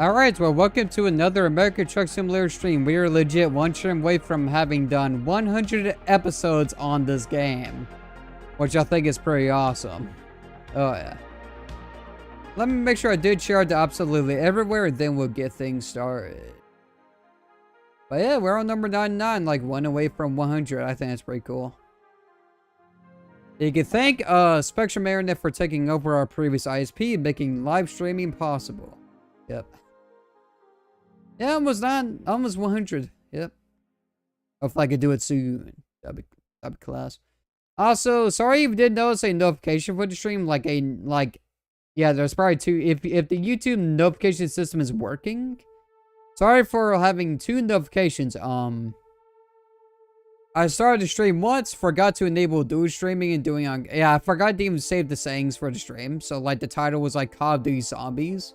Alright, well, welcome to another American Truck Simulator stream. We are legit one stream away from having done 100 episodes on this game, which I think is pretty awesome. Oh, yeah. Let me make sure I did share it to absolutely everywhere, and then we'll get things started. But yeah, we're on number 99, like one away from 100. I think that's pretty cool. You can thank Spectrum Internet for taking over our previous ISP and making live streaming possible. Yep. Yeah, almost 100. Yep. Hopefully I can do it soon. That'd be class. Also, sorry if you did notice a notification for the stream, yeah, there's probably two. If the YouTube notification system is working, sorry for having two notifications. I started the stream once, forgot to enable dual streaming and doing on. Yeah, I forgot to even save the settings for the stream. So like the title was like Call of Duty Zombies,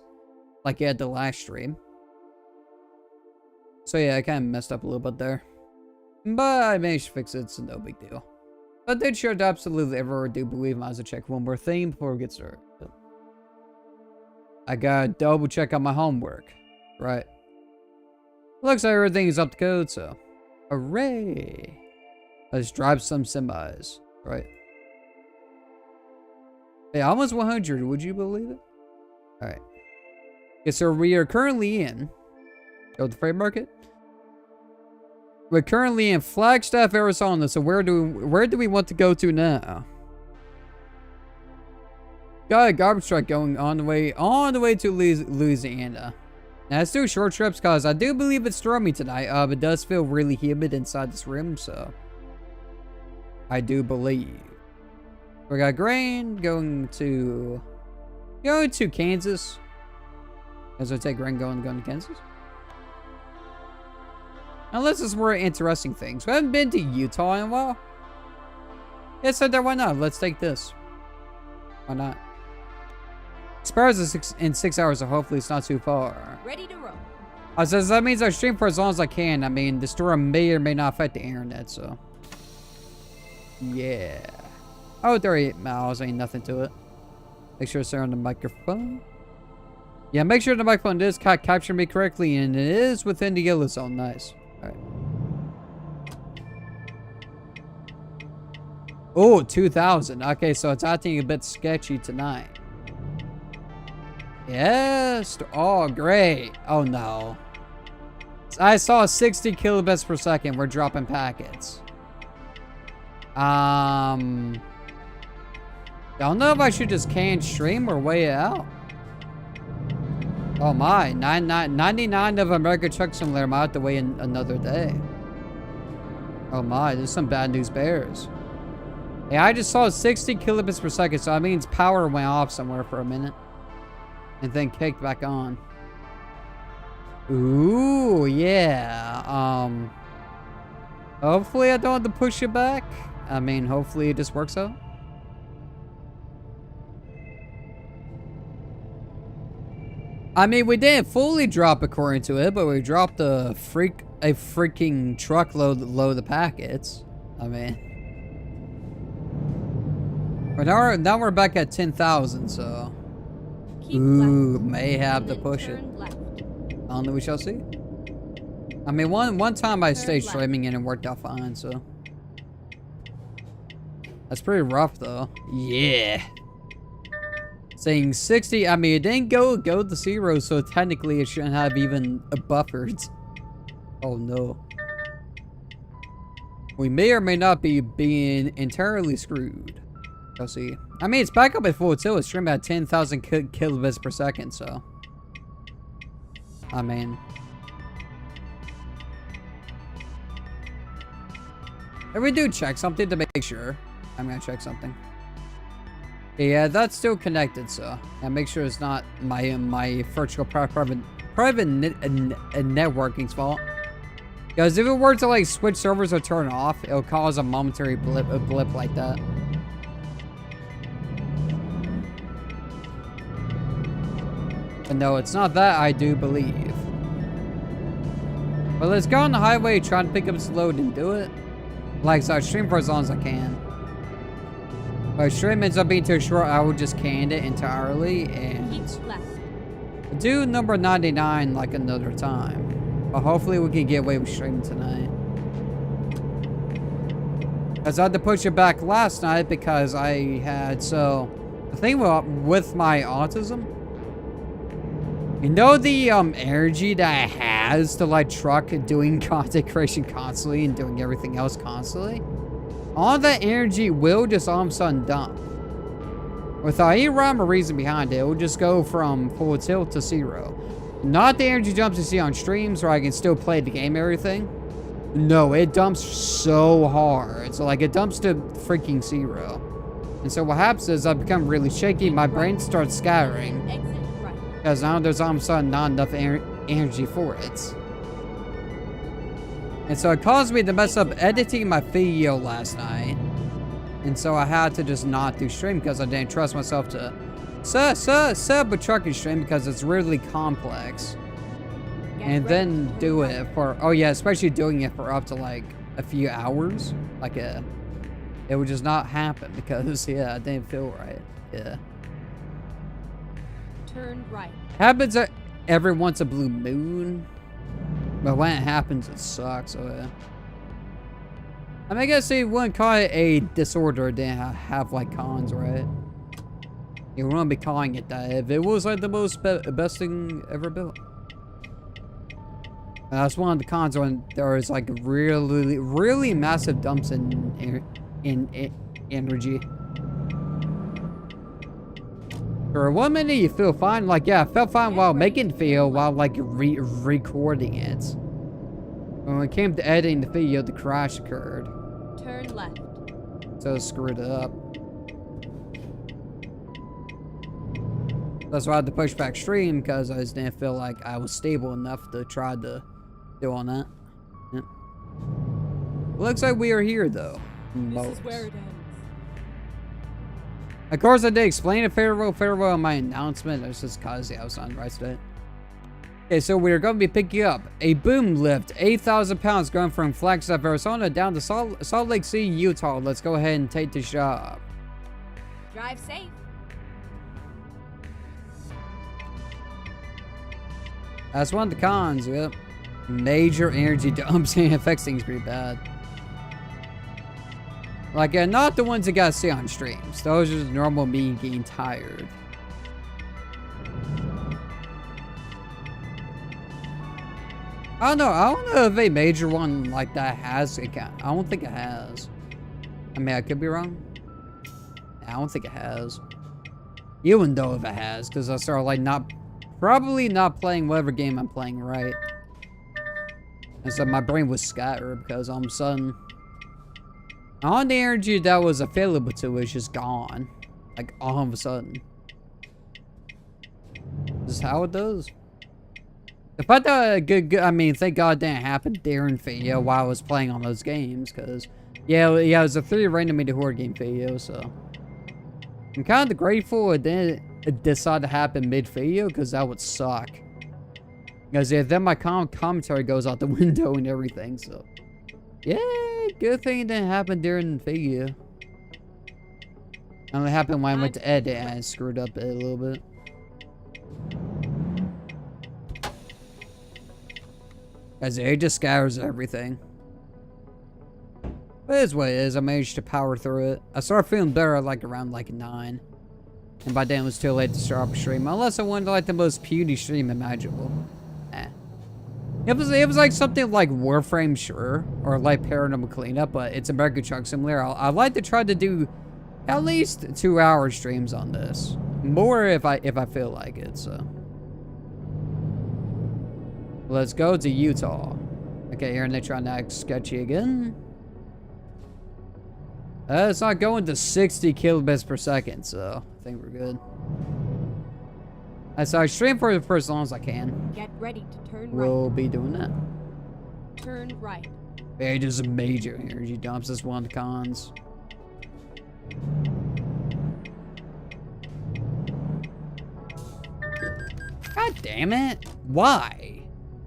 like at the last stream. So yeah, I kind of messed up a little bit there, but I managed to fix it, so no big deal. But did share to absolutely everywhere. I do believe I have to check one more thing before we get started. I gotta double check on my homework. Right. Looks like everything is up to code, so hooray! Let's drive some semis. Right. Hey, almost 100. Would you believe it? All right. Okay, so we are currently in. Go to the freight market. We're currently in Flagstaff, Arizona. So where do we want to go to now? Got a garbage truck going on the way to Louisiana. Now let's do short trips because I do believe it's stormy tonight. It does feel really humid inside this room, so I do believe we got grain going to Kansas. As I take grain going to Kansas. Unless it's more interesting things. We haven't been to Utah in a while. Yeah, so why not? Let's take this. Why not? Expires in 6 hours, so hopefully it's not too far. Ready to roll. So that means I stream for as long as I can. I mean, the storm may or may not affect the internet, so. Yeah. Oh, 38 miles. Ain't nothing to it. Make sure it's there on the microphone. Yeah, make sure the microphone does capture me correctly, and it is within the yellow zone. Nice. Alright. Oh, 2,000. Okay, so it's acting a bit sketchy tonight. Yes. Oh, great. Oh, no. I saw 60 kilobits per second. We're dropping packets. Don't know if I should just can stream or weigh it out. Oh my, 99 of American Truck Simulator might have to wait another day. Oh my, there's some bad news bears. Hey, I just saw 60 kilobits per second, so that means power went off somewhere for a minute. And then kicked back on. Ooh, yeah. Hopefully I don't have to push it back. I mean, hopefully it just works out. I mean, we didn't fully drop according to it, but we dropped a freaking truckload of packets. I mean, but now we're back at 10,000, so ooh, may have to push it. Only we shall see. I mean, one time I stayed streaming and it worked out fine, so that's pretty rough though. Yeah. Saying 60, I mean, it didn't go to 0, so technically it shouldn't have even a buffered. Oh no. We may or may not be being entirely screwed. I'll see. I mean, it's back up at full too. It's streaming at 10,000 kilobits per second, so. I mean. If we do check something to make sure, I'm gonna check something. Yeah, that's still connected, so yeah, make sure it's not my virtual private networking's fault. Because if it were to like switch servers or turn off, it'll cause a momentary blip like that. But no, it's not that, I do believe. But let's go on the highway, try to pick up its load and do it. Like, so I stream for as long as I can. If stream ends up being too short, I will just can it entirely and Do number 99 like another time. But hopefully we can get away with streaming tonight. Because I had to push it back last night because I had, so... The thing with my autism... You know the energy that it has to like truck doing content creation constantly and doing everything else constantly? All that energy will just all of a sudden dump. Without any rhyme or reason behind it, it will just go from full tilt to 0. Not the energy jumps you see on streams where I can still play the game and everything. No, it dumps so hard. So like it dumps to freaking 0. And so what happens is I become really shaky, my brain starts scattering. Because now there's all of a sudden not enough energy for it. And so it caused me to mess up editing my video last night. And so I had to just not do stream because I didn't trust myself to set up a trucking stream because it's really complex. And then do it for, oh yeah, especially doing it for up to like a few hours. Like it would just not happen because, yeah, it didn't feel right. Yeah. Turn right. Happens every once a blue moon. But when it happens, it sucks. So yeah. I mean, I guess you wouldn't call it a disorder. It didn't have like cons, right? You wouldn't be calling it that if it was like the most best thing ever built. That's one of the cons when there is like really massive dumps in energy. For 1 minute you feel fine, like yeah, I felt fine while making the video, while like recording it. When it came to editing the video, the crash occurred. Turn left. So it screwed it up. That's why I had to push back stream because I just didn't feel like I was stable enough to try to do on that. Yep. Looks like we are here though. This is where it ends. Of course, I did explain it farewell in my announcement. It's just cause I was on right today. Okay, so we're going to be picking up a boom lift, 8,000 pounds, going from Flagstaff, Arizona, down to Salt Lake City, Utah. Let's go ahead and take this job. Drive safe. That's one of the cons. Yep, major energy dumps and affects things pretty bad. Like, not the ones you gotta see on streams. Those are just normal me getting tired. I don't know if a major one like that has it. I don't think it has. I mean, I could be wrong. I don't think it has. You wouldn't know if it has, because I started like probably not playing whatever game I'm playing right. And so my brain was scattered because all of a sudden, all the energy that was available to it is just gone. Like, all of a sudden. This is how it does. The fact that I mean, thank God it didn't happen during video while I was playing on those games, because, yeah, it was a 3 randomated horror game video, so. I'm kind of grateful it didn't decide to happen mid-video, because that would suck. Because, yeah, then my commentary goes out the window and everything, so. Yeah, good thing it didn't happen during the video. It only happened when I went to edit and I screwed up it a little bit. As it just scatters everything. But it is what it is. I managed to power through it. I started feeling better like around like 9. And by then it was too late to start up a stream. Unless I wanted like the most puny stream imaginable. It was like something like Warframe, sure, or like Paranormal Cleanup, but it's American Truck Simulator. I'd like to try to do at least 2-hour streams on this. More if I feel like it, so. Let's go to Utah. Okay, here and they trying to act sketchy again. It's not going to 60 kilobits per second, so I think we're good. So I stream for as long as I can. Get ready to turn right. We'll be doing that. Turn right. Yeah, just major energy dumps. That's one of the cons. God damn it. Why?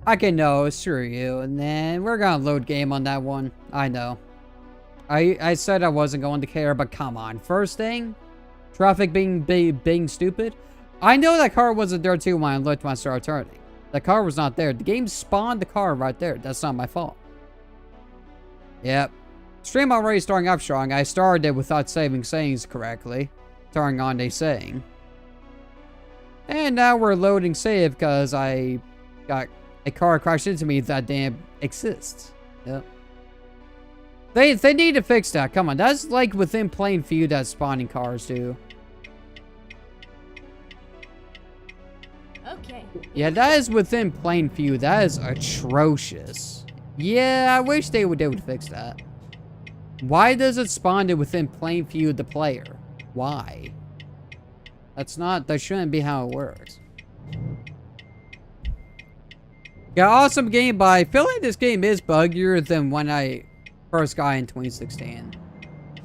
Okay, no, screw you. And then we're gonna load game on that one. I know. I said I wasn't going to care, but come on. First thing, traffic being stupid. I know that car wasn't there too when I looked when I started turning. The car was not there. The game spawned the car right there. That's not my fault. Yep. Stream already starting up strong. I started it without saving settings correctly. Turning on a setting. And now we're loading save because I got a car crashed into me that didn't exist. Yep. They need to fix that. Come on. That's like within plain view that spawning cars do. Okay. Yeah, that is within plain view. That is atrocious. Yeah, I wish they would fix that. Why does it spawn it within plain view of the player? Why? That shouldn't be how it works. Yeah, awesome game, but I feel like this game is buggier than when I first got in 2016.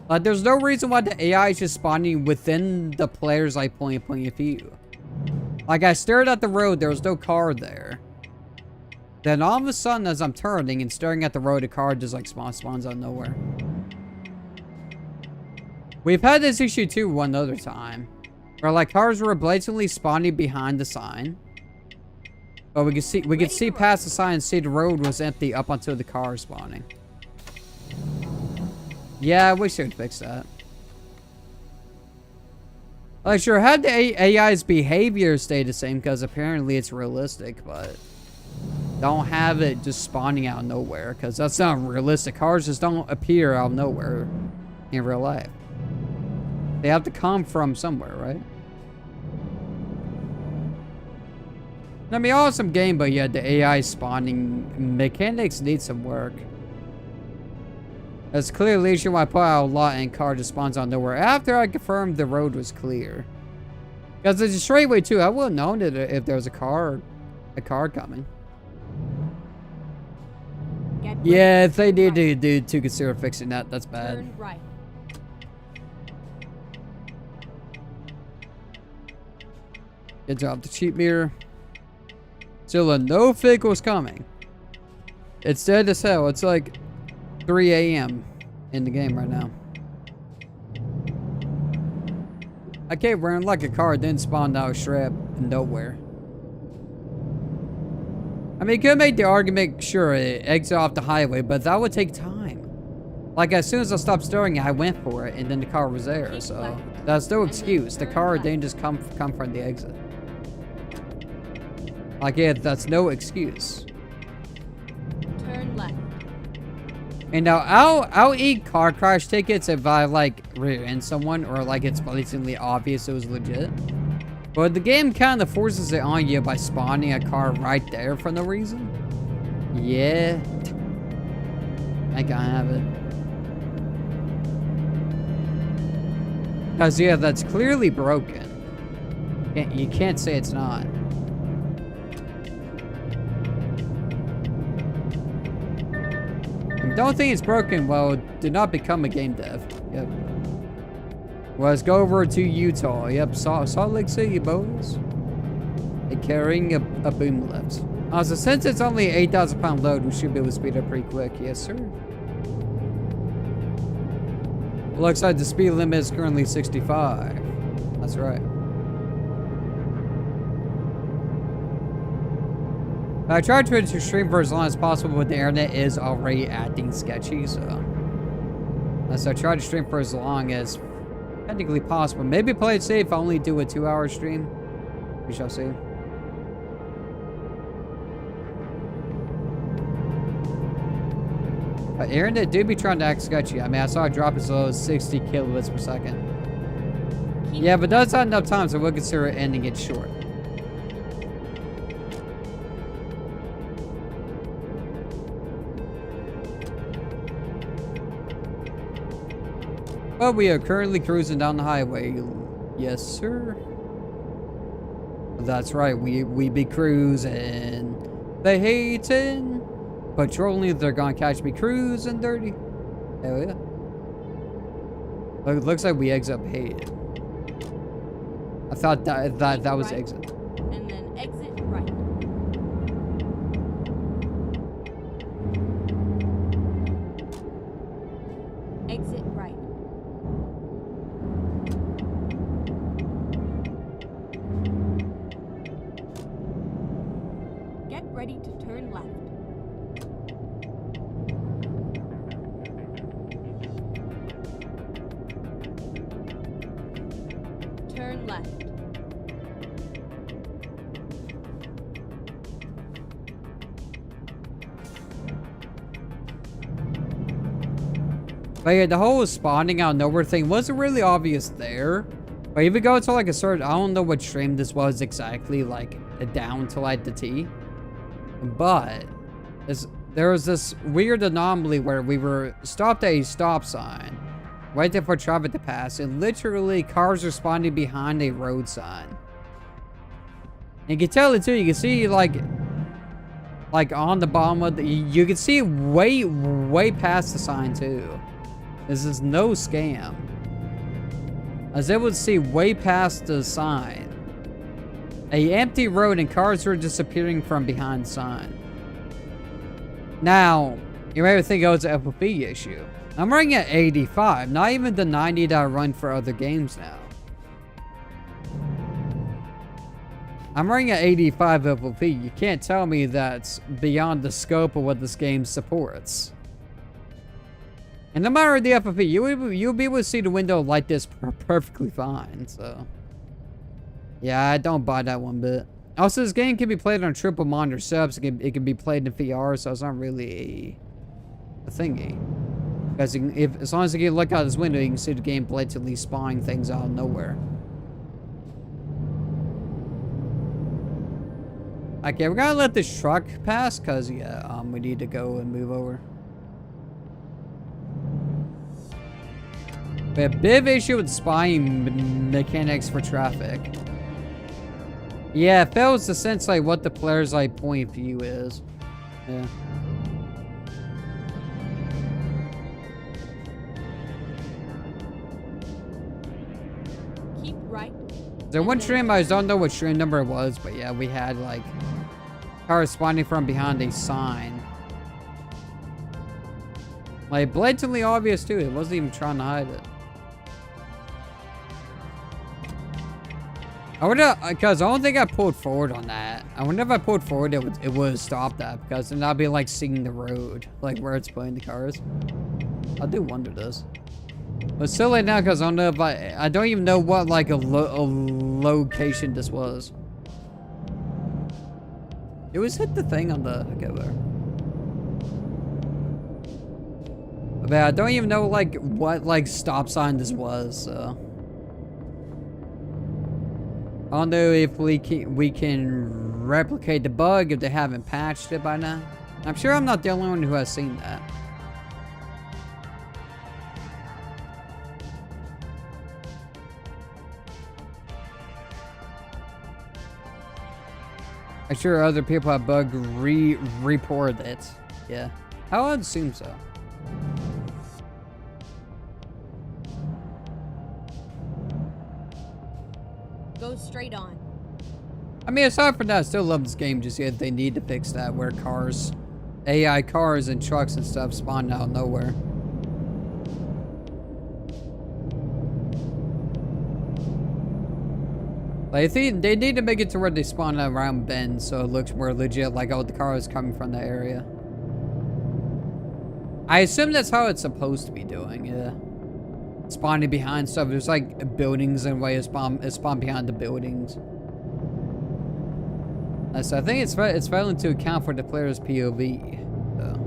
Like, there's no reason why the AI is just spawning within the player's, like, point of view. Like, I stared at the road, there was no car there. Then all of a sudden, as I'm turning and staring at the road, a car just, like, spawns out of nowhere. We've had this issue, too, one other time. Where, like, cars were blatantly spawning behind the sign. But we could see past the sign and see the road was empty up until the car spawning. Yeah, I wish they would fix that. Like, sure, had the AI's behavior stay the same, because apparently it's realistic, but don't have it just spawning out of nowhere, because that's not realistic. Cars just don't appear out of nowhere in real life. They have to come from somewhere, right? I mean, awesome game, but yeah, the AI spawning mechanics need some work. That's clearly issue I put out a lot and car just spawns out nowhere after I confirmed the road was clear. Because it's a straightway too. I would have known it if there was a car coming. Yeah, if they need to consider fixing that, that's bad. Turn right. Good job, the cheat meter. Still no vehicles coming. It's dead as hell. It's like 3 a.m. in the game right now. I kept running like a car, then spawned out straight in nowhere. I mean, you could make the argument, sure, it exit off the highway, but that would take time. Like, as soon as I stopped staring, I went for it, and then the car was there, so that's no excuse. The car didn't just come from the exit. Like, yeah, that's no excuse. Turn left. And now, I'll eat car crash tickets if I, like, rear-end someone, or, like, it's blatantly obvious it was legit. But the game kind of forces it on you by spawning a car right there for no reason. Yeah. I can't have it. Because, yeah, that's clearly broken. You can't say it's not. Don't think it's broken. Well, do not become a game dev. Yep. Well, let's go over to Utah. Yep, Salt Lake City, boys. And carrying a boom lift. So since it's only 8,000 pound load, we should be able to speed up pretty quick. Yes, sir. Looks like the speed limit is currently 65. That's right. I tried to stream for as long as possible, but the internet is already acting sketchy, so I tried to stream for as long as technically possible. Maybe play it safe, only do a 2-hour stream. We shall see. But internet do be trying to act sketchy. I mean, I saw it drop as low as 60 kilobits per second. Yeah, but that's not enough time, so we'll consider ending it short. Well, we are currently cruising down the highway. Yes, sir. That's right. We be cruising. They hating. Patrolling. They're gonna catch me cruising dirty. Hell yeah. Look, looks like we exit up ahead. I thought that was right, exit. And then exit right. Exit right. left. But yeah, the whole spawning out of nowhere thing wasn't really obvious there. But if you go to like a certain, I don't know what stream this was exactly, like down to like the T. But there was this weird anomaly where we were stopped at a stop sign, right there for traffic to pass, and literally cars are spawning behind a road sign. And you can tell it too. You can see like on the bottom of the, you can see way past the sign too. This is no scam. As able to see way past the sign. A empty road and cars were disappearing from behind the sign. Now, you may think it was an FOV issue. I'm running at 85, not even the 90 that I run for other games now. I'm running at 85 FOV. You can't tell me that's beyond the scope of what this game supports. And no matter the FOV, you'll be able to see the window like this perfectly fine, so. Yeah, I don't buy that one bit. Also, this game can be played on triple monitor subs. It can be played in VR, so it's not really a thingy. Because as long as you can look out this window, you can see the game blatantly spawning things out of nowhere. Okay, we're gonna let this truck pass, cause yeah, we need to go and move over. We have a bit of issue with spying mechanics for traffic. Yeah, it fails to sense like what the player's like point of view is. Yeah. Keep right. There one stream, I don't know what stream number it was, but yeah, we had like cars spawning from behind a sign. Like blatantly obvious too. It wasn't even trying to hide it. I wonder, because I don't think I pulled forward on that. I wonder if I pulled forward, it would have stopped that, because then I'd be like seeing the road, like where it's putting the cars. I do wonder this. But still late now, because I don't know if I don't even know what like a location this was. It was hit the thing on the, okay, there. But I don't even know like what like stop sign this was, so. I don't know if we can replicate the bug if they haven't patched it by now. I'm sure I'm not the only one who has seen that. I'm sure other people have bug reported it. Yeah, I would assume so. Go straight on. I mean, aside from that, I still love this game. Just yet they need to fix that where cars, AI cars and trucks and stuff spawn out of nowhere. Like, I think they need to make it to where they spawn around bends so it looks more legit, like all the cars coming from the area. I assume that's how it's supposed to be doing, yeah. Spawning behind stuff. There's like buildings and way it spawn behind the buildings. So I think it's failing to account for the player's POV. So.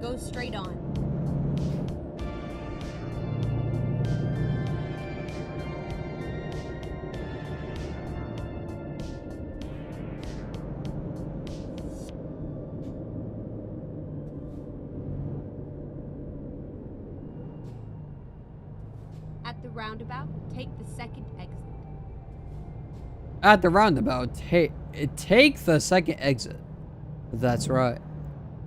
Go straight on. At the roundabout, take the second exit. At the roundabout, take the second exit. That's right.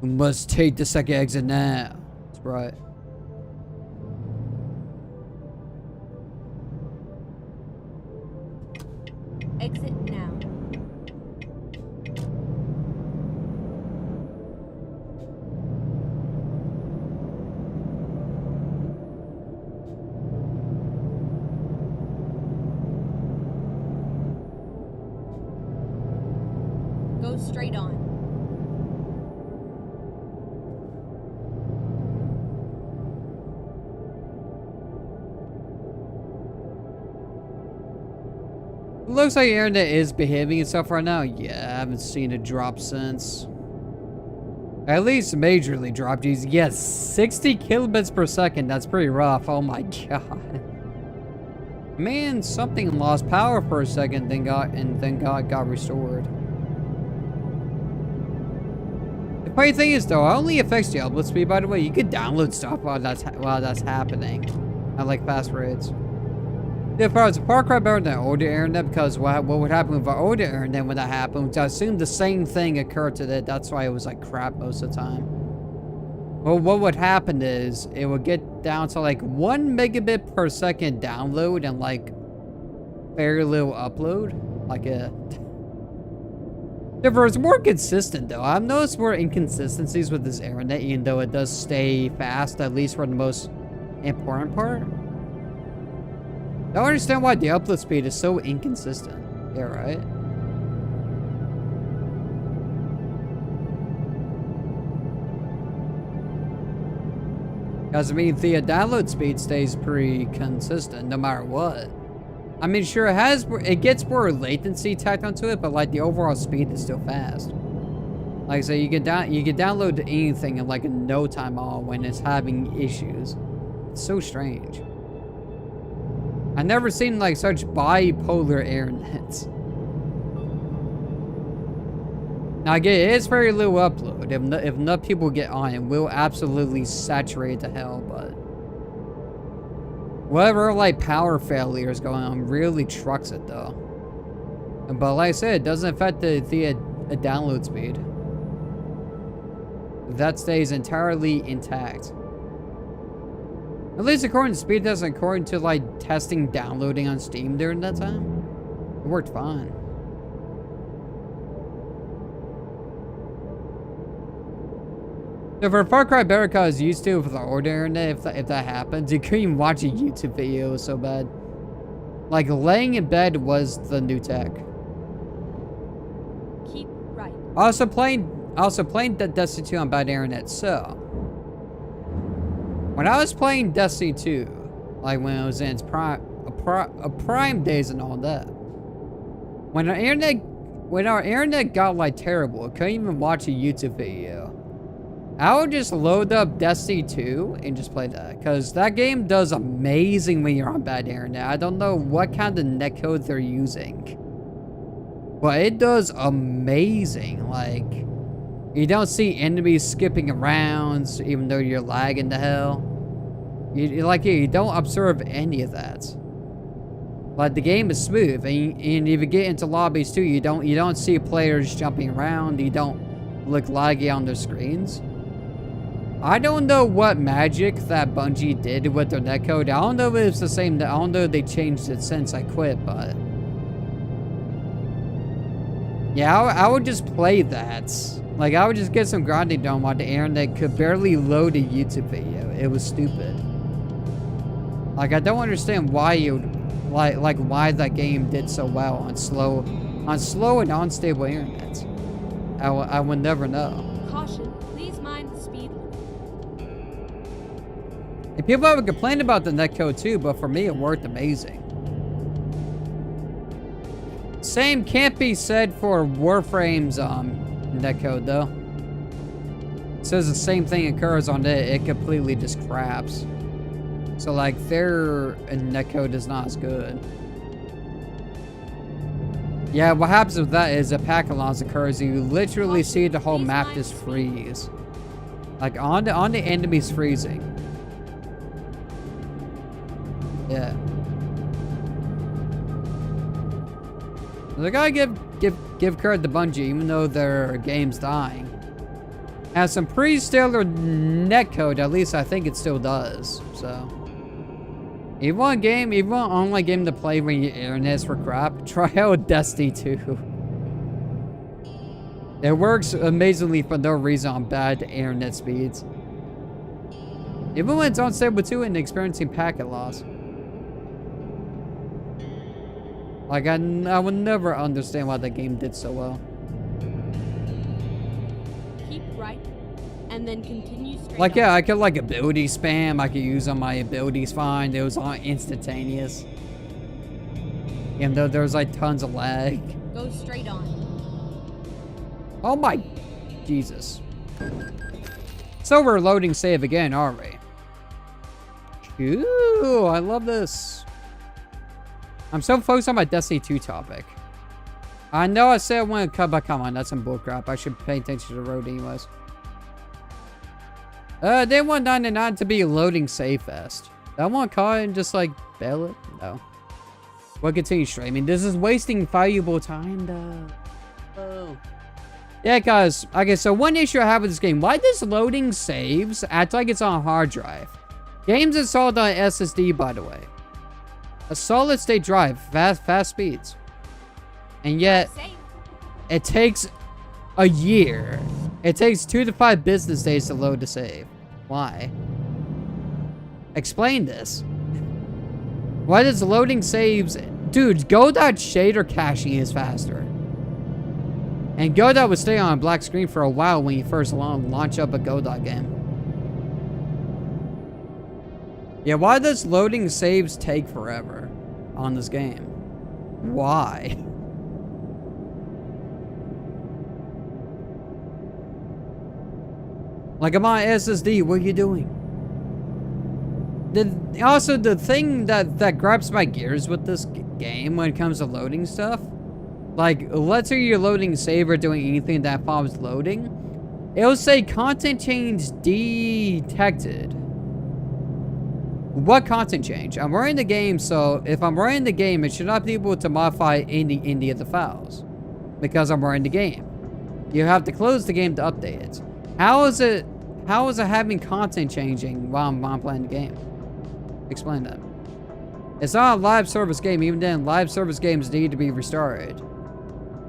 We must take the second exit now. That's right. Exit now. Go straight on. Looks like the internet is behaving itself right now. Yeah, I haven't seen it drop since. At least majorly dropped. Yes, 60 kilobits per second. That's pretty rough. Oh my god. Man, something lost power for a second, then got restored. The funny thing is, though, it only affects the upload speed. By the way, you could download stuff while that's happening at like fast rates. If I was a Far Cry better than older internet, because what would happen with our older internet when that happened? I assume the same thing occurred to it. That's why it was like crap most of the time. Well, what would happen is it would get down to like 1 megabit per second download and like very little upload. Like a. If it's more consistent though, I've noticed more inconsistencies with this internet, even though it does stay fast, at least for the most important part. I don't understand why the upload speed is so inconsistent. Yeah, right? Because, I mean, the download speed stays pretty consistent no matter what. I mean, sure, it gets more latency tacked onto it, but, like, the overall speed is still fast. Like I say, you can download anything in, like, no time at all when it's having issues. It's so strange. I've never seen like such bipolar internets. Now again, it is very low upload. If enough people get on, it will absolutely saturate to hell. But whatever like power failure is going on really trucks it though. But like I said, it doesn't affect the download speed. That stays entirely intact. At least according to speed test and according to like testing downloading on Steam during that time, it worked fine. So for Far Cry better cause used to with the older internet, if that happens, you couldn't even watch a YouTube video, it was so bad. Like laying in bed was the new tech. Keep right. Also playing Destiny 2 on bad internet, so when I was playing Destiny 2, like when it was in its prime days and all that, when our internet got like terrible, I couldn't even watch a YouTube video. I would just load up Destiny 2 and just play that, because that game does amazing when you're on bad internet. I don't know what kind of netcode they're using, but it does amazing. Like, you don't see enemies skipping around, even though you're lagging to hell. You don't observe any of that. Like, the game is smooth, and if you get into lobbies too, you don't see players jumping around. You don't look laggy on their screens. I don't know what magic that Bungie did with their netcode. I don't know if it's the same. I don't know if they changed it since I quit, but yeah, I would just play that. Like, I would just get some grinding done while the internet could barely load a YouTube video. It was stupid. Like, I don't understand why why that game did so well on slow and unstable internet. I would never know. Caution, please mind the speed limit. And people have complained about the netcode too, but for me it worked amazing. Same can't be said for Warframe's netcode though. It says the same thing occurs on it. It completely just craps. So like their netcode is not as good. Yeah, what happens with that is a pack of loss occurs. You literally see the whole map just freeze. Like on the enemies freezing. Yeah. They gotta give credit to Bungie, even though their game's dying. Has some pretty stellar netcode, at least I think it still does. So, if you want an online game to play when your internet's for crap, try out Destiny 2. It works amazingly for no reason on bad internet speeds. Even when it's unstable too and experiencing packet loss. Like, I would never understand why that game did so well. Keep right, and then continue straight Like, on. yeah, I could, like, ability spam. I could use on my abilities fine. It was all instantaneous. Even though there was, like, tons of lag. Go straight on. Oh my... Jesus. So we're loading save again, aren't we? Ooh, I love this. I'm so focused on my Destiny 2 topic. I know I said I want to cut, but come on, that's some bullcrap. I should pay attention to the road anyways. They want 99 to be loading save fest. I want to call it and just like bail it? No. We'll continue streaming. This is wasting valuable time though. Oh. Yeah, guys. Okay, so one issue I have with this game. Why does loading saves act like it's on a hard drive? Games installed on SSD, by the way. A solid state drive, fast speeds. And yet, it takes a year. It takes 2 to 5 business days to load the save. Why? Explain this. Why does loading saves... Dude, Godot shader caching is faster. And Godot would stay on a black screen for a while when you first launch up a Godot game. Yeah, why does loading saves take forever on this game? Why? Like, I'm on SSD, what are you doing? Also, the thing that grabs my gears with this game when it comes to loading stuff, like, let's say you're loading save or doing anything that involves loading, it'll say content change detected. What content change? I'm running the game, so if I'm running the game, it should not be able to modify any of the files. Because I'm running the game. You have to close the game to update it. How is it having content changing while I'm playing the game? Explain that. It's not a live service game. Even then, live service games need to be restarted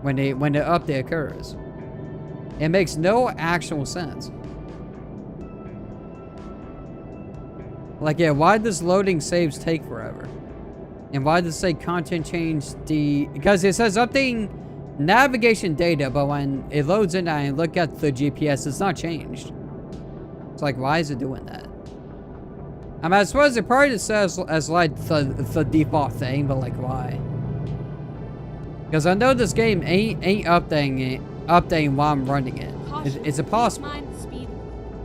when the update occurs. It makes no actual sense. Like, yeah, why does loading saves take forever? And why does it say content change because it says updating navigation data, but when it loads in and I look at the GPS, it's not changed. It's like, why is it doing that? I mean, I suppose it probably just says as like the default thing, but like, why? Because I know this game ain't updating while I'm running it. It's impossible.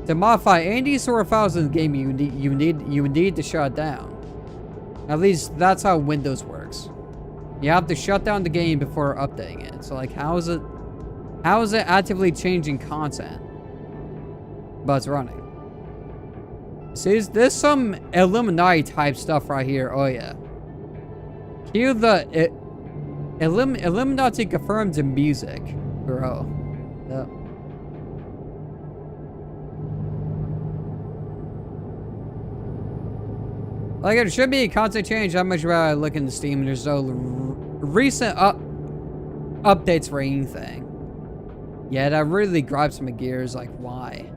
To modify any sort of files in the game, you need to shut it down. At least that's how Windows works. You have to shut down the game before updating it. So like, how is it actively changing content, but it's running? See, there's some Illuminati type stuff right here. Oh yeah. Cue the Illuminati confirmed in music, bro. Yep. Like, it should be a content change. How much rather I look into Steam and there's no recent updates for anything. Yeah, that really gripes my gears. Like, why?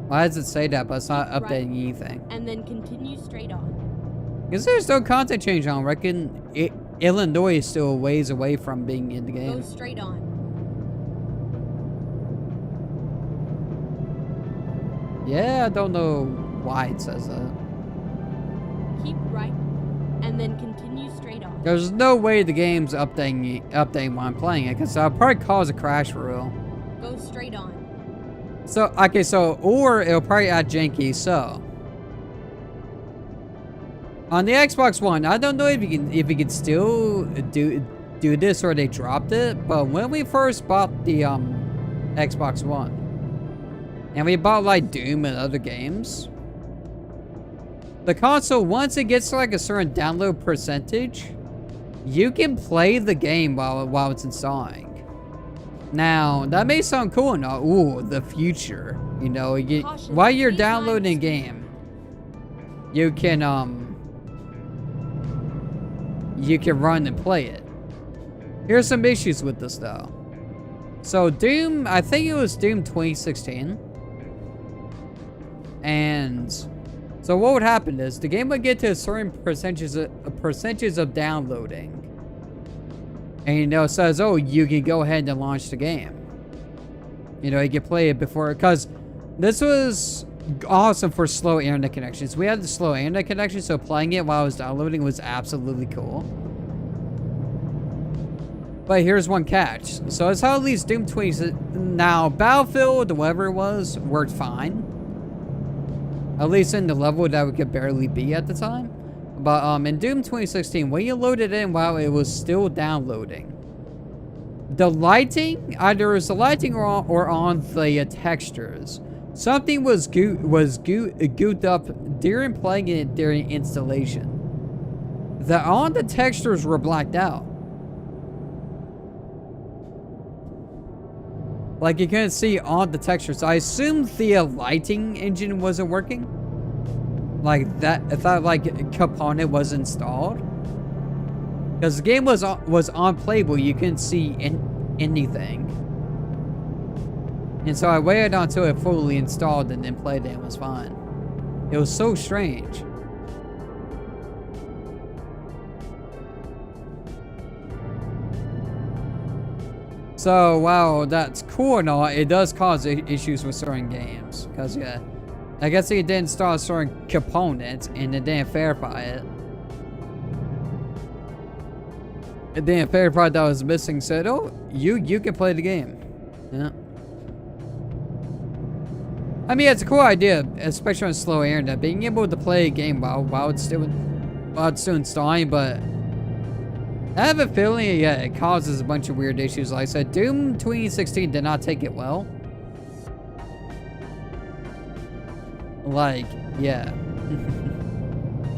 Why does it say that, but it's not updating anything? And then continue straight on. Because there's no content change on. I reckon Illinois is still a ways away from being in the game. Go straight on. Yeah, I don't know why it says that. Keep right, and then continue straight on. There's no way the game's updating while I'm playing it, because I'll probably cause a crash for real. Go straight on. So, okay, so, or it'll probably add janky, so. On the Xbox One, I don't know if you can still do this or they dropped it, but when we first bought the Xbox One, and we bought like Doom and other games, the console, once it gets to like a certain download percentage, you can play the game while it's installing. Now, that may sound cool and all. Ooh, the future. You know, while you're downloading a game, you can run and play it. Here's some issues with this though. So Doom, I think it was Doom 2016. And so what would happen is the game would get to a certain percentages of downloading. And you know, it says, oh, you can go ahead and launch the game. You know, you can play it before, because this was awesome for slow internet connections. We had the slow internet connection, so playing it while I was downloading was absolutely cool. But here's one catch. So it's how at least Doom 20... Now, Battlefield, whatever it was, worked fine. At least in the level that we could barely be at the time. But in Doom 2016, when you loaded in while it was still downloading, the lighting, either it was the lighting or on the textures, something was gooped up during playing it during installation. On the textures were blacked out. Like you couldn't see on the textures. I assumed the lighting engine wasn't working. Like that, if that like component was installed, because the game was unplayable. You couldn't see anything, and so I waited until it fully installed and then played it. And it was fine. It was so strange. So wow, that's cool and all. It does cause issues with certain games, because yeah. I guess it didn't install certain components and it didn't verify it. It didn't verify that was missing. Said, "Oh, you can play the game." Yeah. I mean, it's a cool idea, especially on slow internet, being able to play a game while it's still installing. But I have a feeling, yeah, it causes a bunch of weird issues. Like I said, Doom 2016 did not take it well. Like, yeah.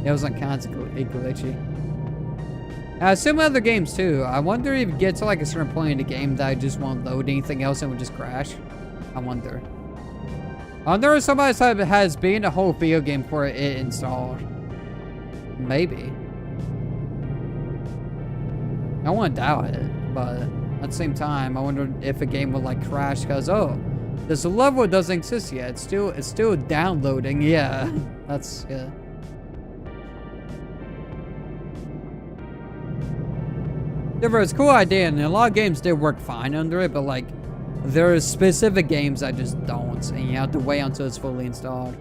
It was constantly glitchy. Some other games too. I wonder if it gets to like a certain point in the game that I just won't load anything else and would just crash. I wonder. I wonder if somebody has been a whole video game for it installed. Maybe. I wouldn't doubt it, but at the same time, I wonder if a game would like crash because, oh, this level doesn't exist yet. It's still downloading. Yeah, that's yeah. It's a cool idea, and a lot of games did work fine under it, but like there are specific games that just don't, and you have to wait until it's fully installed.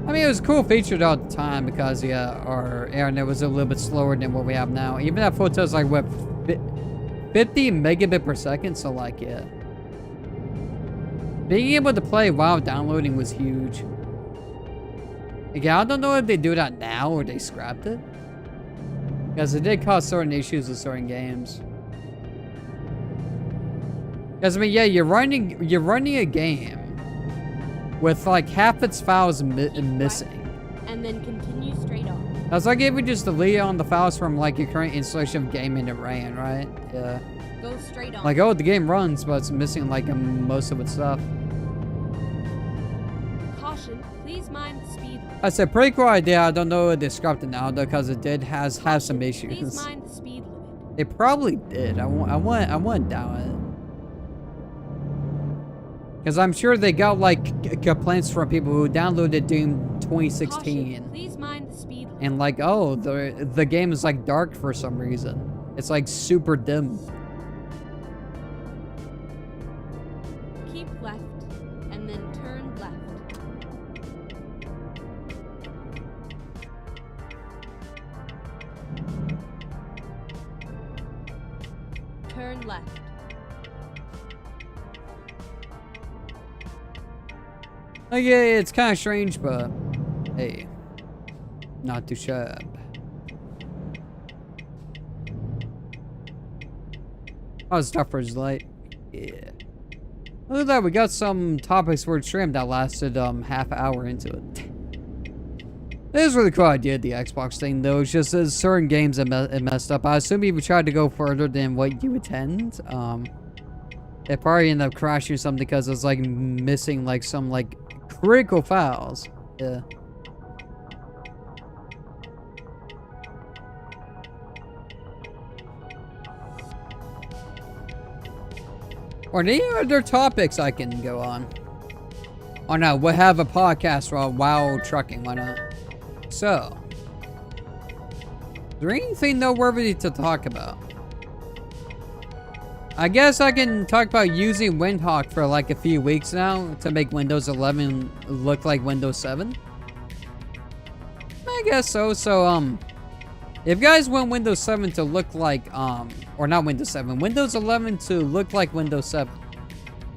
I mean, it was a cool feature at the time because, yeah, our internet was a little bit slower than what we have now. Even that photo's like, what, 50 megabit per second? So, like, yeah. Being able to play while downloading was huge. Again, I don't know if they do that now or they scrapped it. Because it did cause certain issues with certain games. Because, I mean, yeah, you're running a game with like half its files missing. And then continue straight on. That's like if we just delete on the files from like your current installation of game and it ran, right? Yeah. Go straight on. Like, oh, the game runs, but it's missing like most of its stuff. Caution, please mind the speed limit. That's a pretty cool idea. I don't know if they scrapped it now though, because it did have some issues. Please mind the speed limit. It probably did. I wouldn't doubt it. Because I'm sure they got like complaints from people who downloaded Doom 2016. Caution, please mind the speed limit. And like, oh, the game is like dark for some reason. It's like super dim. Keep left and then turn left. Turn left. Like, yeah, it's kind of strange, but hey, not too shabby. Oh, Stuffer's light. Yeah. Look at that, we got some topics for a stream that lasted half an hour into it. It is really cool idea, the Xbox thing, though. It's just there's certain games that it messed up. I assume if you tried to go further than what you intend, it probably ended up crashing or something because it's like missing like some like critical files. Yeah. Or any other topics I can go on? Oh no, we'll have a podcast while trucking, why not? So, is there anything noteworthy to talk about? I guess I can talk about using Windhawk for like a few weeks now to make Windows 11 look like Windows 7. I guess so. So, if you guys want Windows 7 to look like, or not Windows 7, Windows 11 to look like Windows 7,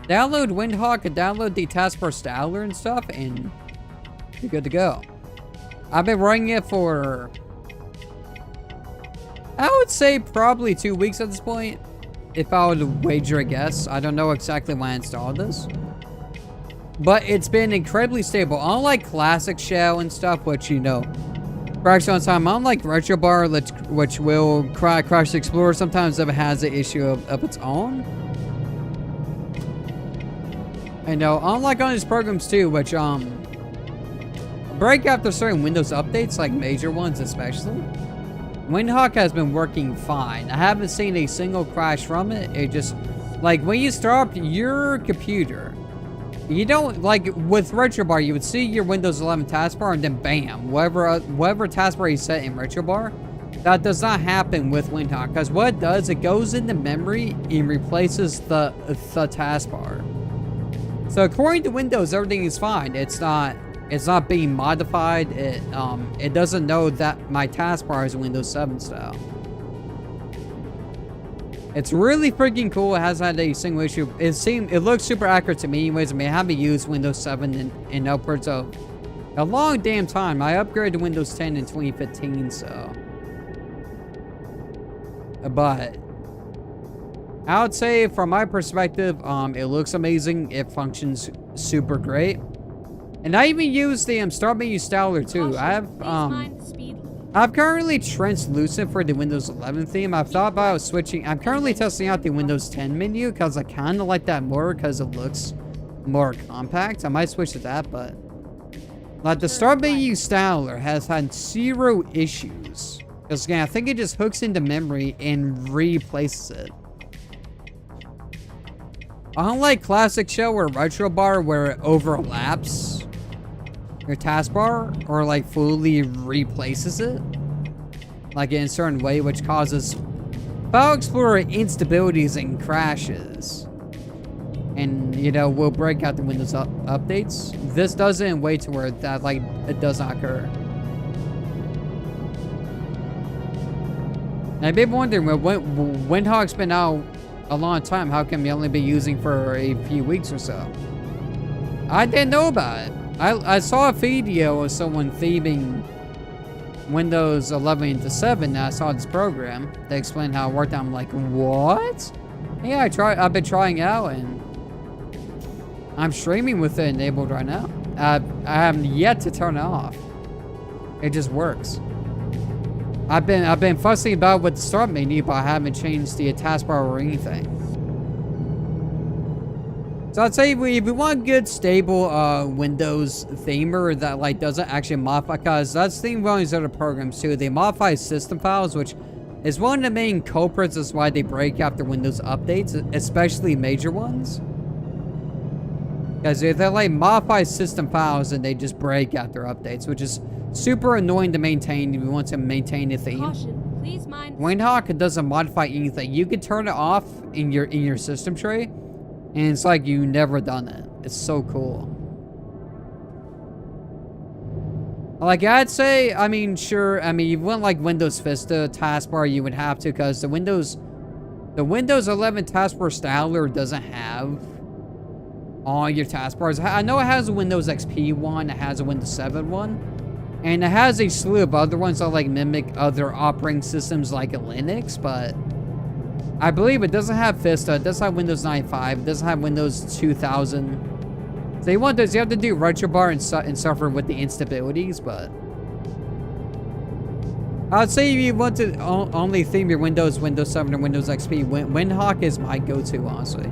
download Windhawk and download the taskbar styler and stuff, and you're good to go. I've been running it for, I would say probably 2 weeks at this point, if I would wager a guess. I don't know exactly when I installed this, but it's been incredibly stable. Unlike classic shell and stuff, which, you know, cracks on time, unlike RetroBar, which will crash the Explorer sometimes if it has an issue of its own. I know, unlike on these programs too, which break after certain Windows updates, like major ones especially. Windhawk has been working fine. I haven't seen a single crash from it. It just, like, when you start up your computer, you don't, like, with RetroBar, you would see your Windows 11 taskbar, and then bam, whatever taskbar you set in RetroBar, that does not happen with Windhawk, because what it does, it goes into memory and replaces the taskbar. So according to Windows, everything is fine. It's not being modified. It doesn't know that my taskbar is Windows 7 style. It's really freaking cool. It hasn't had a single issue. It looks super accurate to me anyways. I mean, I haven't used Windows 7 in upwards of a long damn time. I upgraded to Windows 10 in 2015, so. But I would say from my perspective, it looks amazing. It functions super great. And I even use the start menu styler too. I've currently translucent for the Windows 11 theme. I've thought about switching. I'm currently testing out the Windows 10 menu because I kind of like that more because it looks more compact. I might switch to that, but like the start menu styler has had 0 issues. Because again, I think it just hooks into memory and replaces it. Unlike classic shell or RetroBar where it overlaps your taskbar or like fully replaces it, like in a certain way, which causes File Explorer instabilities and crashes, and you know will break out the Windows updates. This does it in a way to where that like it does not occur. And I've been wondering, when Windhawk's been out a long time, how come you only be using for a few weeks or so? I didn't know about it. I saw a video of someone theming Windows 11 into 7, and I saw this program. They explained how it worked. I'm like, what? Yeah, I've been trying it out, and I'm streaming with it enabled right now. I haven't yet to turn it off. It just works. I've been fussing about with the start menu, but I haven't changed the taskbar or anything. So I'd say if we want a good stable Windows themer that like doesn't actually modify, because that's the thing with all these other programs too. They modify system files, which is one of the main culprits. That's why they break after Windows updates, especially major ones. Because if they like modify system files and they just break after updates, which is super annoying to maintain if you want to maintain a theme. Caution, please mind. Windhawk doesn't modify anything. You can turn it off in your system tray, and it's like you never done it. It's so cool. Like I'd say, I mean, sure. I mean, you wouldn't like Windows Vista taskbar. You would have to, because the Windows 11 taskbar styler doesn't have all your taskbars. I know it has a Windows XP one. It has a Windows 7 one. And it has a slew of other ones that like mimic other operating systems like a Linux, but I believe it doesn't have Vista. It doesn't have Windows 95. It doesn't have Windows 2000. So you have to do RetroBar and suffer with the instabilities, but I'd say if you want to only theme your Windows 7, or Windows XP, Windhawk is my go-to, honestly.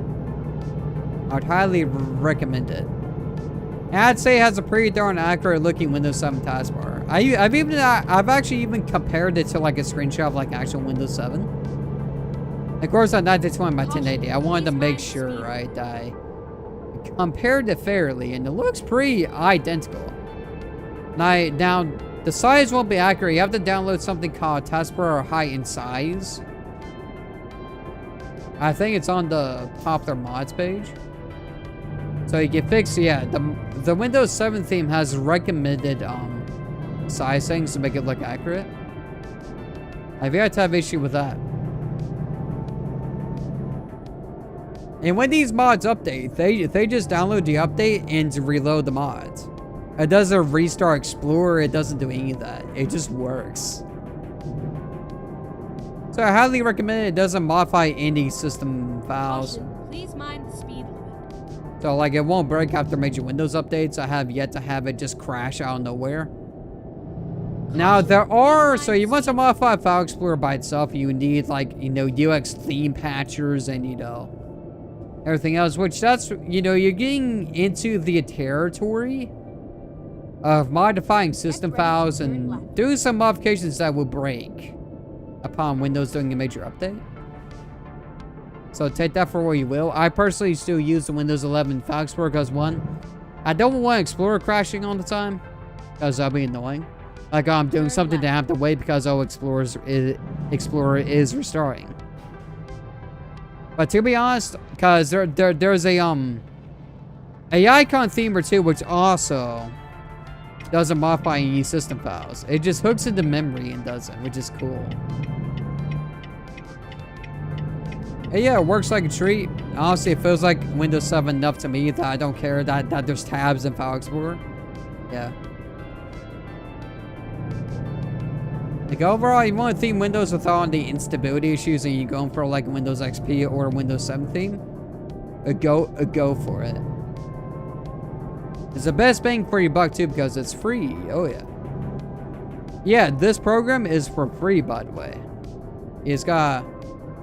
I'd highly recommend it. And I'd say it has a pretty darn accurate looking Windows 7 taskbar. I've actually even compared it to like a screenshot of like actual Windows 7. Of course, on 920 by 1080, I wanted to make sure, right, I compared it fairly, and it looks pretty identical. Now, the size won't be accurate. You have to download something called taskbar height and size. I think it's on the popular mods page. So you can fix, yeah, the Windows 7 theme has recommended size settings to make it look accurate. I've yet to have issue with that. And when these mods update, they just download the update and reload the mods. It doesn't restart Explorer, it doesn't do any of that. It just works. So I highly recommend it. It doesn't modify any system files. Please mind the speed limit. So like it won't break after major Windows updates. I have yet to have it just crash out of nowhere. Now there are, so you want to modify File Explorer by itself, you need like, you know, UX theme patchers and, you know, everything else, which that's, you know, you're getting into the territory of modifying system files and doing some modifications that will break upon Windows doing a major update. So take that for what you will. I personally still use the Windows 11 File Explorer because, one, I don't want Explorer crashing all the time because that'll be annoying. Like I'm doing something to have to wait because Explorer is restarting. But to be honest, because there's a icon theme or two which also doesn't modify any system files. It just hooks into memory and does it, which is cool. And yeah, it works like a treat. Honestly, it feels like Windows 7 enough to me that I don't care that there's tabs in File Explorer. Yeah. Like overall, you want to theme Windows with all the instability issues and you're going for like Windows XP or Windows 7 theme, go for it. It's the best bang for your buck too because it's free. Oh yeah. Yeah, this program is for free, by the way. It's got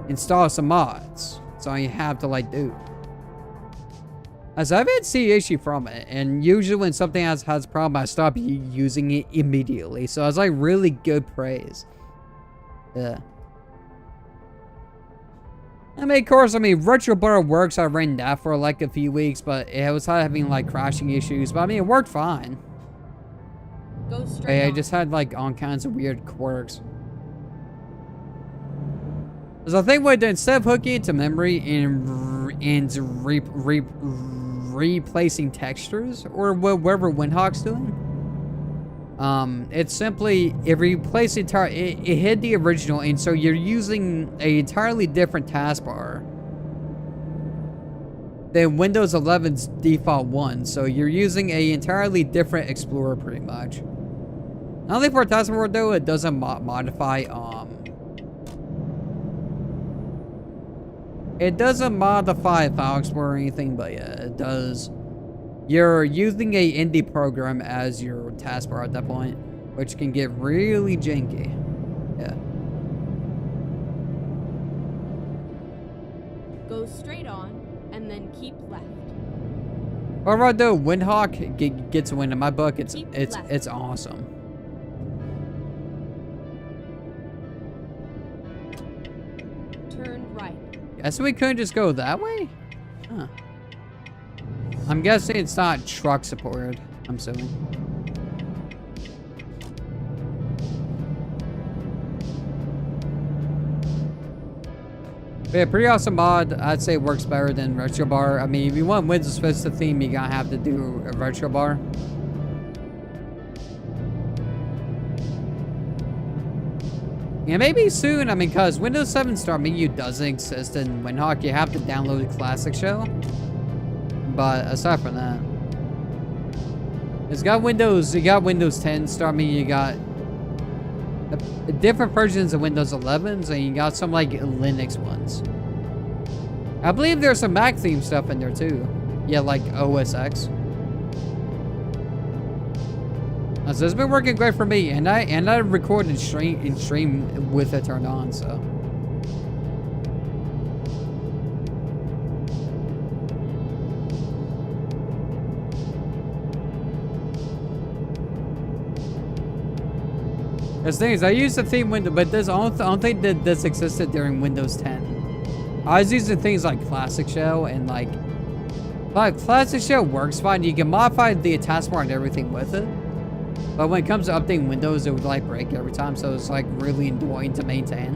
install some mods. That's all you have to like do. As I've had see issue from it, and usually when something has a problem, I stop using it immediately. So it's like really good praise. Yeah. I mean, of course, RetroButter works. I ran that for like a few weeks, but it was having like crashing issues. But I mean, it worked fine. Go straight. I just had like all kinds of weird quirks. So I think what I did, instead of hooking it to memory and replacing textures or whatever Windhawk's doing, it's simply it replaced it hid the original, and so you're using an entirely different taskbar than Windows 11's default one. So you're using an entirely different Explorer pretty much. Not only for a taskbar though, it doesn't modify it doesn't modify File Explorer or anything, but yeah, it does. You're using a indie program as your taskbar at that point, which can get really janky. Yeah. Go straight on, and then keep left. Alright though, Windhawk gets a win in my book. It's awesome. Turn right. Guess we couldn't just go that way? Huh. I'm guessing it's not truck supported. I'm assuming. But yeah, pretty awesome mod. I'd say it works better than RetroButter. I mean, if you want Windows Vista theme, you gotta have to do a RetroButter. Yeah, maybe soon. I mean, because Windows 7 Start Menu doesn't exist in Windhawk. You have to download the classic shell. But aside from that, you got Windows 10 Start Menu. You got different versions of Windows 11s, and you got some like Linux ones. I believe there's some Mac theme stuff in there too. Yeah, like OS X. So it's been working great for me, and I record and stream with it turned on, so. The thing is, I used the theme window, but I don't think that this existed during Windows 10. I was using things like Classic Shell, and like Classic Shell works fine. You can modify the taskbar and everything with it. But when it comes to updating Windows, it would like break every time, so it's like really annoying to maintain.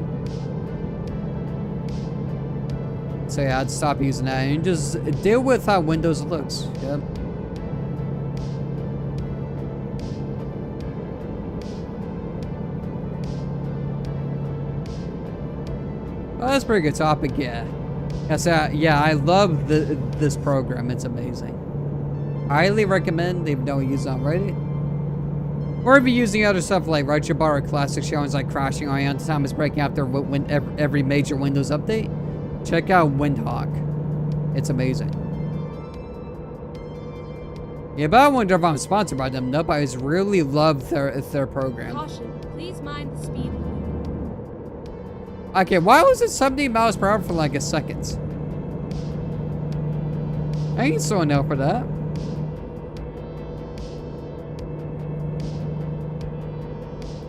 So yeah, I'd stop using that and just deal with how Windows looks. Yep. Oh, that's a pretty good topic, yeah. Yeah, I love this program. It's amazing. I highly recommend if you don't use it already. Or if you're using other stuff like Roger Bar or Classic Shell and it's like crashing on you all the time, it's breaking after every major Windows update, check out Windhawk. It's amazing. Yeah, but I wonder if I'm sponsored by them. Nope, I just really love their program. Caution, please mind the speed limit. Okay, why was it 70 miles per hour for like a second? I ain't so enough for that.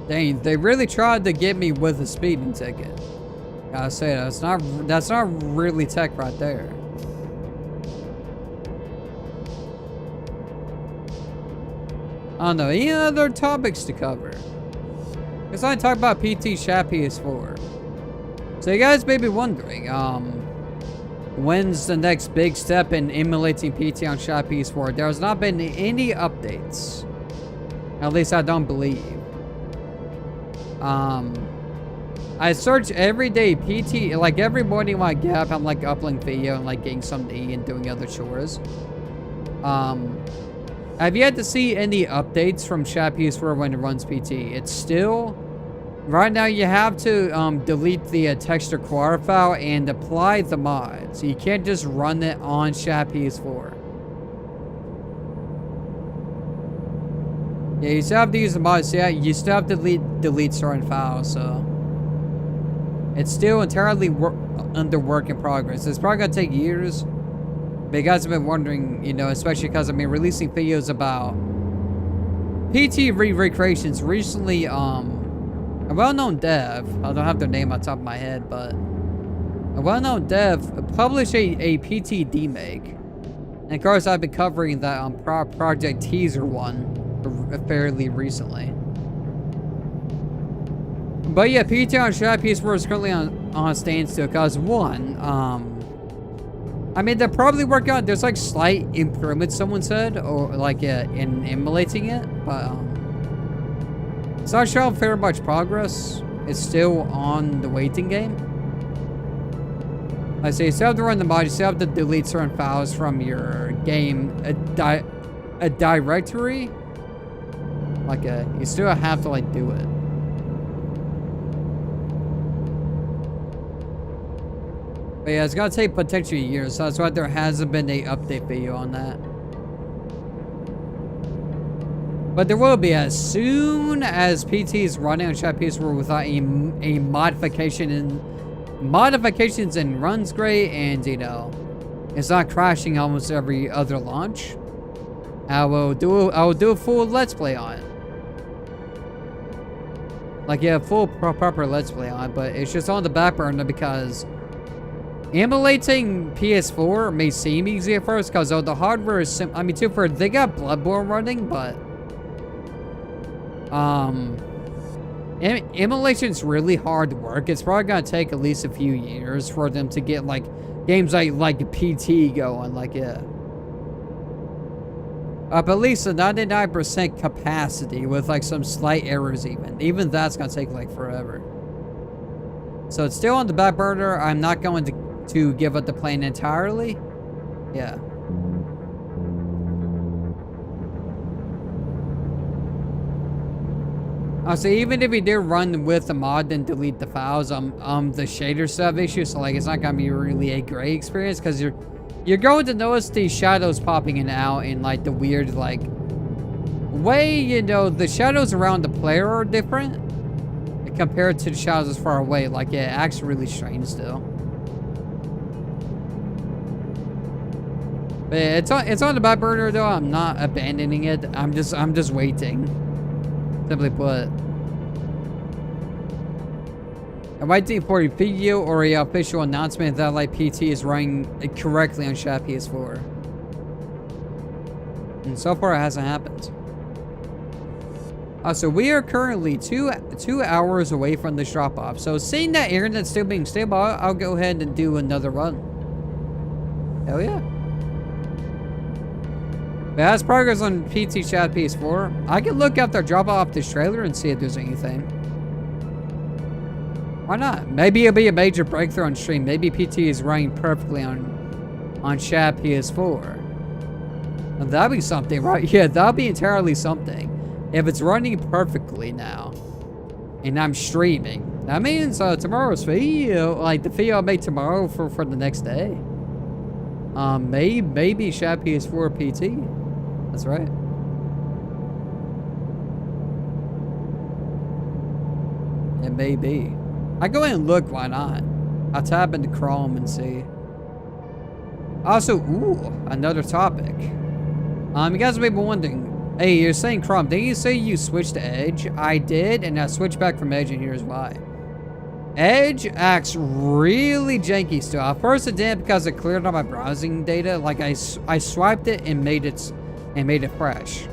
Dang, they really tried to get me with a speeding ticket. Gotta say, that's not really tech right there. I don't know, any other topics to cover? Because I talk about PT Chat PS4. So you guys may be wondering, when's the next big step in emulating PT on Chat PS4? There has not been any updates. At least I don't believe. I search every day PT, like every morning when I get up, I'm like uploading video and like getting something to eat and doing other chores. I've yet to see any updates from Chat PS4 when it runs PT. It's still, right now you have to delete the texture quar file and apply the mod. So you can't just run it on Chat PS4. Yeah, you still have to use the mods. Yeah, you still have to delete certain files, so it's still entirely under work in progress. It's probably gonna take years. But you guys have been wondering, you know, especially because I've been releasing videos about PT recreations recently. A well-known dev, I don't have their name on top of my head, but a well-known dev published a PT demake. And of course, I've been covering that Project Teaser one fairly recently. But yeah, PT on Chat PS4 is currently on standstill because one, I mean, they're probably working on, there's like slight improvements, someone said, or like in emulating it, but it's not showing very much progress. It's still on the waiting game. I say you still have to run the mod, you still have to delete certain files from your game, a directory. Like you still have to like do it. But yeah, it's gonna take potentially years, so that's why there hasn't been a update video on that. But there will be as soon as PT is running on Chat PS4 without a modifications and runs great, and you know, it's not crashing almost every other launch. I will do a full Let's Play on it. Like, yeah, full proper Let's Play on it, but it's just on the back burner because emulating PS4 may seem easy at first because the hardware is I mean, too, for they got Bloodborne running, but emulation's really hard work. It's probably gonna take at least a few years for them to get like games like PT going, like yeah. Up at least a 99% capacity with like some slight errors even that's gonna take like forever. So it's still on the back burner. I'm not going to give up the plan entirely. Yeah. So even if you do run with the mod and delete the files, the shader stuff issue, so like it's not gonna be really a great experience because you're going to notice the shadows popping in and out and like the weird like way, you know, the shadows around the player are different compared to the shadows as far away. Like, yeah, it acts really strange still. But yeah, it's on the back burner though. I'm not abandoning it. I'm just waiting. Simply put. I'm waiting for a video or a official announcement that like PT is running correctly on Shaft PS4. And so far it hasn't happened. So we are currently two hours away from this drop off. So seeing that internet's still being stable, I'll go ahead and do another run. Hell yeah. But as progress on PT Shaft PS4, I can look after drop off this trailer and see if there's anything. Why not? Maybe it'll be a major breakthrough on stream. Maybe PT is running perfectly on Shaft PS4. And that'd be something, right? Yeah, that'd be entirely something. If it's running perfectly now, and I'm streaming, that means tomorrow's video, like the video I'll make tomorrow for the next day. Maybe Shaft PS4 PT. That's right. It may be. I go in and look, why not? I'll tap into Chrome and see. Also, ooh, another topic. You guys may be wondering, hey, you're saying Chrome, didn't you say you switched to Edge? I did, and I switched back from Edge, and here's why. Edge acts really janky still. At first it did because it cleared all my browsing data. Like I swiped it and made it fresh.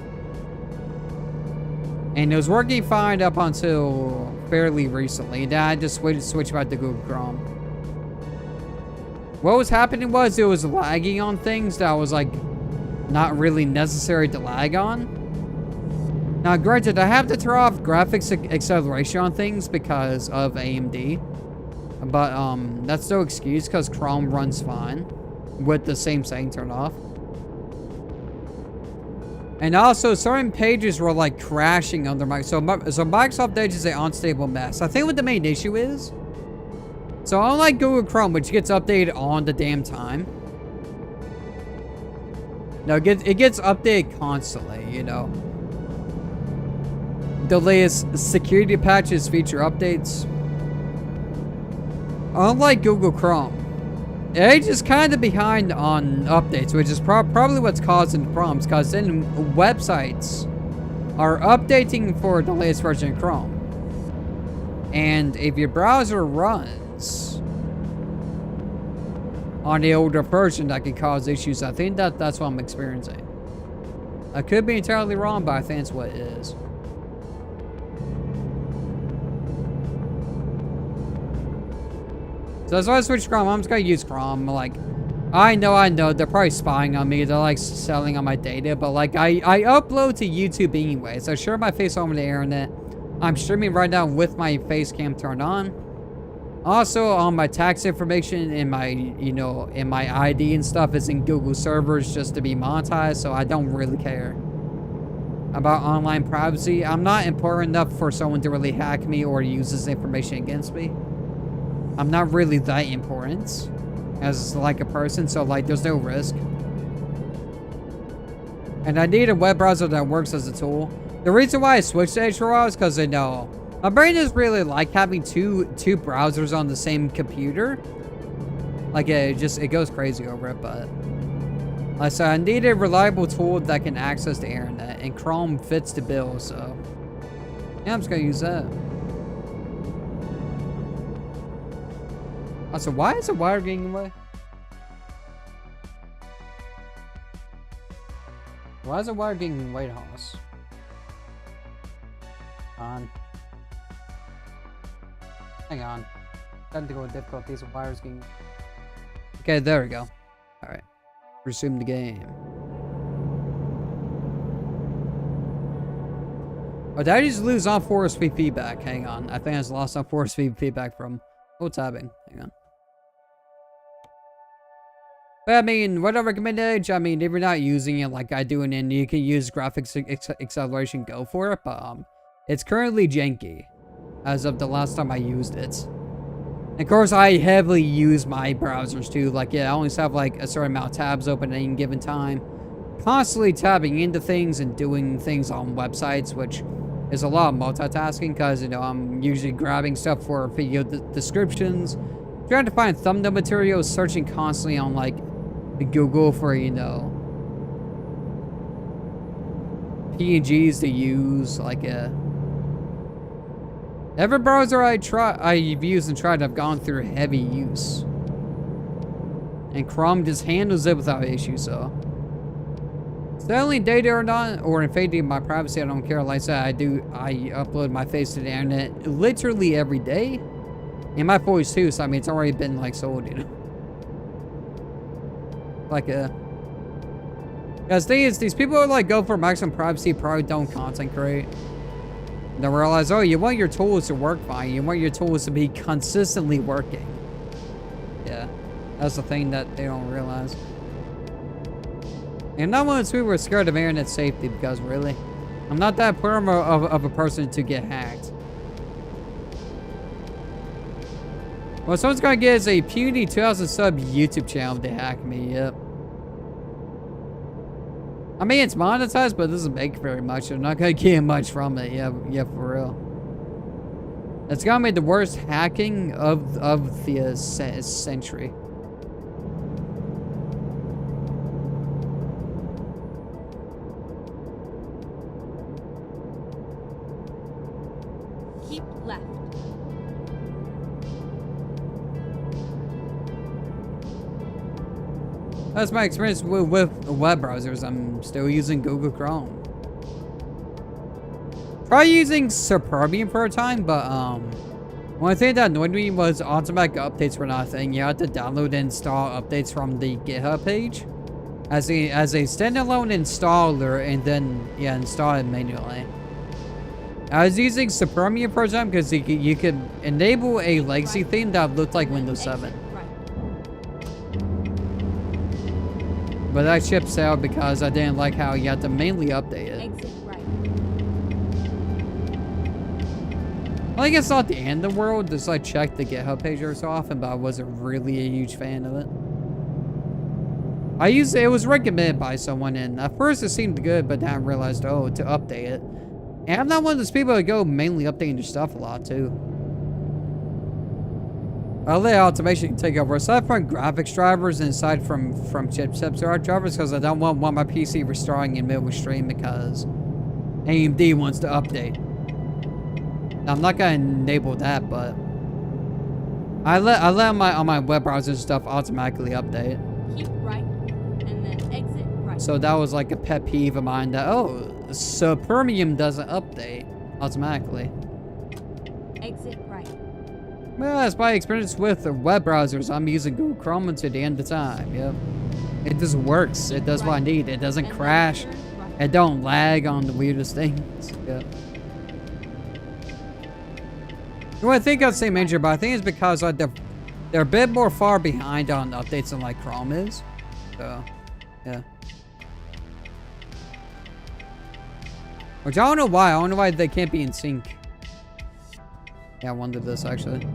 And it was working fine up until fairly recently. Then I just switched back to Google Chrome. What was happening was it was lagging on things that was like not really necessary to lag on. Now, granted, I have to turn off graphics acceleration on things because of AMD. But that's no excuse because Chrome runs fine with the same setting turned off. And also, certain pages were like crashing under my... So Microsoft Edge is an unstable mess. I think what the main issue is... So unlike Google Chrome, which gets updated on the damn time. No, it gets updated constantly, you know. The latest security patches feature updates. Unlike Google Chrome, Edge is kind of behind on updates, which is probably what's causing the problems, because then websites are updating for the latest version of Chrome. And if your browser runs on the older version, that can cause issues. I think that's what I'm experiencing. I could be entirely wrong, but I think that's what it is. So that's why I switched Chrome. I'm just gonna use Chrome. Like, I know, they're probably spying on me. They're like selling on my data, but like I upload to YouTube anyway. So I share my face over the internet. I'm streaming right now with my face cam turned on. Also, all my tax information and my, you know, and my ID and stuff is in Google servers just to be monetized. So I don't really care about online privacy. I'm not important enough for someone to really hack me or use this information against me. I'm not really that important as like a person, so like there's no risk. And I need a web browser that works as a tool. The reason why I switched to Edge for a while is because I know my brain is really like having two browsers on the same computer. Like it goes crazy over it, but like I said, I need a reliable tool that can access the internet, and Chrome fits the bill, so yeah, I'm just gonna use that. Also, why is the wire getting away? Why is the wire getting away, Hoss? Hang on. Technical difficulties. The wire's getting... Okay, there we go. Alright. Resume the game. Oh, did I just lose on force feedback? Hang on. I think I just lost on force feedback from... Oh, tabbing. Hang on. But I mean, what I recommend Edge, I mean, if you're not using it like I do, and then you can use graphics acceleration, go for it. But it's currently janky as of the last time I used it. And of course, I heavily use my browsers too. Like, yeah, I only have like a certain amount of tabs open at any given time. constantly tabbing into things and doing things on websites, which is a lot of multitasking because, you know, I'm usually grabbing stuff for video descriptions, trying to find thumbnail materials, searching constantly on, like, Google for, you know, PNGs to use, like, every browser I've used and tried, I've gone through heavy use. And Chrome just handles it without issue, so. Selling data or not, or invading my privacy, I don't care. Like I said, I upload my face to the internet literally every day. And my voice too, so I mean, it's already been, like, sold, you know. Like, because the thing is, these people who, like, go for maximum privacy probably don't content create. They realize, oh, you want your tools to work fine. You want your tools to be consistently working. Yeah, that's the thing that they don't realize. And not once we were scared of internet safety, because really, I'm not that poor of a person to get hacked. Well, someone's gonna get is a puny 2,000 sub YouTube channel to hack me, yep. I mean, it's monetized, but it doesn't make very much. They're not gonna get much from it, yeah, for real. It's gonna be the worst hacking of the century. Keep left. That's my experience with web browsers. I'm still using Google Chrome. Try using Superbium for a time, but one thing that annoyed me was automatic updates were not a thing. You had to download and install updates from the GitHub page as a standalone installer, and then install it manually. I was using Superbium for a time because you could enable a legacy theme that looked like Windows 7. But that ship sailed because I didn't like how you had to manually update it. Exit right. I think it's not the end of the world, just like check the GitHub page every so often, but I wasn't really a huge fan of it. It was recommended by someone, and at first it seemed good, but then I realized, oh, to update it. And I'm not one of those people that go mainly updating their stuff a lot, too. I'll let automation take over. Aside from graphics drivers and aside from chipsets or drivers, because I don't want my PC restarting in middle of stream because AMD wants to update. Now, I'm not gonna enable that, but I let on my web browser stuff automatically update. Keep right, and then exit right. So that was like a pet peeve of mine that Superbium doesn't update automatically. Exit right. Well, that's my experience with the web browsers. I'm using Google Chrome until the end of time, yep. It just works. It does what I need. It doesn't crash. It don't lag on the weirdest things, yep. Well, I think I'd say major, but I think it's because like they're a bit more far behind on updates than like Chrome is. So, yeah. Which I don't know why. I don't know why they can't be in sync. Yeah, I wondered this actually.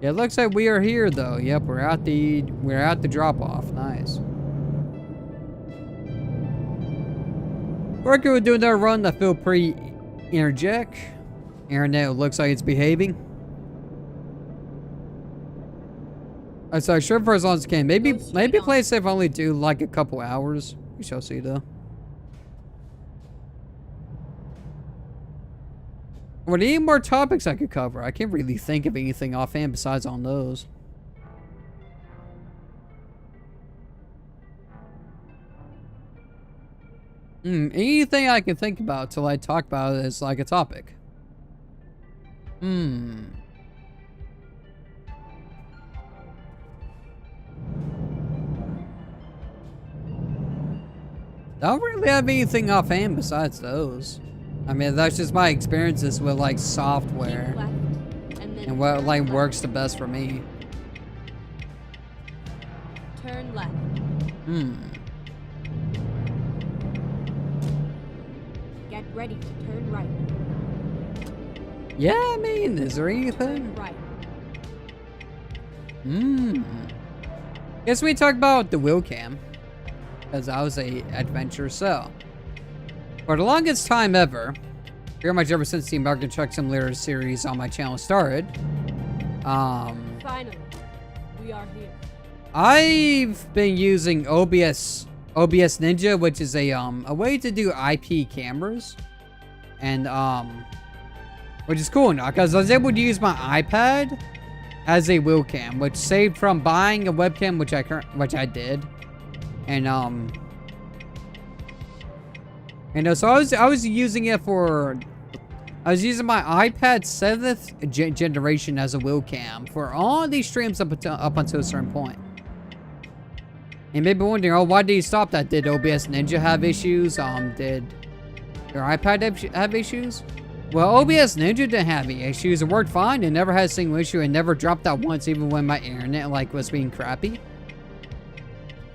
Yeah, it looks like we are here though. Yep, we're at the drop off. Nice. We're going to do another run. I feel pretty energetic. Internet looks like it's behaving. So I sure for as long as I can. Maybe play safe only do like a couple hours. We shall see though. What any more topics I could cover? I can't really think of anything offhand besides on those. Anything I can think about till I talk about it is like a topic. Don't really have anything offhand besides those. I mean, that's just my experiences with like software and what like works the best for me. Turn left. Get ready to turn right. Yeah, I mean, is there anything? Turn right. Guess we talk about the wheel cam. Because I was a adventure so. For the longest time ever, pretty much ever since the American Truck Simulator series on my channel started, Finally, we are here. I've been using OBS Ninja, which is a way to do IP cameras, and which is cool now because I was able to use my iPad as a wheel cam, which saved from buying a webcam, which I did, and so I was using it for. I was using my iPad 7th generation as a wheel cam for all these streams up until a certain point. And maybe wondering, oh, why did you stop that? Did OBS Ninja have issues? Did your iPad have issues? Well, OBS Ninja didn't have any issues. It worked fine. It never had a single issue. It never dropped out once, even when my internet was being crappy.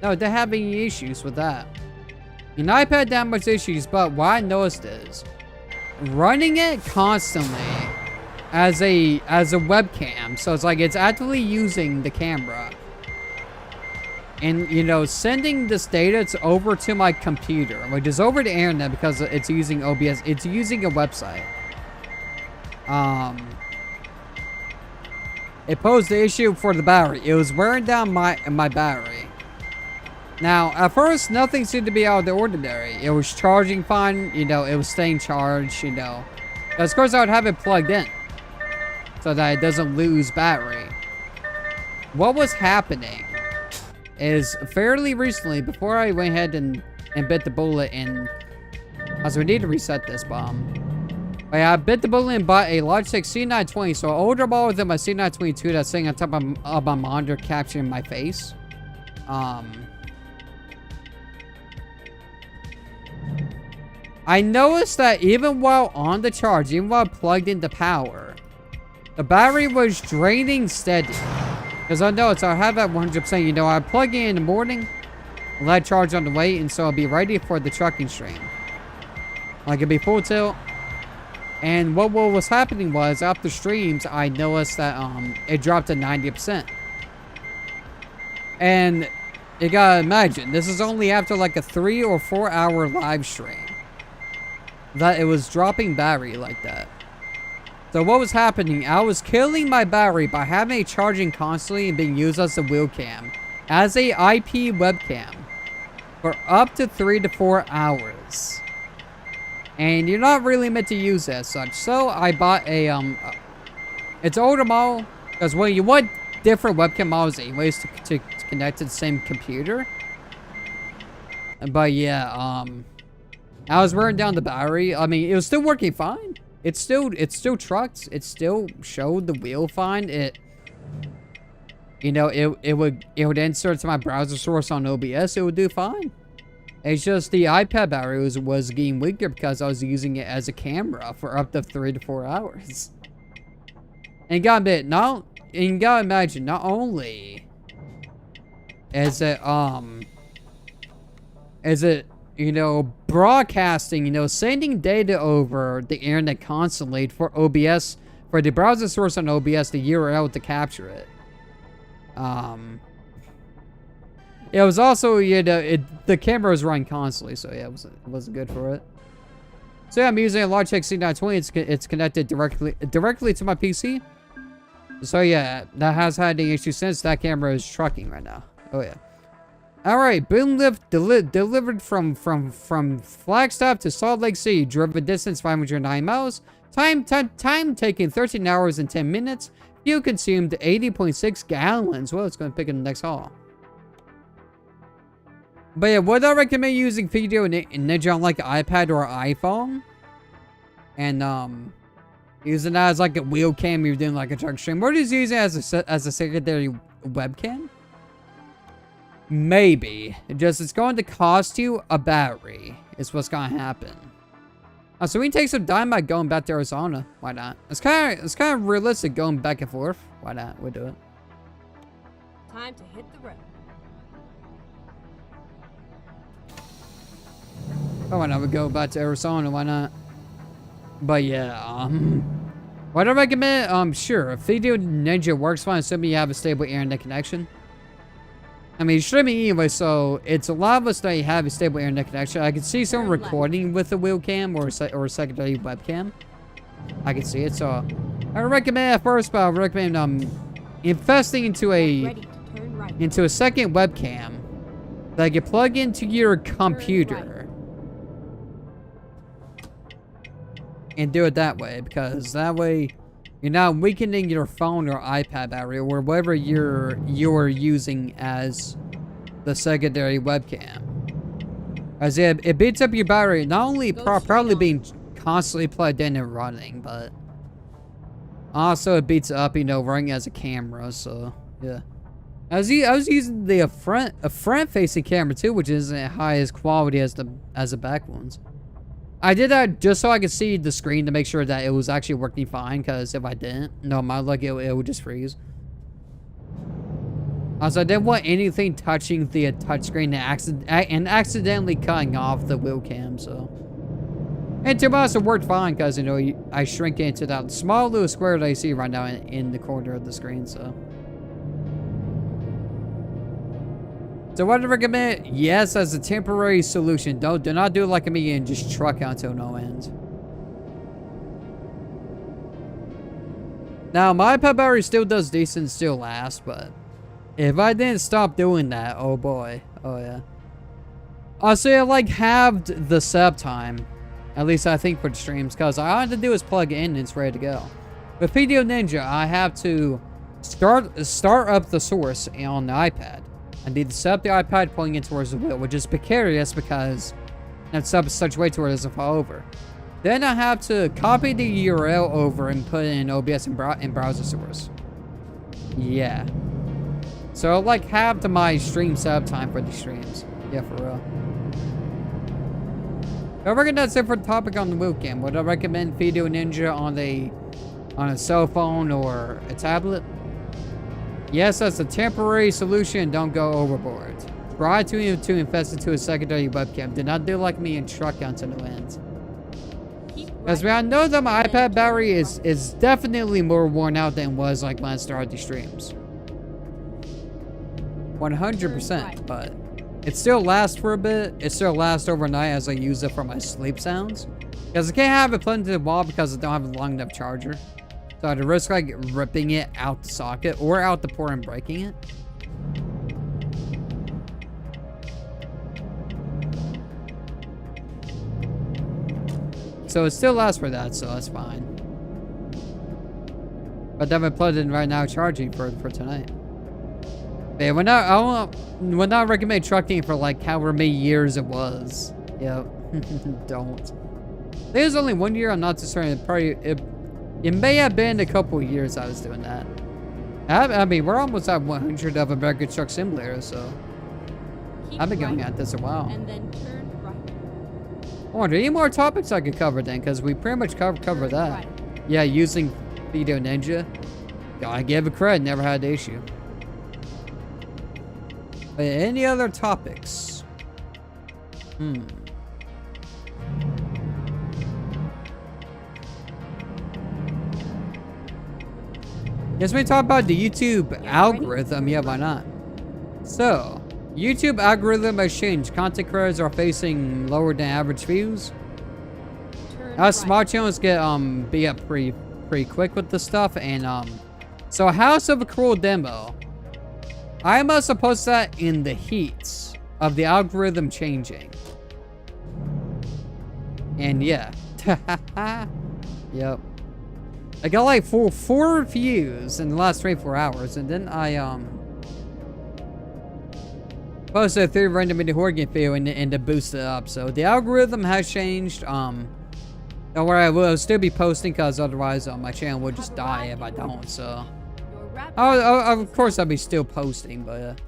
No, it didn't have any issues with that. An iPad didn't have much issues, but what I noticed is running it constantly as a webcam, so it's like it's actively using the camera, and sending this data over to my computer, which is over the internet because it's using OBS. It's using a website. It posed the issue for the battery. It was wearing down my battery. Now, at first, nothing seemed to be out of the ordinary. It was charging fine, it was staying charged, Of course, I would have it plugged in so that it doesn't lose battery. What was happening is fairly recently, before I went ahead and bit the bullet and... Also, we need to reset this bomb. But yeah, I bit the bullet and bought a Logitech C920, so an older model than my C922 that's sitting on top of my monitor capturing my face. I noticed that even while on the charge, even while plugged into power, the battery was draining steady. Because I know I have that 100%. I plug in the morning, let it charge on the way, and so I'll be ready for the trucking stream. Like it'll be full tilt. And what was happening was, after streams, I noticed that it dropped to 90%. And you gotta imagine, this is only after like a 3 or 4 hour live stream that it was dropping battery like that. So what was happening, I was killing my battery by having it charging constantly and being used as a wheel cam, as a IP webcam, for up to 3 to 4 hours. And you're not really meant to use it as such. So I bought a, it's an older model, because well, you want different webcam models anyways to connect to the same computer. But yeah, I was wearing down the battery. I mean, it was still working fine. It still trucked. It still showed the wheel fine. It would insert to my browser source on OBS. It would do fine. It's just the iPad battery was getting weaker because I was using it as a camera for up to 3 to 4 hours. And you gotta imagine, not only is it broadcasting, sending data over the internet constantly for OBS, for the browser source on OBS, the URL to capture it. It was also, the camera was running constantly, so yeah, it wasn't good for it. So yeah, I'm using a Logitech C920. It's connected directly to my PC. So yeah, that has had any issue since. That camera is trucking right now. Oh yeah. Alright, boom lift delivered from Flagstaff to Salt Lake City. Driven distance 509 miles. Time taken 13 hours and 10 minutes. Fuel consumed 80.6 gallons. Well, it's going to pick in the next haul. But yeah, would I recommend using Video Ninja on like an iPad or iPhone? And using that as like a wheel cam, you're doing like a truck stream. Or just using it as a secondary webcam? Maybe. It's going to cost you a battery. Is what's going to happen. So we can take some time by going back to Arizona. Why not? It's kind of realistic going back and forth. Why not? We'll do it. Time to hit the road. Oh, why not? We go back to Arizona. Why not? But yeah, What I recommend, sure, if Video Ninja works fine, assuming you have a stable internet connection. I mean, streaming anyway, so it's a lot of us that have a stable internet connection. I can see someone recording with a wheel cam or a secondary webcam. I can see it, so I recommend at first, but I recommend investing into a second webcam that you plug into your computer and do it that way, because that way you're not weakening your phone or iPad battery or whatever you're using as the secondary webcam. As it beats up your battery, not only probably being constantly plugged in and running, but also it beats up, running as a camera. So yeah, I was using the front facing camera too, which isn't as high as quality as the back ones. I did that just so I could see the screen to make sure that it was actually working fine, because if I didn't, no, my luck, it would just freeze. Also, I didn't want anything touching the touchscreen and accidentally cutting off the wheel cam, so. And to be honest, it worked fine, because, I shrink into that small little square that I see right now in the corner of the screen, so. So what I recommend, yes, as a temporary solution. Do not do like me and just truck out till no end. Now, my iPad battery still does decent, still lasts, but if I didn't stop doing that, oh boy, oh yeah. Also, I halved the setup time, at least I think for the streams, because all I have to do is plug in and it's ready to go. With Video Ninja, I have to start up the source on the iPad. I need to set up the iPad pulling in towards the wheel, which is precarious because it's set up in such a way to where it doesn't fall over. Then I have to copy the URL over and put it in OBS and browser source. Yeah. So halved my stream setup time for the streams. Yeah, for real. I reckon that's it for the topic on the wheel cam. Would I recommend Video Ninja on a cell phone or a tablet? Yes, that's a temporary solution. Don't go overboard. Try to invest into a secondary webcam. Do not do like me and truck onto no end. As I know that my iPad battery is definitely more worn out than it was when I started these streams. 100%, but it still lasts for a bit. It still lasts overnight as I use it for my sleep sounds. Because I can't have it plugged into the wall because I don't have a long enough charger. So I'd risk ripping it out the socket or out the port and breaking it. So it still lasts for that, so that's fine. But then I plugged in right now charging for tonight. Yeah, I would not recommend trucking for however many years it was. Yep. Don't. There's only 1 year, I'm not too certain. It may have been a couple of years I was doing that. I mean, we're almost at 100 of American Truck Simulator, so I've been going at this a while. And then turn right. I wonder, any more topics I could cover then? Because we pretty much covered that. Right. Yeah, using Video Ninja. Gotta give it credit, never had the issue. But any other topics? Yes, we talk about the YouTube algorithm. Yeah, why not? So, YouTube algorithm has changed. Content creators are facing lower than average views. Small channels get be up pretty quick with this stuff. And so House of a Cruel demo. I must have posted that in the heat of the algorithm changing. And yeah. Yep. I got four views in the last 24 hours, and then I posted a 3 random into Horgan video and to boost it up. So the algorithm has changed. Don't worry, I will still be posting because otherwise my channel would just die if I don't. So of course I'll be still posting, but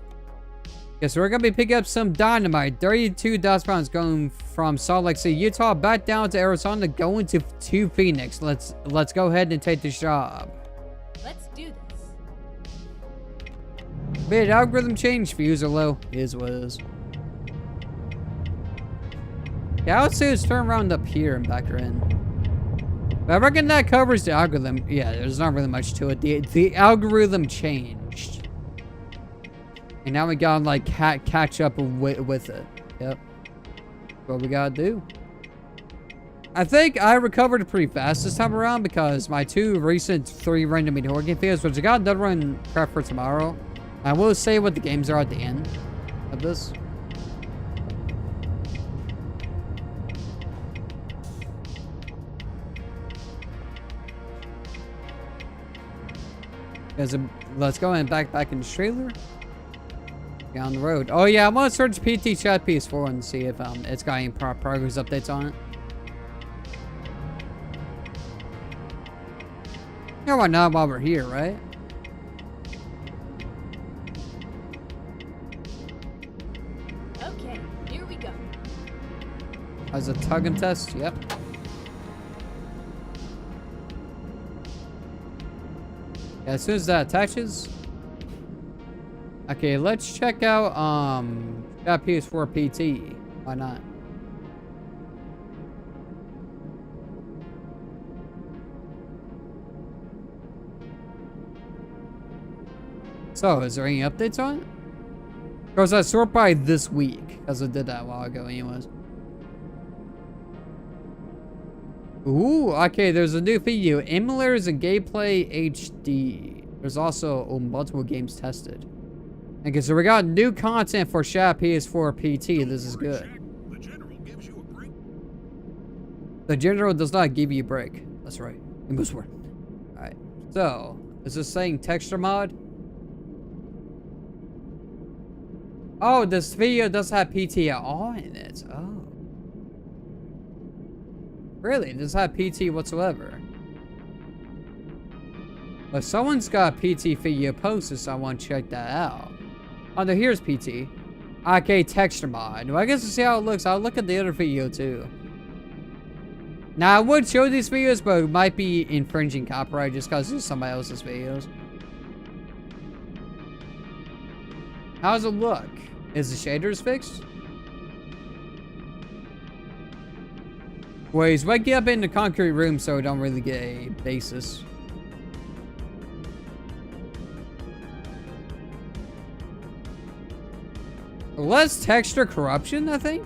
guess we're gonna be picking up some dynamite. 32 dust pounds going from Salt Lake City, Utah, back down to Arizona, going to Phoenix. Let's go ahead and take this job. Let's do this. Bit algorithm change, views are low. Is what it is. Yeah, I would say it's turn around up here and back her in. But I reckon that covers the algorithm. Yeah, there's not really much to it. The algorithm changed. And now we gotta like catch up with it. Yep. What we gotta do. I think I recovered pretty fast this time around because my 2 recent 3 random horror game videos, which I got another one prepped for tomorrow. I will say what the games are at the end of this. Let's go and back in the trailer. Down the road. Oh yeah, I want to search PT Chat PS4 and see if it's got any progress updates on it. Yeah, why not while we're here, right? Okay, here we go. As a tug and test, yep. Yeah, as soon as that attaches. Okay, let's check out that PS4 PT. Why not? So, is there any updates on it? Or was that sort by this week? Because I did that a while ago anyways. Ooh, okay, there's a new video. Emulators and gameplay HD. There's also multiple games tested. Okay, so we got new content for Chat PS4 PT. This is good. The general gives you a break. The general does not give you a break. That's right. It must work. Alright. So, is this saying texture mod? Oh, this video does have PT on in it. Oh. Really? It does have PT whatsoever. But someone's got a PT video posted, so I want to check that out. Oh, no, here's PT. Okay, texture mod. Well, I guess to see how it looks, I'll look at the other video too. Now, I would show these videos, but it might be infringing copyright just because it's somebody else's videos. How does it look? Is the shaders fixed? Well, he's waking up in the concrete room, so we don't really get a basis. Less texture corruption, I think.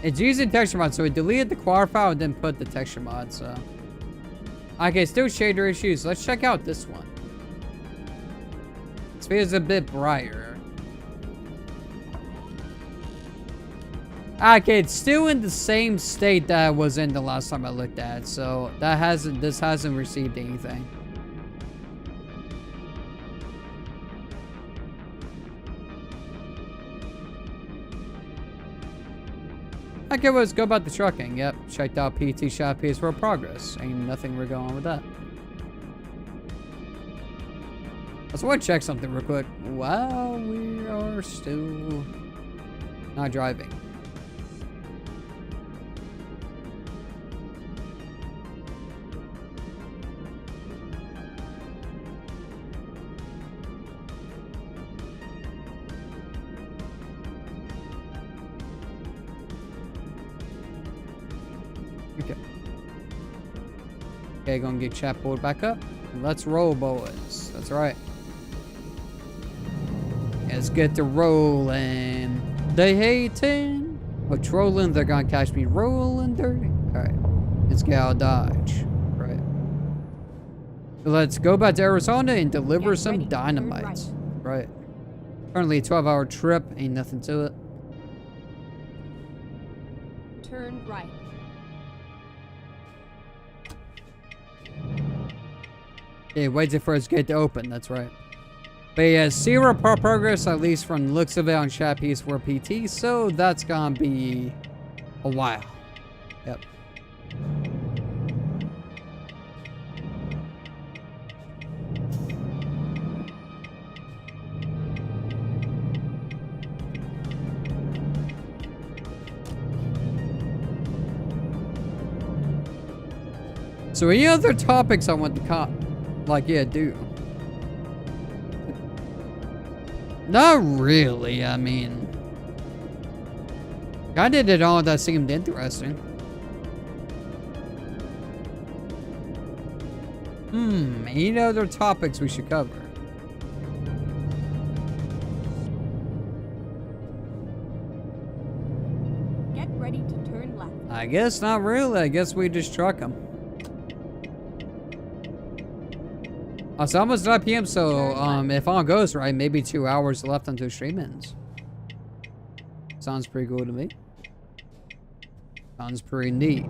It's using texture mod, so it deleted the quar file and then put the texture mod, so. Okay, still shader issues. Let's check out this one. This feels a bit brighter. Okay, it's still in the same state that it was in the last time I looked at it, so this hasn't received anything. Okay, let's go about the trucking. Yep, checked out PT Shop PS4 progress. Ain't nothing we're going on with that. Let's want to check something real quick while we are still not driving. Okay, gonna get chat board back up. Let's roll, boys. That's right. Let's get to rolling. They hating. Patrolling, they're gonna catch me rolling dirty. Alright. Let's get out of Dodge. Right. Let's go back to Arizona and deliver some dynamite. Right. Currently a 12-hour trip. Ain't nothing to it. Turn right. Yeah, waiting for its gate to open, that's right. But yeah, 0 progress, at least from the looks of it on Chat PS4 PT, so that's gonna be a while. Yep. So any other topics I want to do? Not really, I mean. I did it all that seemed interesting. Any other topics we should cover? Get ready to turn left. I guess not really. I guess we just truck them. It's almost 9 p.m. So if all goes right, maybe 2 hours left until stream ends. Sounds pretty cool to me. Sounds pretty neat.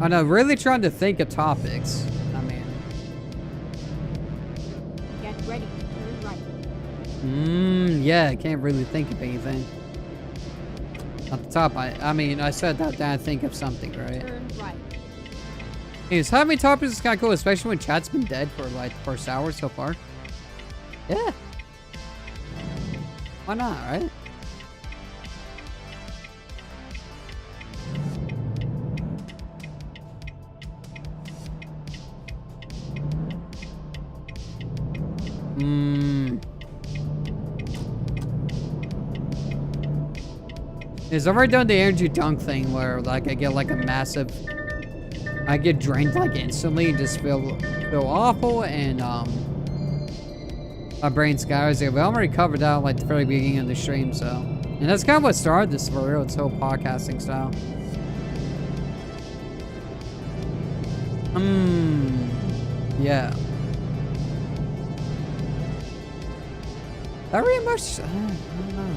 I know, really trying to think of topics. I mean, Get ready to turn right. yeah, I can't really think of anything. At the top, I mean, I said that, then I think of something, right? Turn right. Anyways, having topics is kind of cool, especially when chat's been dead for like the first hour so far. Yeah. Why not, right? I've already done the energy dunk thing where like I get like a massive, I get drained like instantly and just feel awful, and my brain scatters it. We already covered that like the very beginning of the stream, so, and that's kind of what started this for real, this whole podcasting style. Yeah. That really much, I don't know.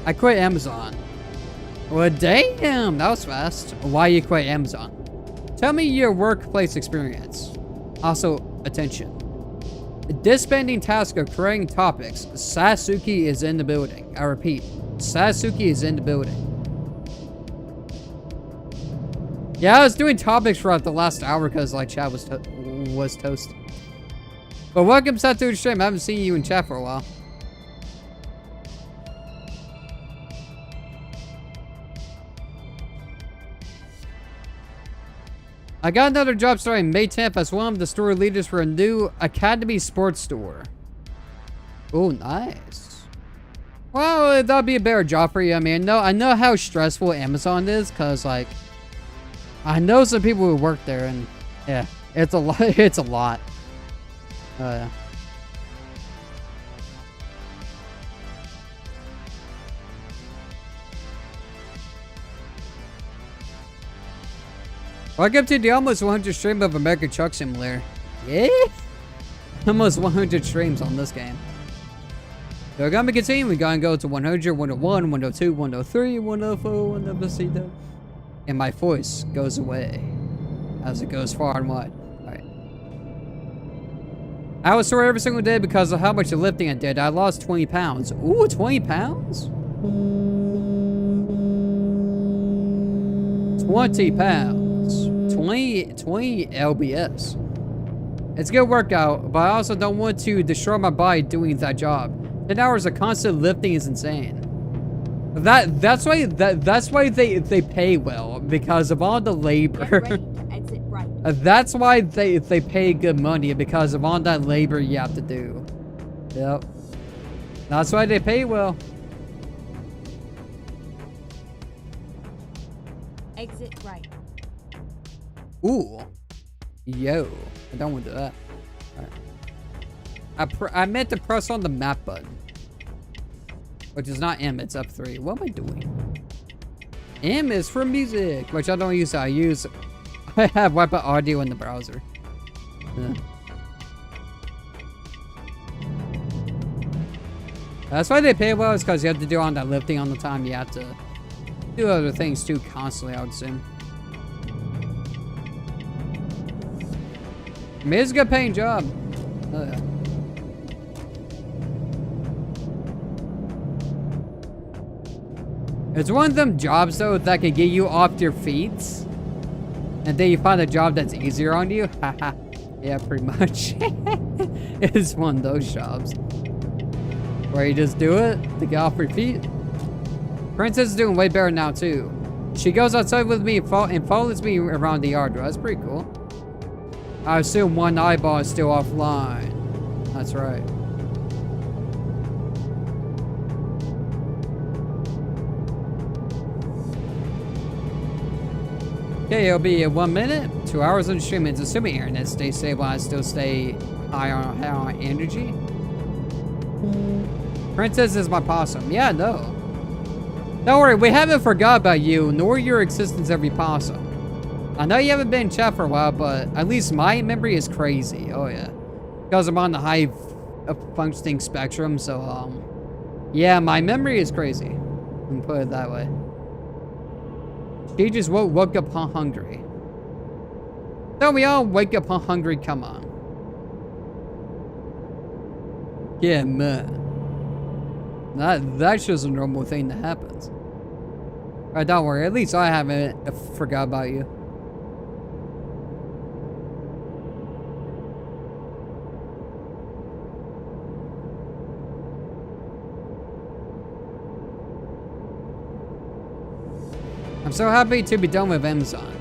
I quit Amazon. Well, damn, that was fast. Why you quit Amazon? Tell me your workplace experience. Also, attention. Disbanding task of creating topics. Sasuke is in the building. I repeat, Sasuke is in the building. Yeah, I was doing topics for the last hour because like chat was toast. But welcome to the stream. I haven't seen you in chat for a while. I got another job starting May 10th as one of the store leaders for a new Academy sports store. Oh, nice. Well, that'd be a better job for you. I mean, I know how stressful Amazon is, because, like, I know some people who work there, and, yeah, it's a lot. It's a lot. Oh, yeah. Welcome to the almost 100 stream of American Truck Simulator. Yeah? Almost 100 streams on this game. So we're gonna continue. We're gonna go to 100, 101, 102, 103, 104, 105, and my voice goes away as it goes far and wide. Alright. I was sore every single day because of how much lifting I did. I lost 20 pounds. Ooh, 20 pounds? 20 pounds. 20 lbs. It's a good workout, but I also don't want to destroy my body doing that job. 10 hours of constant lifting is insane. That's why they pay well, because of all the labor. Get ready to exit right. That's why they pay good money, because of all that labor you have to do. Yep. That's why they pay well. Exit right. Ooh. Yo. I don't want to do that. Alright. I meant to press on the map button. Which is not M, it's up 3. What am I doing? M is for music, which I don't use. I have Wipeout audio in the browser. Yeah. That's why they pay well, is because you have to do all that lifting on the time. You have to do other things too constantly, I would assume. I mean, it's a good paying job. Oh, yeah. It's one of them jobs, though, that can get you off your feet. And then you find a job that's easier on you. Haha. Yeah, pretty much. It's one of those jobs. Where you just do it to get off your feet. Princess is doing way better now too. She goes outside with me and follows me around the yard. That's pretty cool. I assume one eyeball is still offline. That's right. Okay, it'll be 1 minute, 2 hours of streaming. It's assuming internet stays stable. I still stay high on energy. Princess is my possum. Yeah, no. Don't worry, we haven't forgot about you, nor your existence every possum. I know you haven't been in chat for a while, but at least my memory is crazy. Oh yeah, because I'm on the high functioning spectrum. So yeah, my memory is crazy. Let me put it that way. She just woke up hungry. Don't we all wake up hungry? Come on. Yeah, man. That's just a normal thing that happens. Alright, don't worry. At least I haven't forgot about you. I'm so happy to be done with Amazon.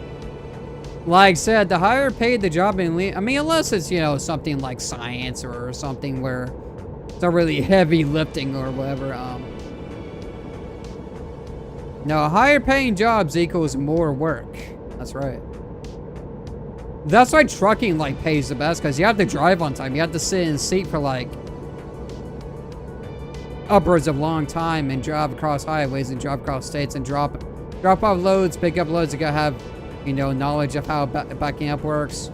Like I said, the higher paid the job in I mean, unless it's, you know, something like science or something where it's not really heavy lifting or whatever. No, higher paying jobs equals more work. That's right. That's why trucking like pays the best, because you have to drive on time. You have to sit in a seat for like upwards of long time and drive across highways and drive across states and drop off loads, pick up loads. You gotta have, you know, knowledge of how backing up works.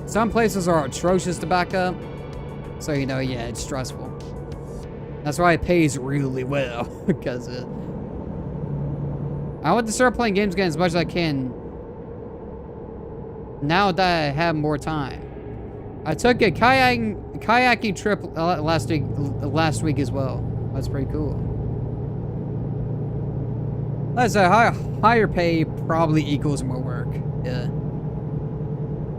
Some places are atrocious to back up. So, you know, yeah, it's stressful. That's why it pays really well. Because I want to start playing games again as much as I can. Now that I have more time. I took a kayaking trip last week as well. That's pretty cool. That's a higher pay probably equals more work. Yeah.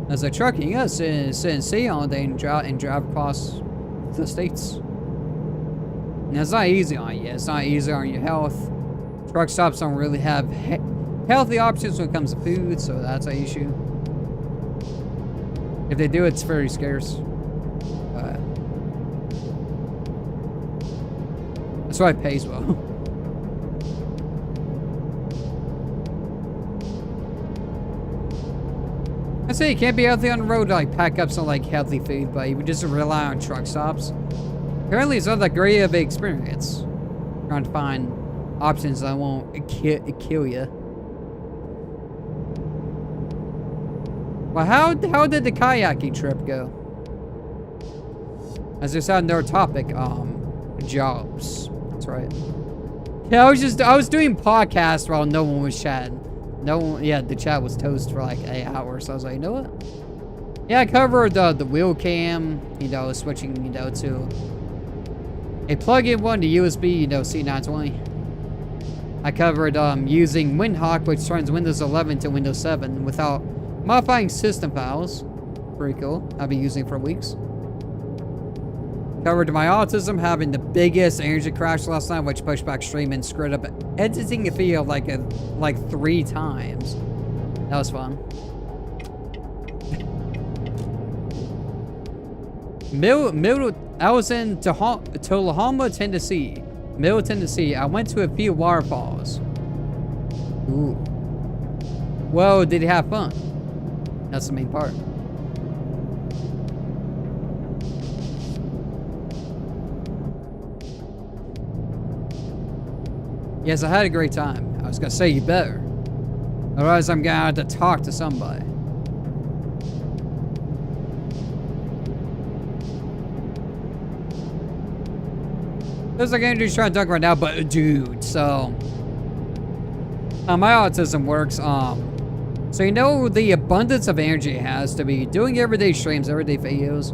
As a trucking, yes, sit and see all day and drive across the states. And it's not easy on you. It's not easy on your health. Truck stops don't really have healthy options when it comes to food, so that's an issue. If they do, it's very scarce. That's why it pays well. I say you can't be healthy on the road to like pack up some like healthy food, but you would just rely on truck stops. Apparently it's not that great of an experience. Trying to find options that won't kill you. Well, how did the kayaking trip go? As I said, another topic, jobs. That's right. Yeah, I was doing podcasts while no one was chatting. No one, yeah, the chat was toast for like 8 hours. So I was like, you know what? Yeah, I covered the wheel cam, you know, switching, you know, to a plug-in one to USB, you know, C920. I covered using WinHawk, which turns Windows 11 to Windows 7 without modifying system files. Pretty cool. I've been using it for weeks. Covered my autism, having the biggest energy crash last night, which pushed back stream and screwed up editing a video like 3 times. That was fun. I was in Tullahoma, Tennessee. Middle Tennessee. I went to a few waterfalls. Ooh. Well, did you have fun? That's the main part. Yes, I had a great time. I was gonna say you better. Otherwise, I'm gonna have to talk to somebody. There's like Andrew's trying to talk right now, but dude, so my autism works. So you know the abundance of energy it has to be doing everyday streams, everyday videos.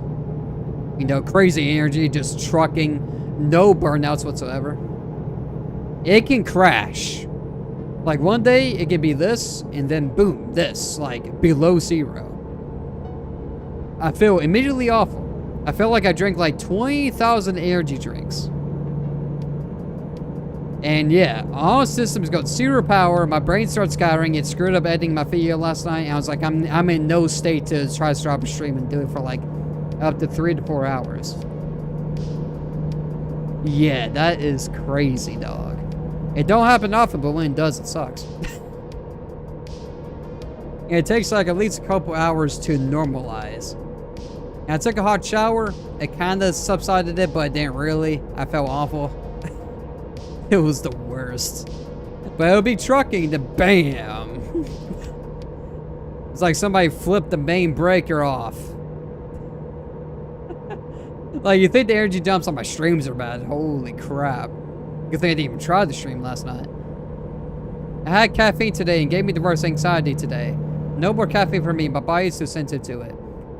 You know, crazy energy, just trucking, no burnouts whatsoever. It can crash. Like one day it can be this, and then boom, this, like below 0. I feel immediately awful. I feel like I drank like 20,000 energy drinks. And yeah, all systems got zero power. My brain starts scattering. It screwed up editing my video last night. And I was like, I'm in no state to try to start up a stream and do it for like up to 3 to 4 hours. Yeah, that is crazy, dog. It don't happen often, but when it does, it sucks. And it takes like at least a couple hours to normalize. And I took a hot shower. It kind of subsided it, but it didn't really. I felt awful. It was the worst. But it would be trucking to bam. It's like somebody flipped the main breaker off. Like, you think the energy dumps on my streams are bad. Holy crap. Good thing I didn't even try the stream last night. I had caffeine today and gave me the worst anxiety today. No more caffeine for me. My body is too sensitive to it.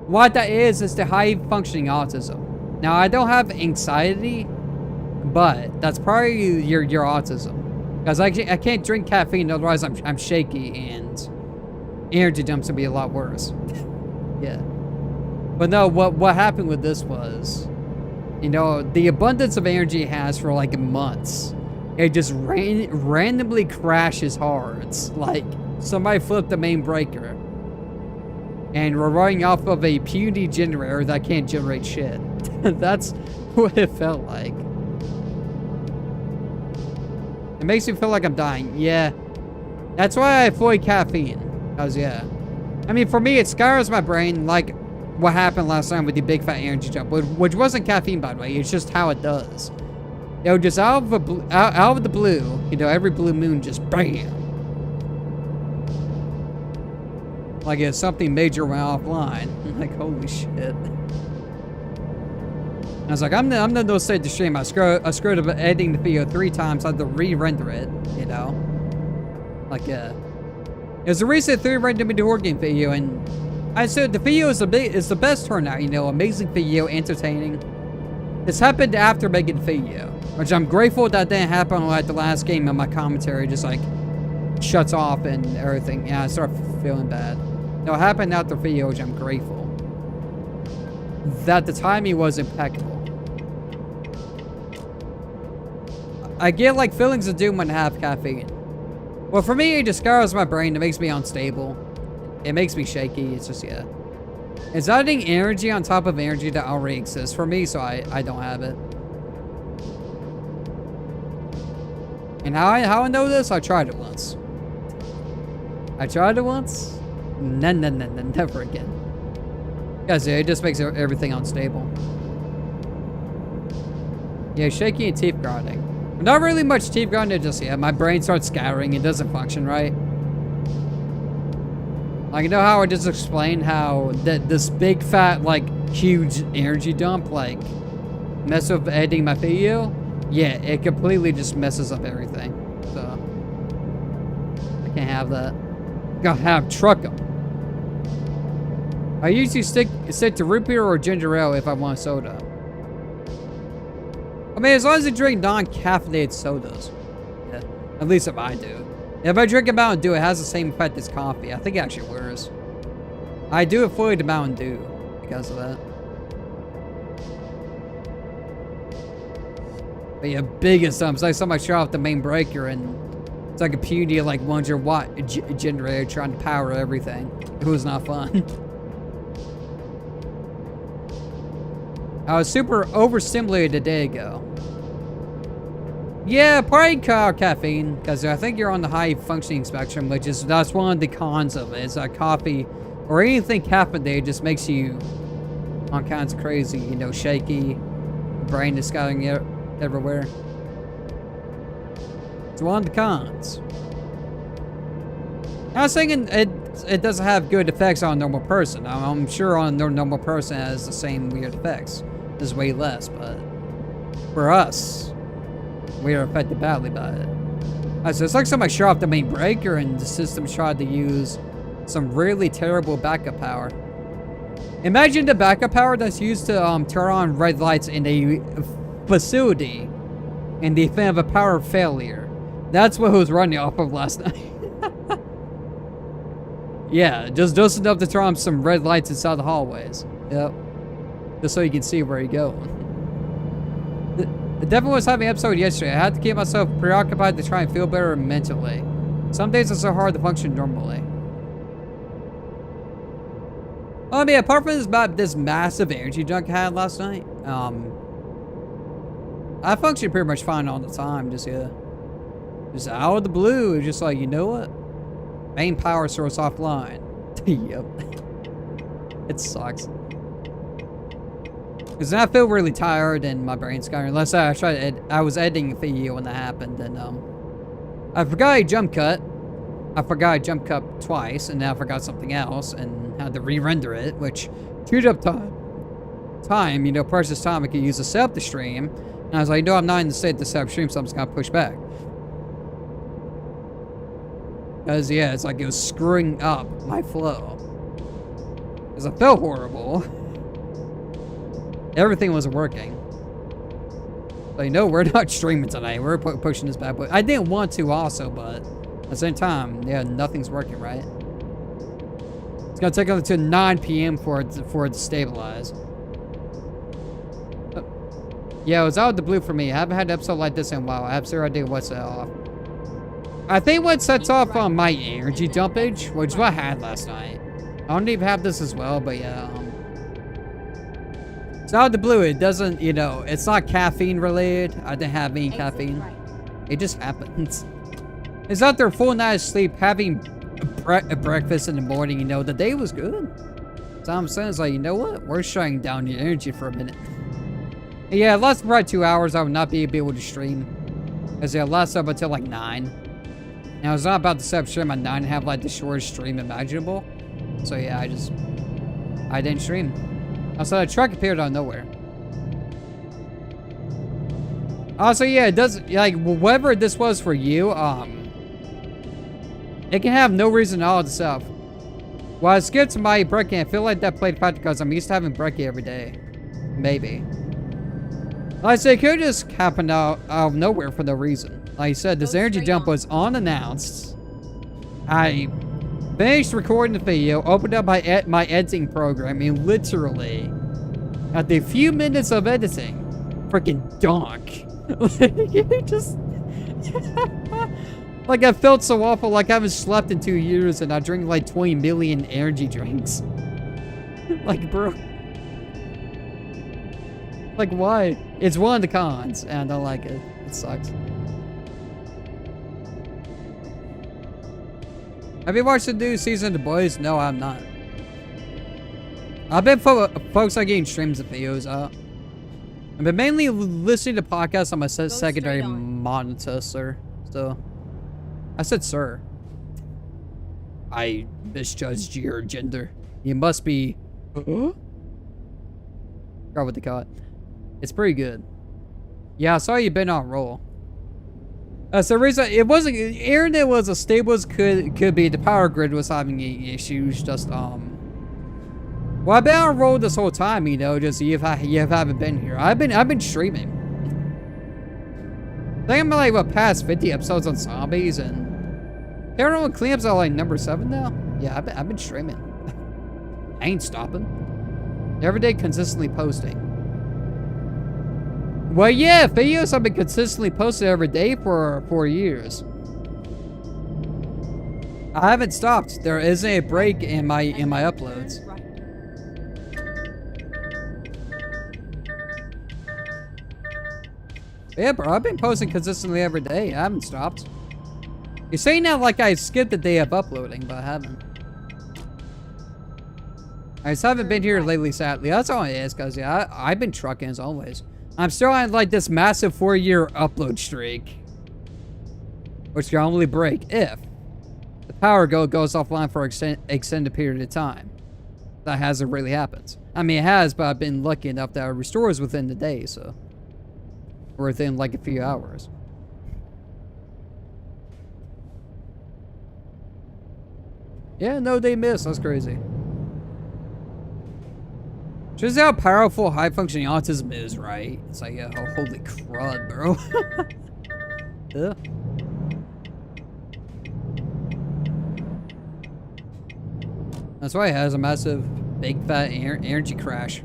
What that is the high functioning autism. Now, I don't have anxiety, but that's probably your autism. Because I can't drink caffeine, otherwise I'm shaky and energy dumps would be a lot worse. Yeah. But no, what happened with this was, you know, the abundance of energy it has for like months, it just randomly crashes hard. Like, somebody flipped the main breaker. And we're running off of a puny generator that can't generate shit. That's what it felt like. It makes me feel like I'm dying. Yeah. That's why I avoid caffeine. Because, yeah. I mean, for me, it scours my brain like what happened last time with the big fat energy jump. Which wasn't caffeine, by the way. It's just how it does. You know, just out of the blue, you know, every blue moon just BAM! Like if something major went offline. Like, holy shit. I was like, I'm not no state to stream. I screwed up editing the video 3 times. I had to re-render it, you know. Like, it was a recent 3-render the horror game video, and I said the video is the best turnout, you know, amazing video, entertaining. This happened after making the video, which I'm grateful that didn't happen like the last game, and my commentary just like shuts off and everything. Yeah, I start feeling bad. No, it happened after the video, which I'm grateful. That the timing was impeccable. I get like feelings of doom when I have caffeine. Well, for me, it just scours my brain. It makes me unstable. It makes me shaky. It's just, yeah. It's adding energy on top of energy that already exists for me, so I don't have it. And how I know this? I tried it once. No, never again. Guys, yeah, it just makes everything unstable. Yeah, shaky and teeth grinding. Not really much teeth grinding, just, yeah, my brain starts scattering. It doesn't function right. Like, you know how I just explained how this big fat, like, huge energy dump, like, mess up editing my video? Yeah, it completely just messes up everything. So, I can't have that. Gotta have truck 'em. I usually stick to root beer or ginger ale if I want soda. I mean, as long as I drink non-caffeinated sodas. Yeah, at least if I do. If I drink a Mountain Dew, it has the same effect as coffee. I think it actually worse. I do avoid the Mountain Dew because of that. But yeah, biggest dumps. Like somebody shut off the main breaker and it's like a puny, like 100-watt generator trying to power everything. It was not fun. I was super overstimulated a day ago. Yeah, probably caffeine, because I think you're on the high functioning spectrum, which is, that's one of the cons of it. It's that coffee or anything caffeinated just makes you all kinds of crazy, you know, shaky, brain is scouting everywhere. It's one of the cons. I was thinking it doesn't have good effects on a normal person. I'm sure on a normal person it has the same weird effects. There's way less, but for us, we are affected badly by it. So it's like somebody shut off the main breaker and the system tried to use some really terrible backup power. Imagine the backup power that's used to turn on red lights in a facility in the event of a power failure. That's what it was running off of last night. Yeah, just enough to turn on some red lights inside the hallways. Yep. Just so you can see where you're going. The devil was having an episode yesterday. I had to keep myself preoccupied to try and feel better mentally. Some days it's so hard to function normally. I mean, apart from this massive energy junk I had last night, I functioned pretty much fine all the time. Just out of the blue, just like, you know what? Main power source offline. Yep. It sucks. Because then I feel really tired and my brain's going, unless I was editing a video when that happened, and I forgot I jump cut. I forgot I jump cut twice, and then I forgot something else and had to re-render it, which chewed up time, you know, precious time I could use to set up the stream. And I was like, no, I'm not in the state to set up stream, so I'm just gonna push back. Because, yeah, it's like it was screwing up my flow. Because I felt horrible. Everything wasn't working. So, you know, we're not streaming tonight. We're pushing this back. But I didn't want to also, but at the same time, yeah, nothing's working, right? It's gonna take until 9 p.m. for it to stabilize. Yeah, it was out of the blue for me. I haven't had an episode like this in a while. I have zero idea what's off. I think what sets off on my energy dumpage, which is what I had last night. I don't even have this as well, but yeah. It's out of the blue. It doesn't, you know, it's not caffeine related. I didn't have any caffeine. It just happens. It's out there full night of sleep, having breakfast in the morning, you know, the day was good. So I'm saying, it's like, you know what? We're shutting down your energy for a minute. Yeah, it lasted probably 2 hours. I would not be able to stream. Because it lasted up until like 9. Now, I was not about to set up stream at 9 and have like the shortest stream imaginable. So yeah, I didn't stream. Also, the truck appeared out of nowhere. Also, yeah, it does, like, whatever this was for you, it can have no reason at all itself. Well, I skipped my brekkie. I feel like that played a factor because I'm used to having brekkie every day. Maybe. Like I said, it could just happen out of nowhere for no reason. Like I said, this energy jump was unannounced. I finished recording the video, opened up my editing program, and literally, after a few minutes of editing, freaking donk. Like, just... like, I felt so awful, like I haven't slept in 2 years and I drink like 20 million energy drinks. Like, bro. Like, why? It's one of the cons, and I don't like it. It sucks. Have you watched the new season of The Boys? No, I'm not. I've been focused on getting streams and videos out. I've been mainly listening to podcasts on my secondary monitor, sir. So, I said sir. I misjudged your gender. You must be... Forgot what they call it. It's pretty good. Yeah, I saw you've been on roll. So the reason it wasn't internet was as stable as could be. The power grid was having issues. Just well, I've been on roll this whole time. You know, just you haven't been here. I've been streaming. I think I'm like what past 50 episodes on zombies and Paranormal Cleanups are like number 7 now. Yeah, I've been streaming. I ain't stopping. Every day, consistently posting. Well, yeah, videos have been consistently posted every day for 4 years. I haven't stopped. There isn't a break in my uploads. Yeah, bro, I've been posting consistently every day. I haven't stopped. You're saying that like I skipped the day of uploading, but I haven't. I just haven't been here lately, sadly. That's all it is, because yeah, I've been trucking as always. I'm still on like this massive 4-year upload streak, which can only break if the power goes offline for an extended period of time. That hasn't really happened. I mean, it has, but I've been lucky enough that it restores within the day, so. Or within like a few hours. Yeah, no day missed. That's crazy. Just how powerful high-functioning autism is, right? It's like, oh, holy crud, bro. Yeah. That's why it has a massive, big, fat energy crash.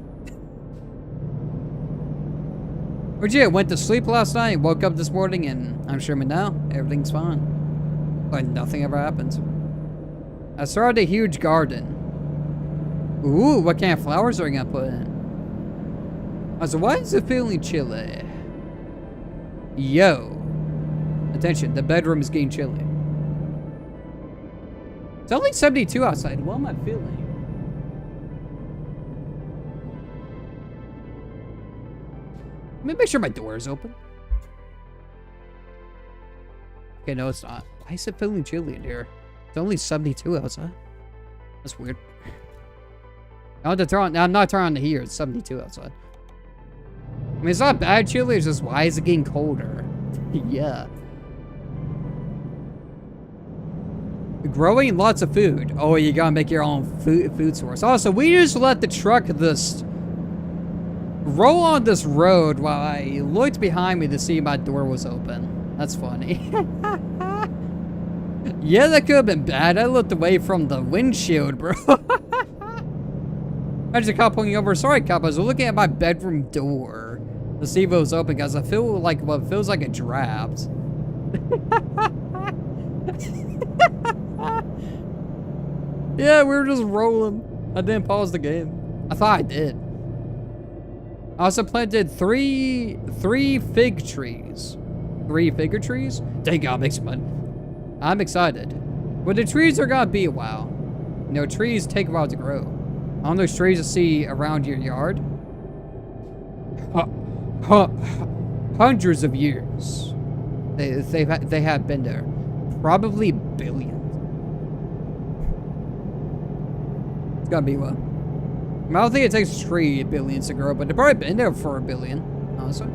Legit, went to sleep last night, woke up this morning, and I'm streaming now. Everything's fine. Like nothing ever happens. I started a huge garden. Ooh, what kind of flowers are we gonna put in? So why is it feeling chilly? Yo. Attention, the bedroom is getting chilly. It's only 72 outside. What am I feeling? Let me make sure my door is open. Okay, no, it's not. Why is it feeling chilly in here? It's only 72 outside. That's weird. I'm not turning on the heater. It's 72 outside. I mean, it's not bad chilly. It's just, why is it getting colder? Yeah. Growing lots of food. Oh, you gotta make your own food source. Also, we just let the truck roll on this road while I looked behind me to see if my door was open. That's funny. Yeah, that could have been bad. I looked away from the windshield, bro. Imagine a cop pulling over. Sorry, cop. I was looking at my bedroom door to see if it was open because I feel like what feels like a draft. Yeah, we were just rolling. I didn't pause the game. I thought I did. I also planted three fig trees. 3 fig trees? Dang, God, make some money. I'm excited. Well, the trees are gonna be a while. You know, trees take a while to grow. On those trees you see around your yard. Hundreds of years. They have been there. Probably billions. It's gotta be one. I don't think it takes 3 billions to grow, but they've probably been there for 1 billion, honestly.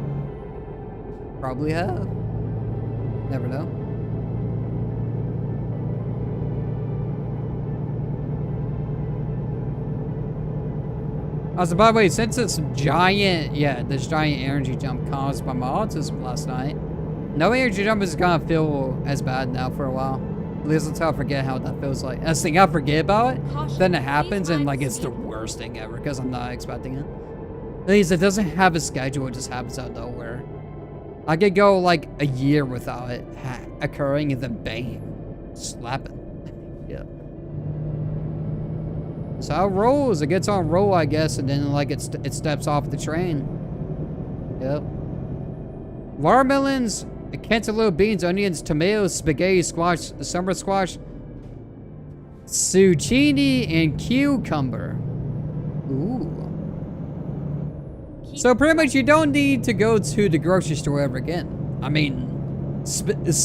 Probably have. Never know. Also, by the way, since this giant energy jump caused by my autism last night, no energy jump is gonna feel as bad now for a while. At least until I forget how that feels like. That's the thing, I forget about it, then it happens and like it's the worst thing ever because I'm not expecting it. At least it doesn't have a schedule, it just happens out of nowhere. I could go like a year without it occurring and then bang, slapping. Yeah. So how it rolls, it gets on roll, I guess, and then like it steps off the train. Yep. Watermelons, cantaloupe, beans, onions, tomatoes, spaghetti, squash, summer squash, zucchini, and cucumber. Ooh. So pretty much you don't need to go to the grocery store ever again. I mean, spaghetti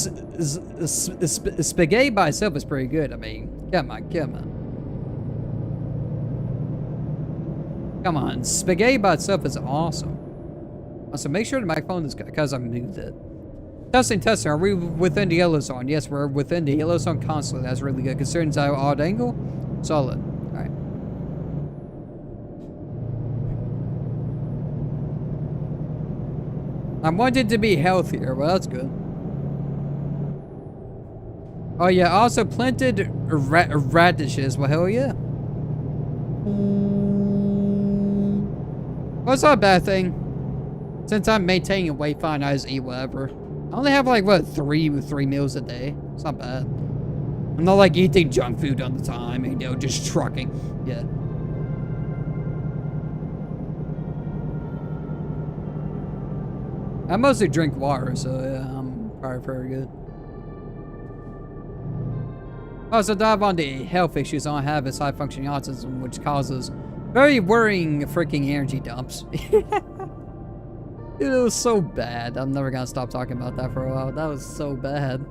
by itself is pretty good. I mean, come on. Come on, spaghetti by itself is awesome. Also, make sure the microphone is good because I moved it. Testing. Are we within the yellow zone? Yes, we're within the yellow zone constantly. That's really good. Considering our odd angle, solid. All right. I wanted to be healthier. Well, that's good. Oh yeah, I also planted radishes. Well, hell yeah. Well, it's not a bad thing. Since I'm maintaining weight fine, I just eat whatever. I only have like, what, three meals a day. It's not bad. I'm not like eating junk food all the time, and, you know, just trucking. Yeah. I mostly drink water, so yeah, I'm probably very good. Also, dive on the health issues I have is high functioning autism, which causes very worrying freaking energy dumps. It was so bad. I'm never gonna stop talking about that for a while. That was so bad.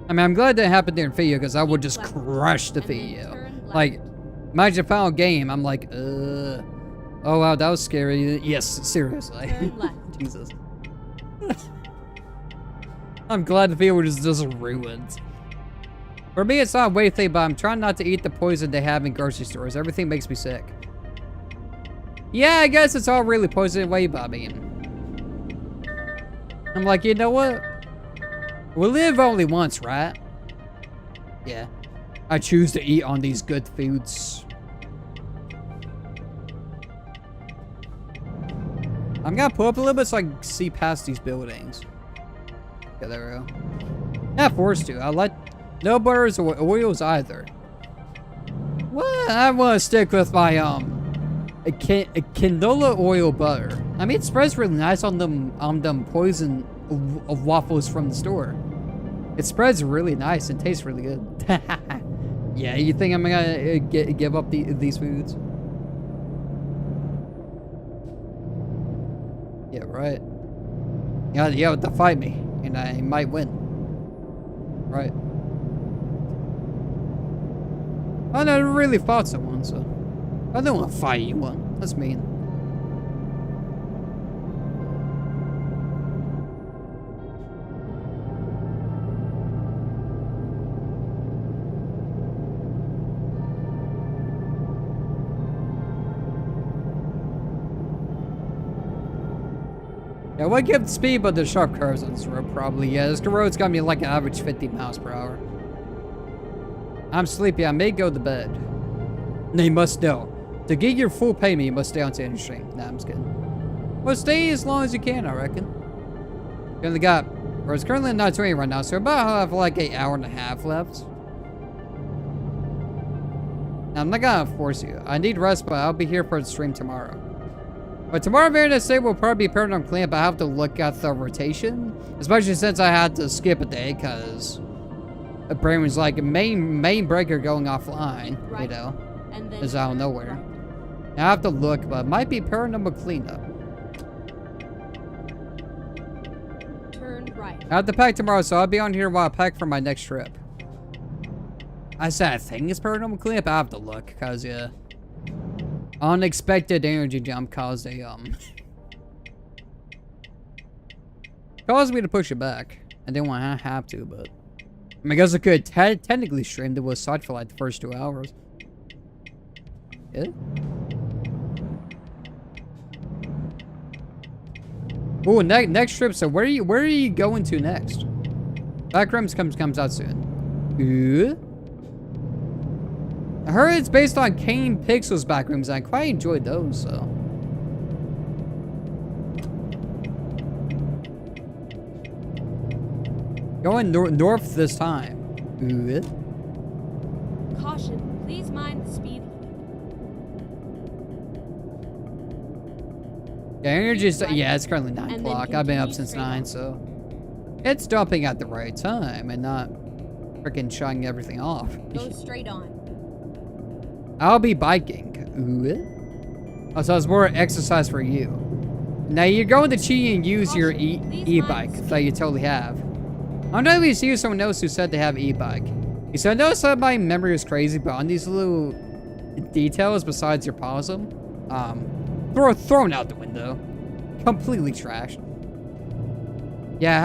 I mean, I'm glad that happened during video because I would just crush the video. Like, my final game, I'm like, oh wow, that was scary. Yes, seriously. Jesus. I'm glad the video was just ruined. For me, it's not a weight thing, but I'm trying not to eat the poison they have in grocery stores. Everything makes me sick. Yeah, I guess it's all really poison away, but I mean, I'm like, you know what? We live only once, right? Yeah. I choose to eat on these good foods. I'm gonna pull up a little bit so I can see past these buildings. Okay, there we go. Not forced to. I like no butters or oils either. Well, I want to stick with my a canola oil butter. I mean, it spreads really nice on them poison waffles from the store. It spreads really nice and tastes really good. Yeah, you think I'm gonna give up these foods? Yeah, right. You have to fight me, and I might win. Right. I never really fought someone, so I don't want to fight anyone. That's mean. Yeah, what gives speed but the sharp curves on this road probably. Yeah, this road's got me like an average 50 miles per hour. I'm sleepy. I may go to bed. No, you must know. To get your full payment, you must stay on standard stream. Nah, I'm just kidding. Well, stay as long as you can, I reckon. Currently got, or it's currently not 20 right now, so about have like an hour and a half left. Now, I'm not gonna force you. I need rest, but I'll be here for the stream tomorrow. But tomorrow, very next day, will probably be paradigm cleanup. I have to look at the rotation, especially since I had to skip a day because a brain was like a main breaker going offline, right. You know, and then is out of nowhere. Right. I have to look, but it might be paranormal cleanup. Turn right. I have to pack tomorrow, so I'll be on here while I pack for my next trip. I said I think it's paranormal cleanup. I have to look, cause yeah. Unexpected energy jump caused a caused me to push it back. I didn't want to have to, but I mean, I guess I could technically stream. It was such for like the first 2 hours. Yeah. Oh, next trip. So where are you going to next? Backrooms comes out soon. Ooh. I heard it's based on Kane Pixel's backrooms, and I quite enjoyed those, so. Going north this time. Ooh. Caution, please mind the speed limit. Yeah, energy's, yeah, it's currently 9 o'clock. I've been up since 9, so. It's dumping at the right time and not freaking shutting everything off. Go straight on. I'll be biking. Ooh. Oh, so it's more exercise for you. Now you're going to cheat and use your e-bike that you totally have. I'm not even seeing someone else who said they have e-bike. He said, I know some of my memory is crazy, but on these little details besides your possum, thrown out the window. Completely trashed. Yeah, I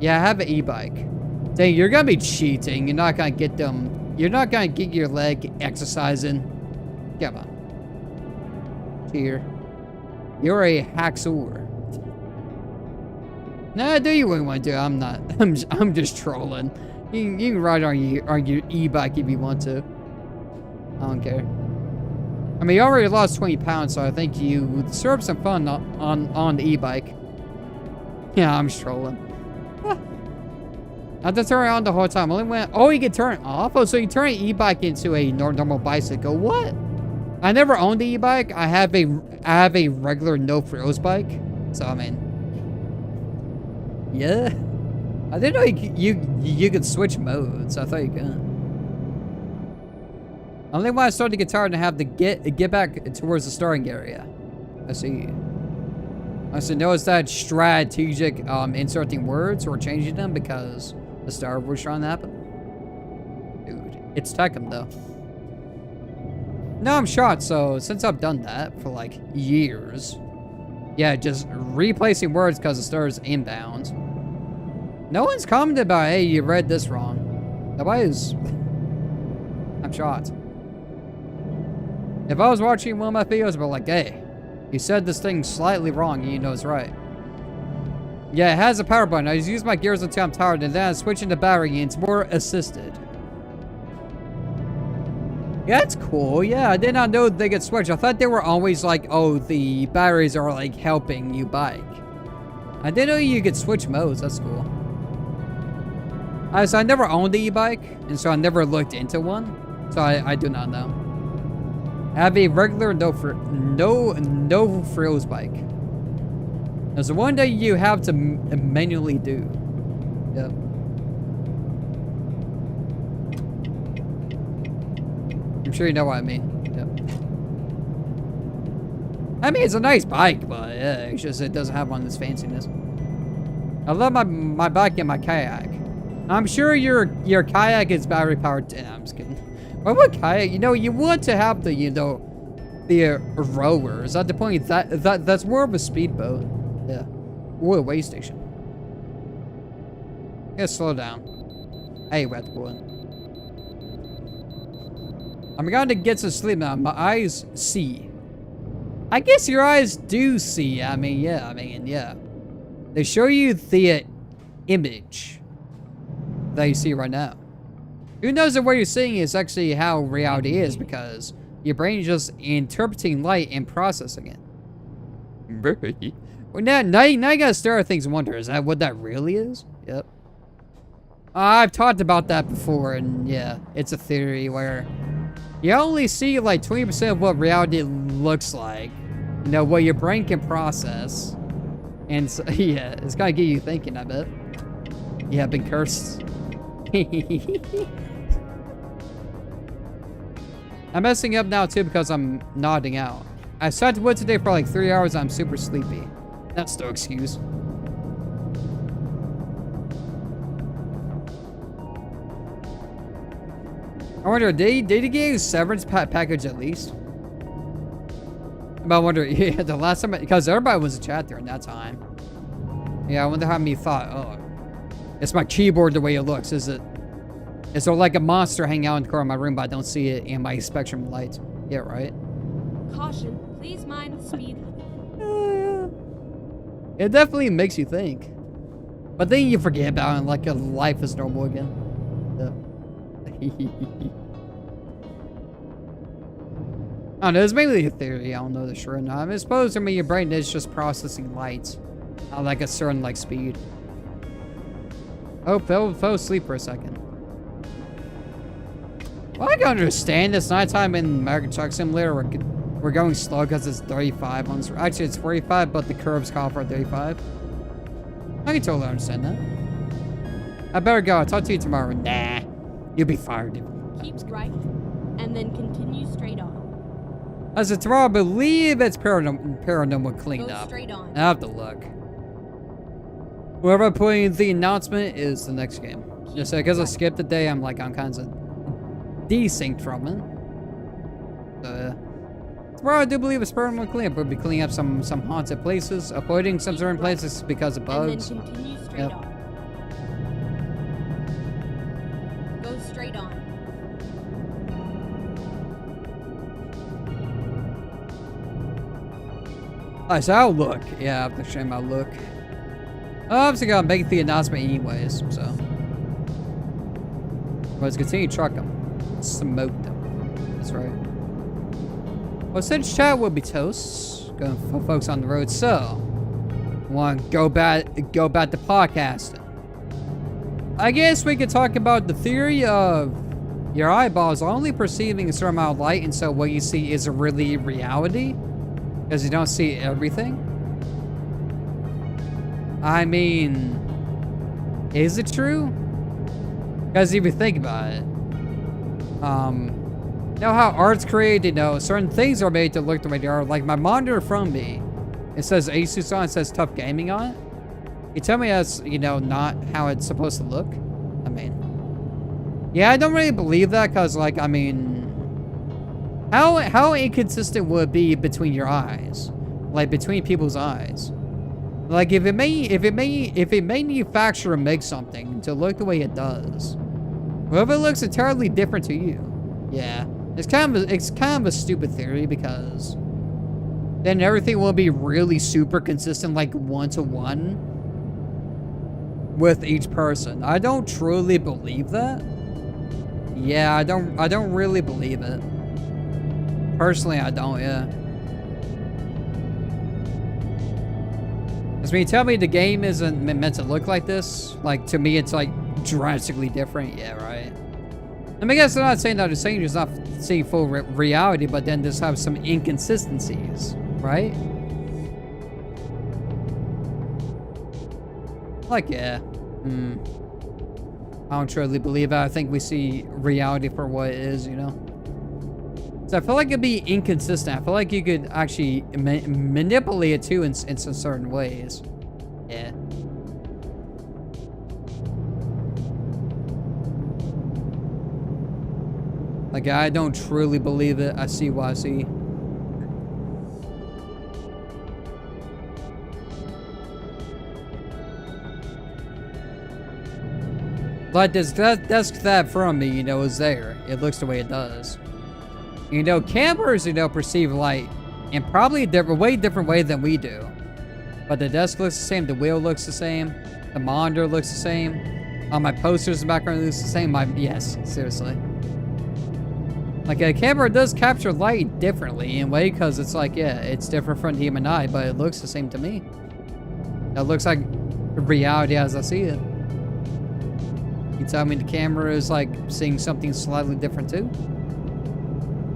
have an e-bike. Dang, you're gonna be cheating. You're not gonna get them. You're not gonna get your leg exercising. Come on. Here. You're a hacksaw. Nah, do you really want to do? I'm not. I'm just trolling. You can ride on your e-bike if you want to. I don't care. I mean, you already lost 20 pounds, so I think you would deserve some fun on the e-bike. Yeah, I'm just trolling. I had to turn it on the whole time. Only went. Oh, you can turn it off. Oh, so you turn an e-bike into a normal bicycle. What? I never owned the e-bike. I have a regular no frills bike. So I mean, yeah. I didn't know you could switch modes. I thought you could. Only when I started the guitar and I have to get back towards the starting area. I see. I should notice that strategic inserting words or changing them because the Star Wars trying to happen. Dude, it's Tekken though. No, I'm shot, so since I've done that for like years, yeah, just replacing words because the Star's inbound. No one's commented about, hey, you read this wrong. Nobody's. I'm shot. If I was watching one of my videos, but like, hey, you said this thing slightly wrong, and you know it's right. Yeah, it has a power button. I just use my gears until I'm tired, and then I switch into battery, and it's more assisted. Yeah, that's cool. Yeah, I did not know they could switch. I thought they were always like, oh, the batteries are like helping you bike. I didn't know you could switch modes. That's cool. So I never owned the e-bike, and so I never looked into one. So I do not know. I have a regular no frills bike. There's one that you have to manually do. Yep. I'm sure you know what I mean. Yep. I mean, it's a nice bike, but yeah, it's just it doesn't have one of this fanciness. I love my bike and my kayak. I'm sure your kayak is battery powered. I'm just kidding. What would kayak? You know, you want to have the the rowers. At the point that's more of a speedboat. Yeah, or a way station. Yeah, slow down. Hey, Red Bull. I'm going to get some sleep now. My eyes see. I guess your eyes do see. I mean, yeah. They show you the image that you see right now. Who knows that what you're seeing is actually how reality is, because your brain is just interpreting light and processing it. Well, now you gotta stare at things and wonder, is that what that really is? Yep. I've talked about that before, and yeah, it's a theory where you only see like 20% of what reality looks like. You know, what your brain can process. And so, yeah, it's gotta get you thinking, I bet. You have been cursed. I'm messing up now too because I'm nodding out. I sat to wood today for like 3 hours. I'm super sleepy. That's no excuse. I wonder, did he get a severance package at least? But I wonder, yeah, the last time, because everybody was in chat during that time. Yeah, I wonder how many thought, oh, it's my keyboard the way it looks. Is there like a monster hanging out in the corner of my room, but I don't see it in my spectrum lights? Yeah, right? Caution, please mind the speed limit. It definitely makes you think. But then you forget about it, like life is normal again. Yeah. I don't know, it's mainly a theory. I don't know the sure enough. I mean, suppose, your brain is just processing light at like a certain like speed. Oh, fell asleep for a second. Well, I can understand it's nighttime in American Truck Simulator. We're going slow because it's 35 on. Actually, it's 45, but the curves call for 35. I can totally understand that. I better go. I'll talk to you tomorrow. Nah, you'll be fired. Keep right, and then continue straight on. As of tomorrow, I believe it's paranormal cleanup. Go straight on. I have to look. Whoever put in the announcement is the next game. Just because I skipped a day, I'm kind of desynced from it. Tomorrow, I do believe it's paranormal cleanup. We'll be cleaning up some haunted places, avoiding some certain places because of bugs. And then continue straight on. Go straight on. Alright, so I'll look. Yeah, I have to show my look. Obviously, gotta make the announcement anyways, so. Let's continue to truck them. Smoke them. That's right. Well, since chat will be toast, going for folks on the road, so want to go back to podcasting. I guess we could talk about the theory of your eyeballs only perceiving a certain amount of light, and so what you see is really reality, because you don't see everything. I mean, is it true? Because if you think about it, you know how art's created, certain things are made to look the way they are. Like my monitor from me, it says Asus on it, says Tough Gaming on it. You tell me that's, not how it's supposed to look? I mean, yeah, I don't really believe that, because, I mean, how inconsistent would it be between your eyes? Like, between people's eyes? Like, if it manufacture and make something to look the way it does, what if it looks entirely different to you? Yeah, it's kind of a stupid theory, because then everything will be really super consistent, like 1-to-1 with each person. I don't truly believe that. Yeah, I don't really believe it. Personally, I don't, yeah. Because when you tell me the game isn't meant to look like this, like, to me, it's, like, drastically different. Yeah, right. I mean, I guess I'm not saying that the saying is not seeing full reality, but then just have some inconsistencies, right? Like, yeah. I don't truly believe it. I think we see reality for what it is, you know? So I feel like it'd be inconsistent. I feel like you could actually manipulate it too in some certain ways. Yeah. Like, I don't truly believe it. I see what I see. But this desk that from me, you know, is there. It looks the way it does. You know, campers, you know, perceive light in probably a way different way than we do. But the desk looks the same. The wheel looks the same. The monitor looks the same. My posters in the background looks the same. Yes, seriously. Like, a camera does capture light differently in a way, because it's like, yeah, it's different from the human eye, but it looks the same to me. It looks like reality as I see it. You tell me the camera is like seeing something slightly different too?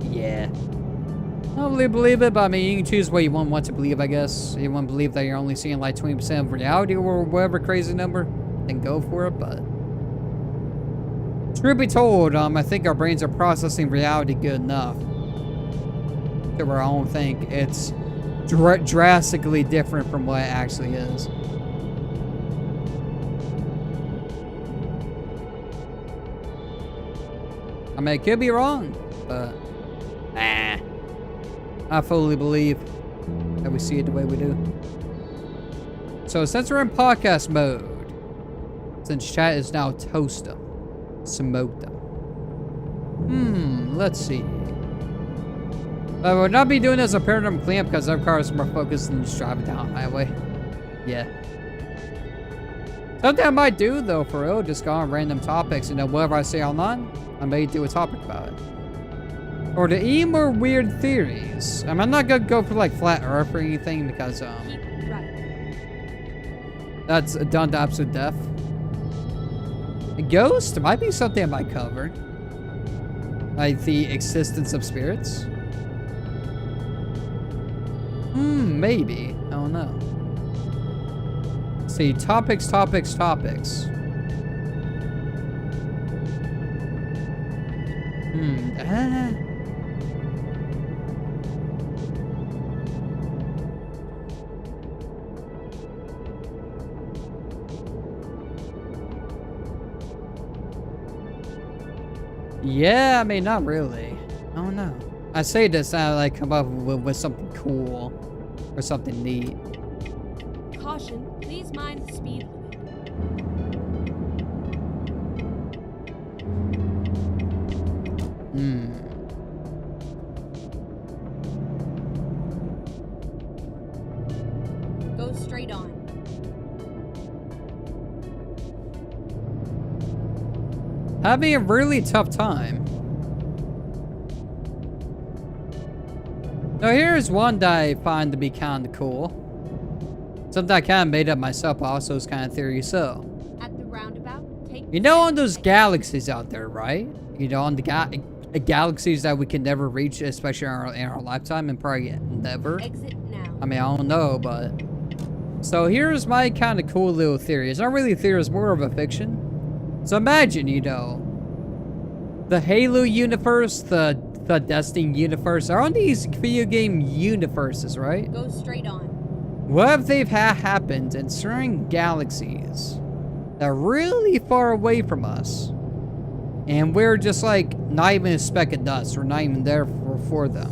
Yeah. I don't really believe it, but I mean, you can choose what you want to believe, I guess. You want to believe that you're only seeing like 20% of reality or whatever crazy number, then go for it, but... Truth be told, I think our brains are processing reality good enough to where I don't think it's drastically different from what it actually is. I mean, it could be wrong, but nah. I fully believe that we see it the way we do. So since we're in podcast mode, since chat is now toast them, smoke them. Let's see. I would not be doing this a paradigm clamp because our car is more focused than just driving down the highway. Yeah. Something I might do though, for real, just go on random topics, you know, whatever I say online, I may do a topic about it. Or the even more weird theories. I'm not gonna go for like flat earth or anything because that's done to absolute death. A ghost might be something I might cover. Like the existence of spirits. Maybe. I don't know. Let's see, topics. Yeah, I mean, not really. I don't know. I say this and I like come up with something cool or something neat. Caution, please mind the speed limit. Go straight on. Having a really tough time. Now here's one that I find to be kind of cool. Something I kind of made up myself, but also is kind of theory. So, At the roundabout, take you know, on those galaxies out there, right? You know, on the galaxies that we can never reach, especially in our lifetime, and probably never. Exit now. I mean, I don't know, but so here's my kind of cool little theory. It's not really a theory; it's more of a fiction. So imagine, you know, the Halo universe, the Destiny universe are on these video game universes, right? Go straight on. What if they've happened in certain galaxies that are really far away from us, and we're just like not even a speck of dust? We're not even there for them.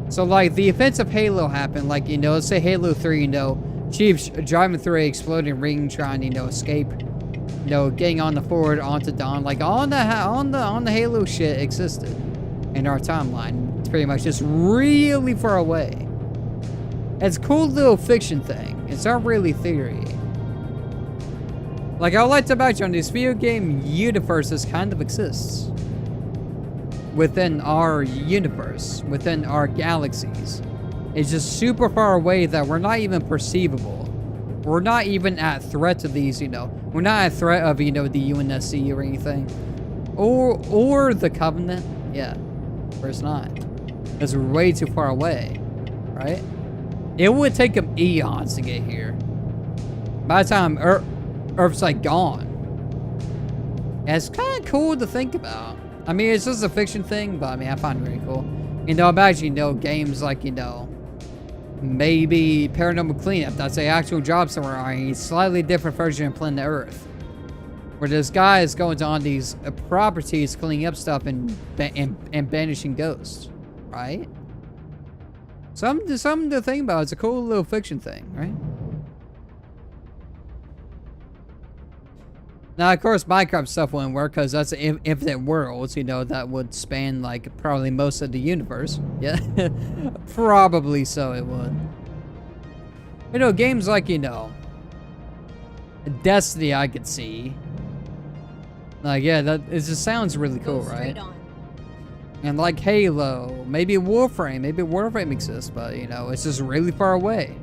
So like the events of Halo happen, like, you know, let's say Halo 3, you know, Chief's driving through an exploding ring, trying to, you know, escape. You know, getting on the forward onto Dawn, like on the Halo shit existed in our timeline. It's pretty much just really far away. It's a cool little fiction thing. It's not really theory. Like, I like to imagine this video game universes kind of exists within our universe, within our galaxies. It's just super far away that we're not even perceivable. We're not even at threat to these, you know. We're not at threat of, you know, the UNSC or anything. Or the Covenant. Yeah. But it's not. It's way too far away. Right? It would take them eons to get here. By the time Earth's like gone. And it's kind of cool to think about. I mean, it's just a fiction thing, but I mean, I find it really cool. You know, imagine, you know, games like, you know, maybe Paranormal Cleanup. That's an actual job somewhere on a slightly different version of Planet Earth. Where this guy is going on these properties, cleaning up stuff and banishing ghosts. Right? Something to think about. It's a cool little fiction thing, right? Now, of course, Minecraft stuff wouldn't work because that's infinite worlds, you know, that would span, like, probably most of the universe. Yeah, probably so it would. You know, games like, you know, Destiny I could see. Like, yeah, it just sounds really cool, right? And like Halo, maybe Warframe exists, but, you know, it's just really far away.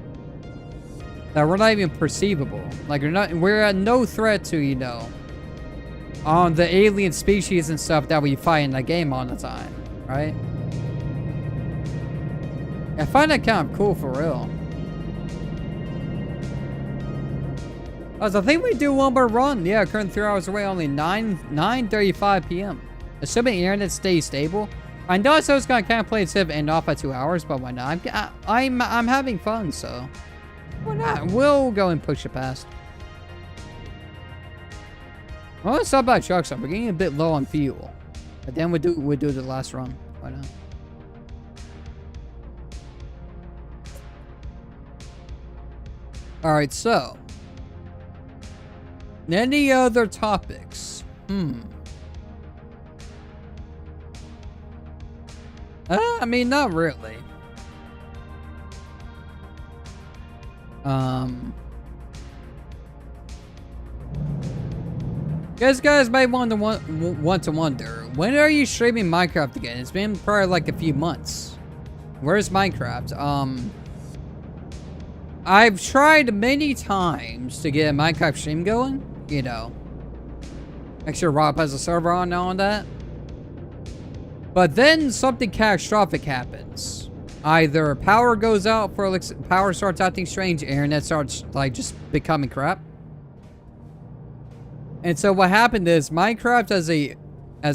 That we're not even perceivable. Like, we're at no threat to, you know, on the alien species and stuff that we fight in the game all the time, right? I find that kind of cool for real. I think we do one more run. Yeah, current 3 hours away, only 9:35 p.m. Assuming internet stays stable. I know it's gonna kind of play it safe and off at 2 hours, but why not? I'm having fun, so. Why not? We'll go and push it past. Well, let's talk about trucks. We're getting a bit low on fuel. But then we'll do the last run. Why not? Alright, so. Any other topics? I mean, not really. Guys might want to wonder, when are you streaming Minecraft again? It's been probably like a few months. Where's Minecraft? I've tried many times to get a Minecraft stream going, you know. Make sure Rob has a server on and all that. But then something catastrophic happens. Either power goes out for, like, power starts acting strange, internet starts, like, just becoming crap. And so what happened is Minecraft as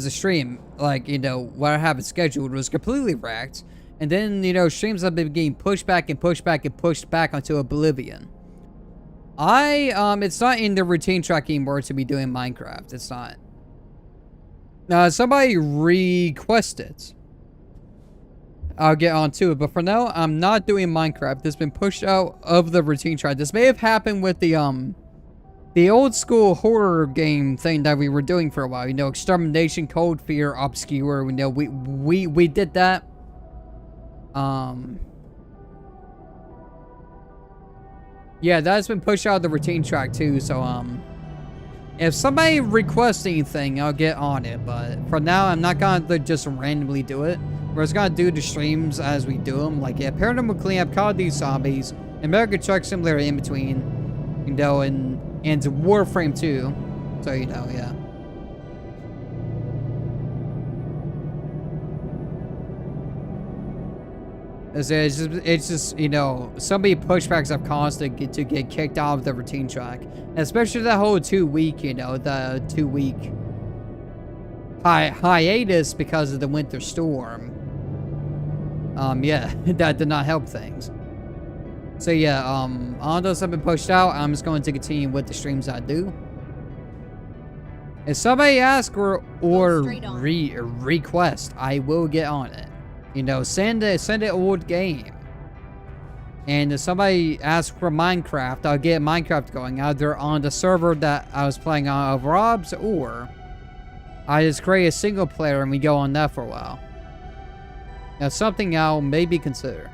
a stream, like, you know, what I have it scheduled was completely wrecked. And then, you know, streams have been getting pushed back and pushed back and pushed back onto oblivion. It's not in the routine track anymore to be doing Minecraft. It's not. Somebody requested. I'll get on to it, but for now, I'm not doing Minecraft. It's been pushed out of the routine track. This may have happened with the old school horror game thing that we were doing for a while. You know, Extermination, Cold Fear, Obscure. We know we did that. Yeah, that's been pushed out of the routine track too. So if somebody requests anything, I'll get on it. But for now, I'm not gonna just randomly do it. We're just gonna do the streams as we do them. Like, yeah, Paranormal Cleanup, Call of Duty Zombies, American Truck Simulator in between, you know, and Warframe 2. So, you know, yeah. It's just, you know, so many pushbacks I've caused to get kicked out of the routine track. Especially that whole 2 week, you know, the 2 week hiatus because of the winter storm. Yeah, that did not help things. So yeah, all those have been pushed out. I'm just going to continue with the streams I do. If somebody asks or request, I will get on it. You know, send an old game. And if somebody asks for Minecraft, I'll get Minecraft going either on the server that I was playing on of Rob's, or I just create a single player and we go on that for a while. That's something I'll maybe consider.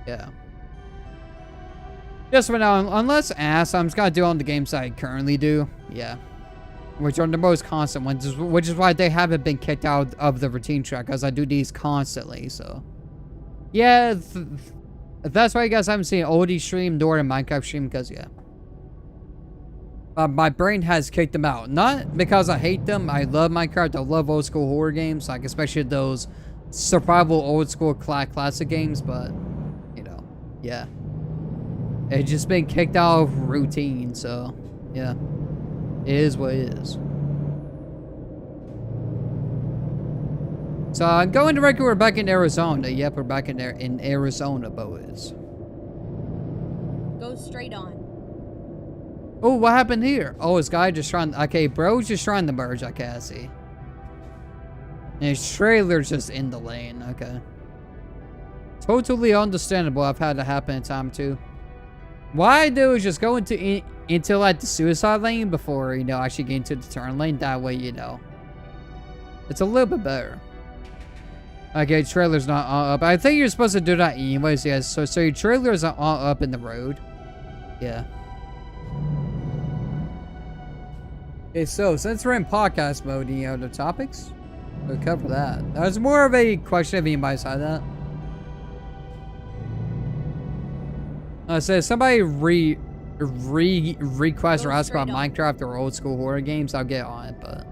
Yeah. Just for now, unless asked, I'm just gonna do on the games I currently do. Yeah. Which are the most constant ones, which is why they haven't been kicked out of the routine track, because I do these constantly, so. Yeah, that's why you guys haven't seen an oldie stream nor a Minecraft stream, because, yeah. My brain has kicked them out. Not because I hate them. I love Minecraft. I love old school horror games, like especially those survival old school classic games, but, you know, yeah. It's just been kicked out of routine, so, yeah. It is what it is. So, I'm going to record we're back in Arizona. Yep, we're back in Arizona, boys. Go straight on. Oh, what happened here? Oh, this guy just trying... Okay, bro's just trying to merge, I can't see. And his trailer's just in the lane, okay. Totally understandable. I've had it happen a time, too. Why I do is just go into like the suicide lane before, you know, actually get into the turn lane. That way, you know, it's a little bit better. Okay, trailer's not up. I think you're supposed to do that anyways. Yes. So your trailer's not up in the road. Yeah. Okay, so since we're in podcast mode, you know, the topics, we'll cover that. That was more of a question if anybody saw that. So somebody request or ask about Minecraft or old school horror games, I'll get on it, but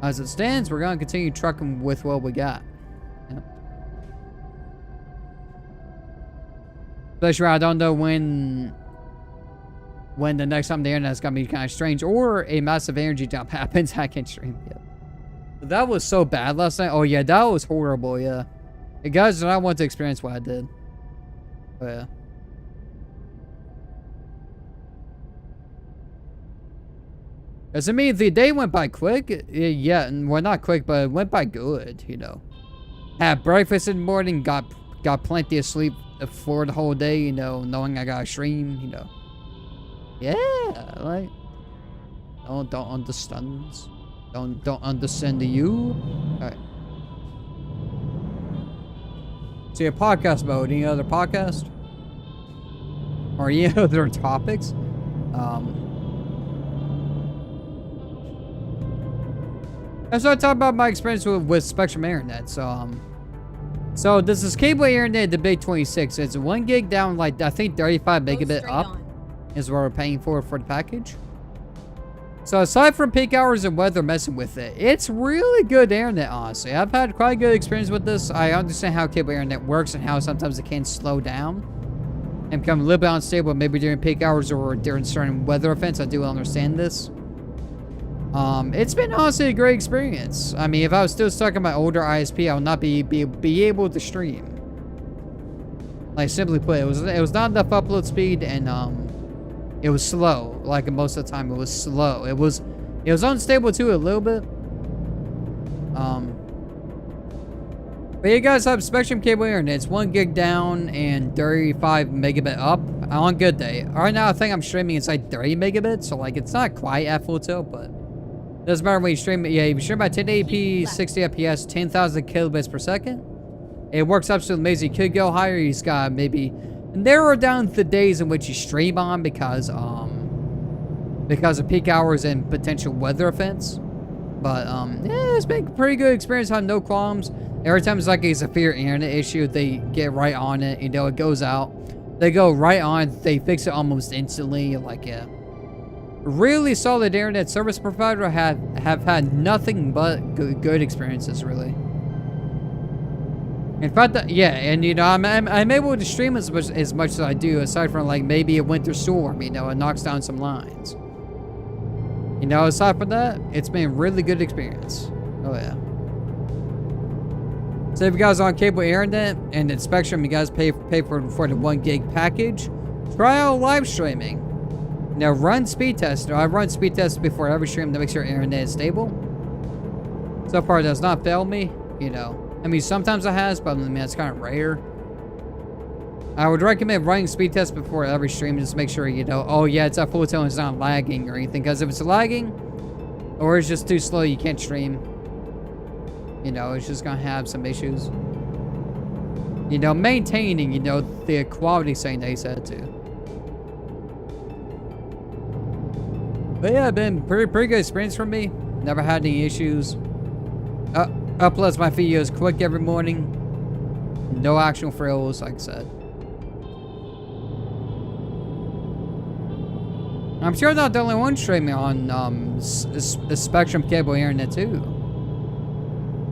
as it stands, we're gonna continue trucking with what we got. Yep. Especially I don't know when the next time the internet's gonna be kind of strange or a massive energy jump happens. I can stream. Yeah. That was so bad last night. Oh yeah, that was horrible. Yeah, you guys do not want to experience what I did. Oh yeah. Because I mean, the day went by quick. Yeah, well, not quick, but it went by good, you know. Had breakfast in the morning, got plenty of sleep for the whole day, you know, knowing I got a stream, you know. Yeah, like, don't understand. Don't understand you. Alright. So your podcast mode, any other podcast? Or any other topics? I started talking about my experience with Spectrum Internet. So this is cable internet, the big 26. It's 1 gig down, like I think 35 megabit up is what we're paying for the package. So aside from peak hours and weather messing with it, it's really good internet, honestly. I've had quite a good experience with this. I understand how cable internet works and how sometimes it can slow down and become a little bit unstable, maybe during peak hours or during certain weather events. I do understand this. It's been honestly a great experience. I mean, if I was still stuck in my older ISP, I would not be able to stream. Like, simply put, it was not enough upload speed, and it was slow. Like most of the time, it was slow. It was unstable too a little bit. But you guys have Spectrum cable internet. It's 1 gig down and 35 megabit up on a good day. Right now, I think I'm streaming inside 30 megabits, so like it's not quite at full tilt, but doesn't matter when you stream it. Yeah, you stream by 1080p, 60 FPS, 10,000 kilobits per second. It works absolutely amazing. You could go higher. You just got maybe narrow down the days in which you stream on because of peak hours and potential weather events. But yeah, it's been a pretty good experience. I have no qualms. Every time it's like a severe internet issue, they get right on it. You know, it goes out. They go right on. They fix it almost instantly. Like, yeah. Really solid internet service provider. Have had nothing but good experiences, really. In fact, yeah, and you know, I'm able to stream as much as I do, aside from like maybe a winter storm, you know, it knocks down some lines. You know, aside from that, it's been a really good experience. Oh yeah. So if you guys are on cable internet and it's Spectrum, you guys pay for the 1 gig package. Try out live streaming. Now run speed tests. Now I run speed tests before every stream to make sure internet is stable. So far it does not fail me, you know. I mean, sometimes it has, but I mean, it's kind of rare. I would recommend running speed tests before every stream just to make sure, you know, oh yeah, it's at full tilt and it's not lagging or anything. Because if it's lagging or it's just too slow, you can't stream. You know, it's just going to have some issues. You know, maintaining, you know, the quality setting they set to. But yeah, been pretty good experience for me. Never had any issues. Uploads my videos quick every morning. No actual frills, like I said. I'm sure I'm not the only one streaming on Spectrum cable internet too.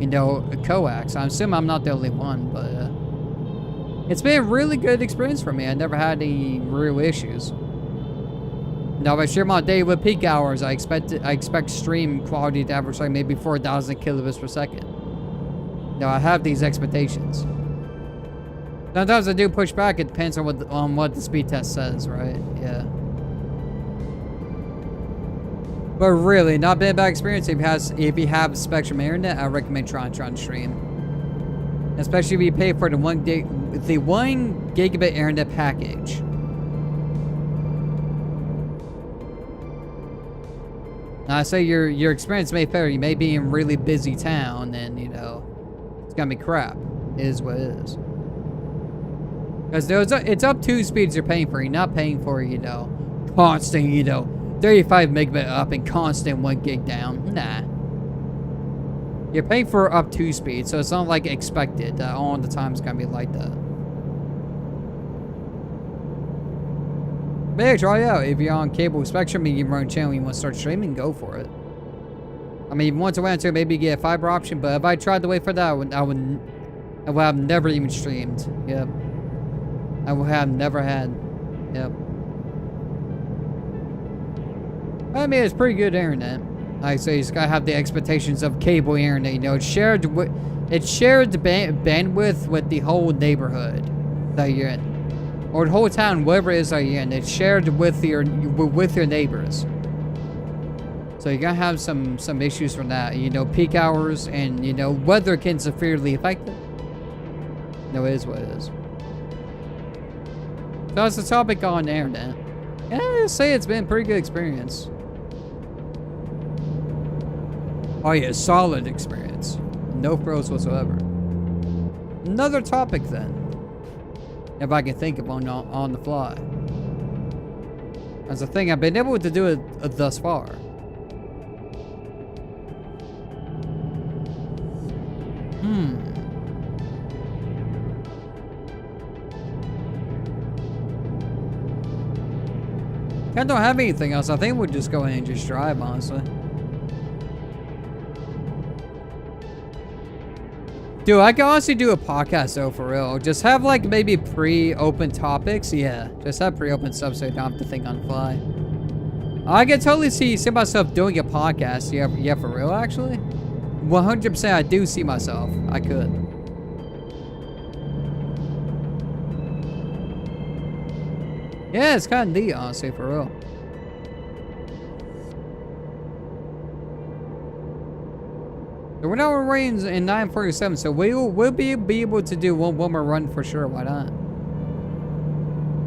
You know, coax. I assume I'm not the only one, but it's been a really good experience for me. I never had any real issues. Now, if I stream on day with peak hours, I expect stream quality to average like maybe 4,000 kilobits per second. Now, I have these expectations. Sometimes I do push back. It depends on what the speed test says, right? Yeah. But really, not been a bad experience. If you have Spectrum internet, I recommend trying to stream. Especially if you pay for the 1 gigabit internet package. Now, I say your experience may vary. You may be in a really busy town, and you know it's gonna be crap. It is what it is. Because it's up 2 speeds you're paying for. You're not paying for, you know, constant, you know, 35 megabit up and constant 1 gig down. Nah. You're paying for up 2 speeds, so it's not like expected that all the time it's gonna be like that. But yeah, try it out. If you're on cable Spectrum and you have your own channel and you want to start streaming, go for it. I mean, once I went to maybe get a fiber option, but if I tried to wait for that, I would have never even streamed. Yep. I would have never had. Yep. I mean, it's pretty good internet. Like I say, you just gotta have the expectations of cable internet. You know, it's shared the bandwidth with the whole neighborhood that you're in, or the whole town, whatever it is that you're in. It's shared with your neighbors. So you're gonna have some issues from that. You know, peak hours and you know weather can severely affect it. No, it is what it is. So that's the topic on the internet. And I say it's been a pretty good experience. Oh yeah, solid experience. No frills whatsoever. Another topic then. If I can think of one on the fly. That's the thing, I've been able to do it thus far. I don't have anything else. I think we'll just go ahead and just drive, honestly. Dude, I can honestly do a podcast though, for real. Just have like maybe pre-open topics. Yeah, just have pre-open stuff so you don't have to think on the fly. I can totally see myself doing a podcast. Yeah, for real, actually. 100% I do see myself. I could. Yeah, it's kind of neat, honestly, for real. So we're now running in 9:47, so we'll be able to do one more run for sure. Why not?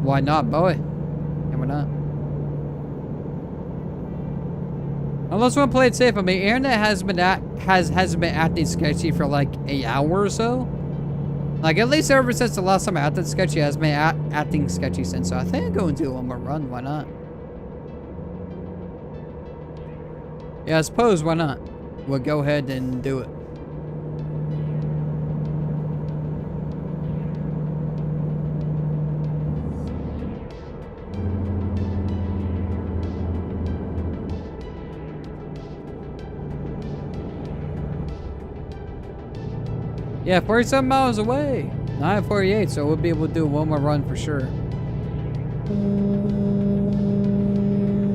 Why not, boy? And why not? Unless we want to play it safe. I mean, internet hasn't been acting sketchy for like an hour or so. Like, at least ever since the last time I acted sketchy, it has been acting sketchy since. So I think I'm going to do one more run. Why not? Yeah, I suppose, why not? We'll go ahead and do it. Yeah, 47 miles away. 9:48, so we'll be able to do one more run for sure.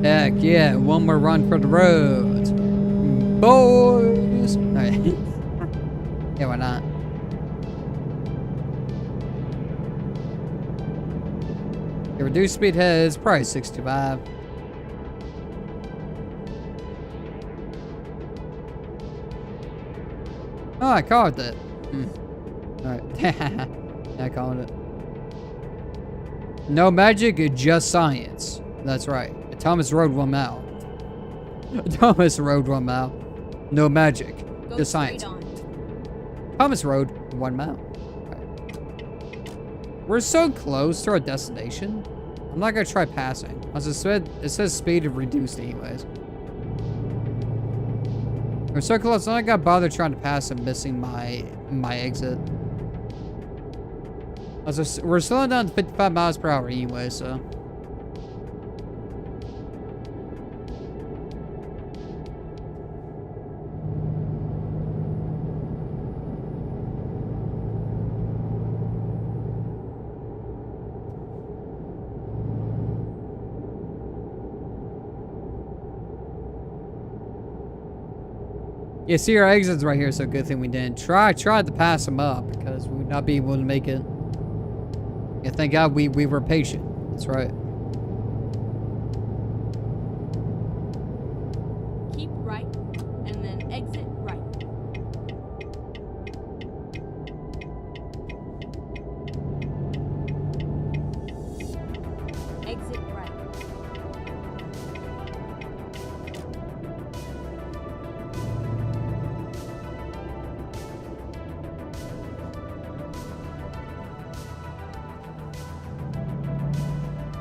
Heck yeah, one more run for the road. Boys! Alright. Yeah, why not? The reduced speed head is probably 65. Oh, I caught that. Alright. Yeah, I called it. No magic, just science. That's right. Thomas rode 1 mile. Thomas rode 1 mile. No magic, just science. Thomas rode 1 mile. Right. We're so close to our destination. I'm not gonna try passing. As I said, it says speed reduced anyways. We're so close. I got bothered trying to pass and missing my exit. We're slowing down to 55 miles per hour anyway, so. Yeah, see our exits right here, so good thing we didn't. Tried to pass them up because we would not be able to make it. Yeah, thank God we were patient. That's right. Keep right, and then exit right. Exit right.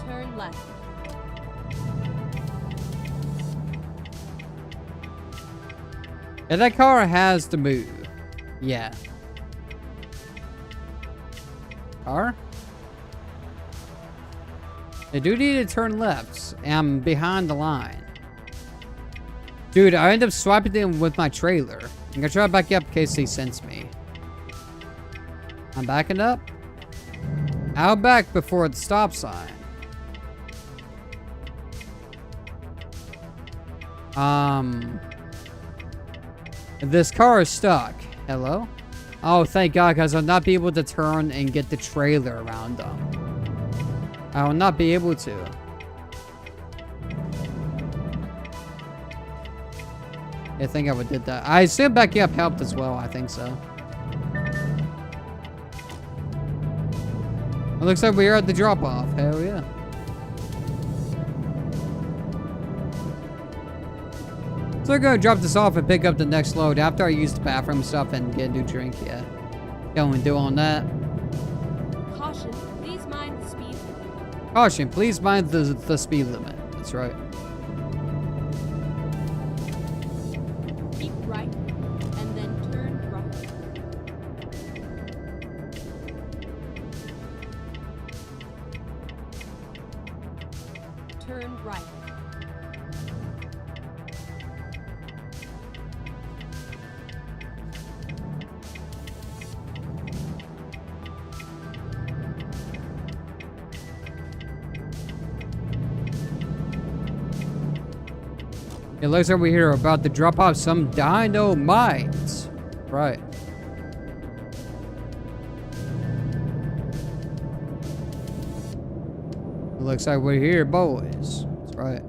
Turn left. Yeah, that car has to move. Yeah. Car? They do need to turn left. I'm behind the line. Dude, I end up swiping them with my trailer. I'm gonna try to back up in case they sense me. I'm backing up. I'll back before the stop sign. This car is stuck. Hello? Oh, thank God, because I'll not be able to turn and get the trailer around them. I will not be able to. I think I would did that. I assume backing up helped as well. I think so. It looks like we are at the drop-off. Hell yeah. So we're going to drop this off and pick up the next load after I use the bathroom stuff and get a new drink. Yeah. Going to do on that. Caution, please mind the speed. Caution, please mind the speed limit. That's right. Keep right, and then turn right. Turn right. It looks like we're here about to drop off some dynamite. Right. It looks like we're here, boys. That's right.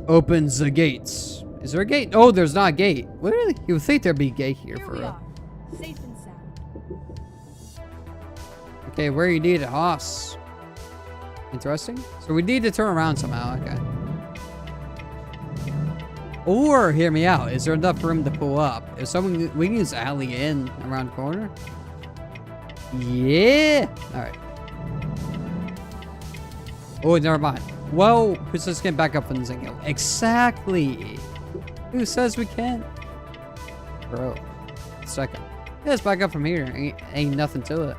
Opens the gates. Is there a gate? Oh, there's not a gate. Really? You would think there'd be a gate here for we real. are, safe and sound. Okay, where you need a hoss. Interesting. So we need to turn around somehow. Okay. Or, hear me out. Is there enough room to pull up? If someone, we can use alley in around the corner. Yeah. All right. Oh, never mind. Well, let's just get back up on the Zingo. Exactly. Who says we can't? Bro. Second. Yeah, let's back up from here. Ain't nothing to it.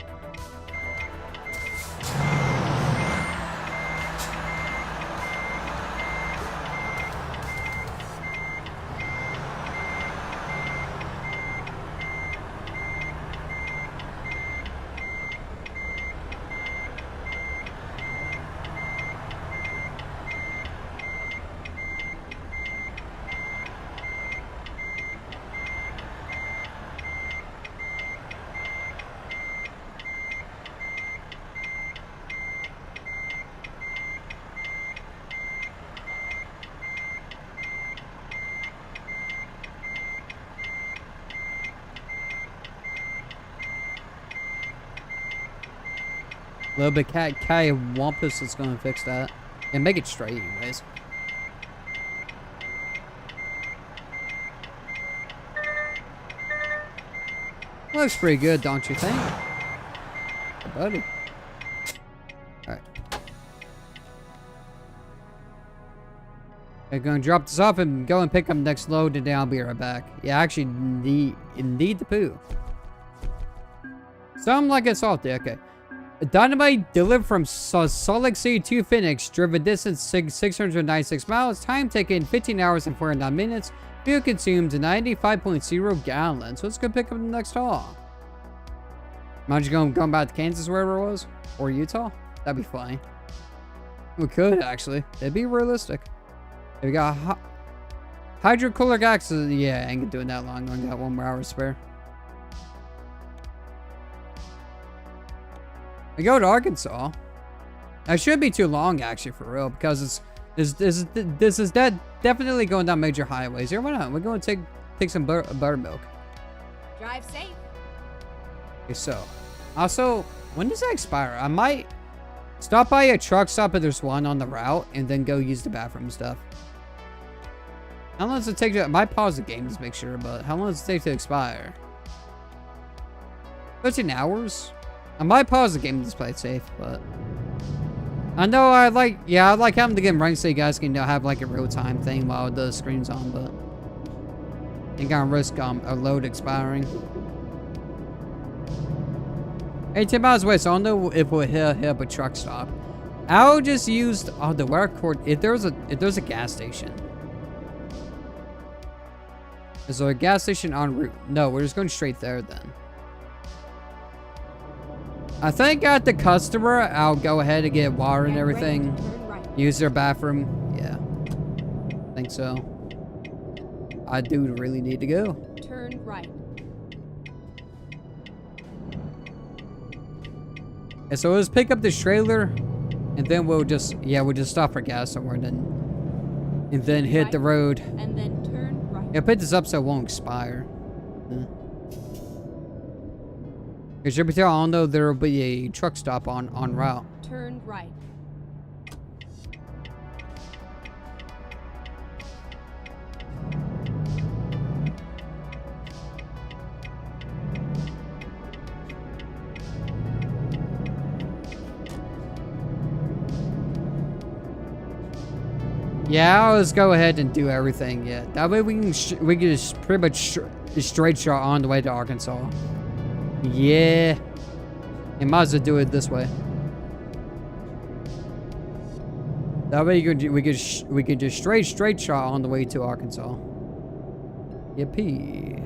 Little bit Kai Wampus is gonna fix that. And make it straight anyways. Looks pretty good, don't you think? Buddy. Alright. I'm gonna drop this off and go and pick up the next load, and then I'll be right back. Yeah, I actually need to poo. Something like a salty, okay. Dynamite delivered from Salt Lake City to Phoenix, driven distance 696 miles, time taken 15 hours and 49 minutes, fuel consumed 95.0 gallons. So let's go pick up the next haul. Imagine going back to Kansas, wherever it was, or Utah. That'd be funny. We could actually. It'd be realistic. We got hydrochloric acid. Yeah, I ain't doing that long. I only got 1 more hour to spare. I go to Arkansas. That should be too long, actually, for real, because this is definitely going down major highways. Here, why not? We're going to take some buttermilk. Drive safe. Okay, so also, when does that expire? I might stop by a truck stop if there's one on the route, and then go use the bathroom and stuff. How long does it take to? I might pause the game to make sure, but how long does it take to expire? 13 hours. I might pause the game to play it safe, but I know I like having the game running so you guys can have like a real-time thing while the screen's on, but you gotta risk a load expiring. 18 miles away, so I don't know if we'll hit up a truck stop. I'll just use the work if there's a gas station. Is there a gas station en route? No, we're just going straight there then. I think at the customer, I'll go ahead and get water and everything. Use their bathroom. Yeah. I think so. I do really need to go. Turn right. And so let's pick up this trailer, and then we'll just stop for gas somewhere, and then hit right, the road. And then turn right. Yeah, pick this up so it won't expire. Because you can tell, I don't know, there will be a truck stop on route. Turn right. Yeah, I'll just go ahead and do everything. Yeah, that way we can just pretty much straight shot on the way to Arkansas. Yeah, you might as well do it this way. That way we could just straight shot on the way to Arkansas. Yippee!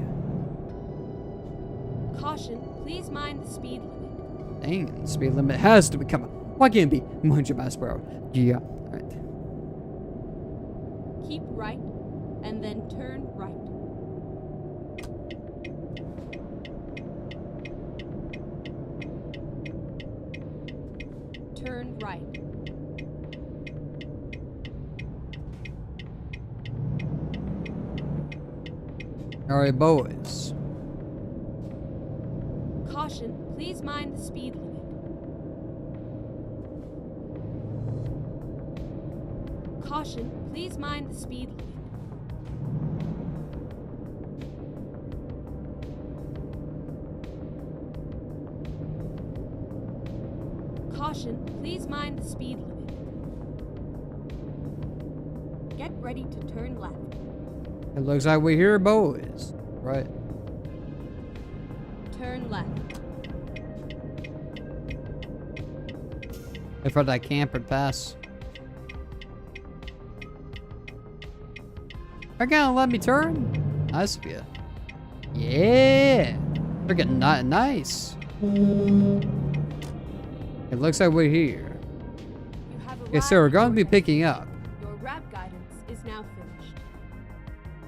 Caution! Please mind the speed limit. Dang, the speed limit has to be. Come on, why can't it be 100 miles per hour? Yeah. All right. Keep right, and then turn right. Turn right. All right, boys. Caution, please mind the speed limit. Caution, please mind the speed limit. Caution, please mind the speed limit. Get ready to turn left. It looks like we're here, boys. Right. Turn left. Wait for that camper to pass. They're gonna let me turn? Nice of you. Yeah. Freaking nice. It looks like we're here. You have Okay, so we're going to be picking up. Your route guidance is now finished.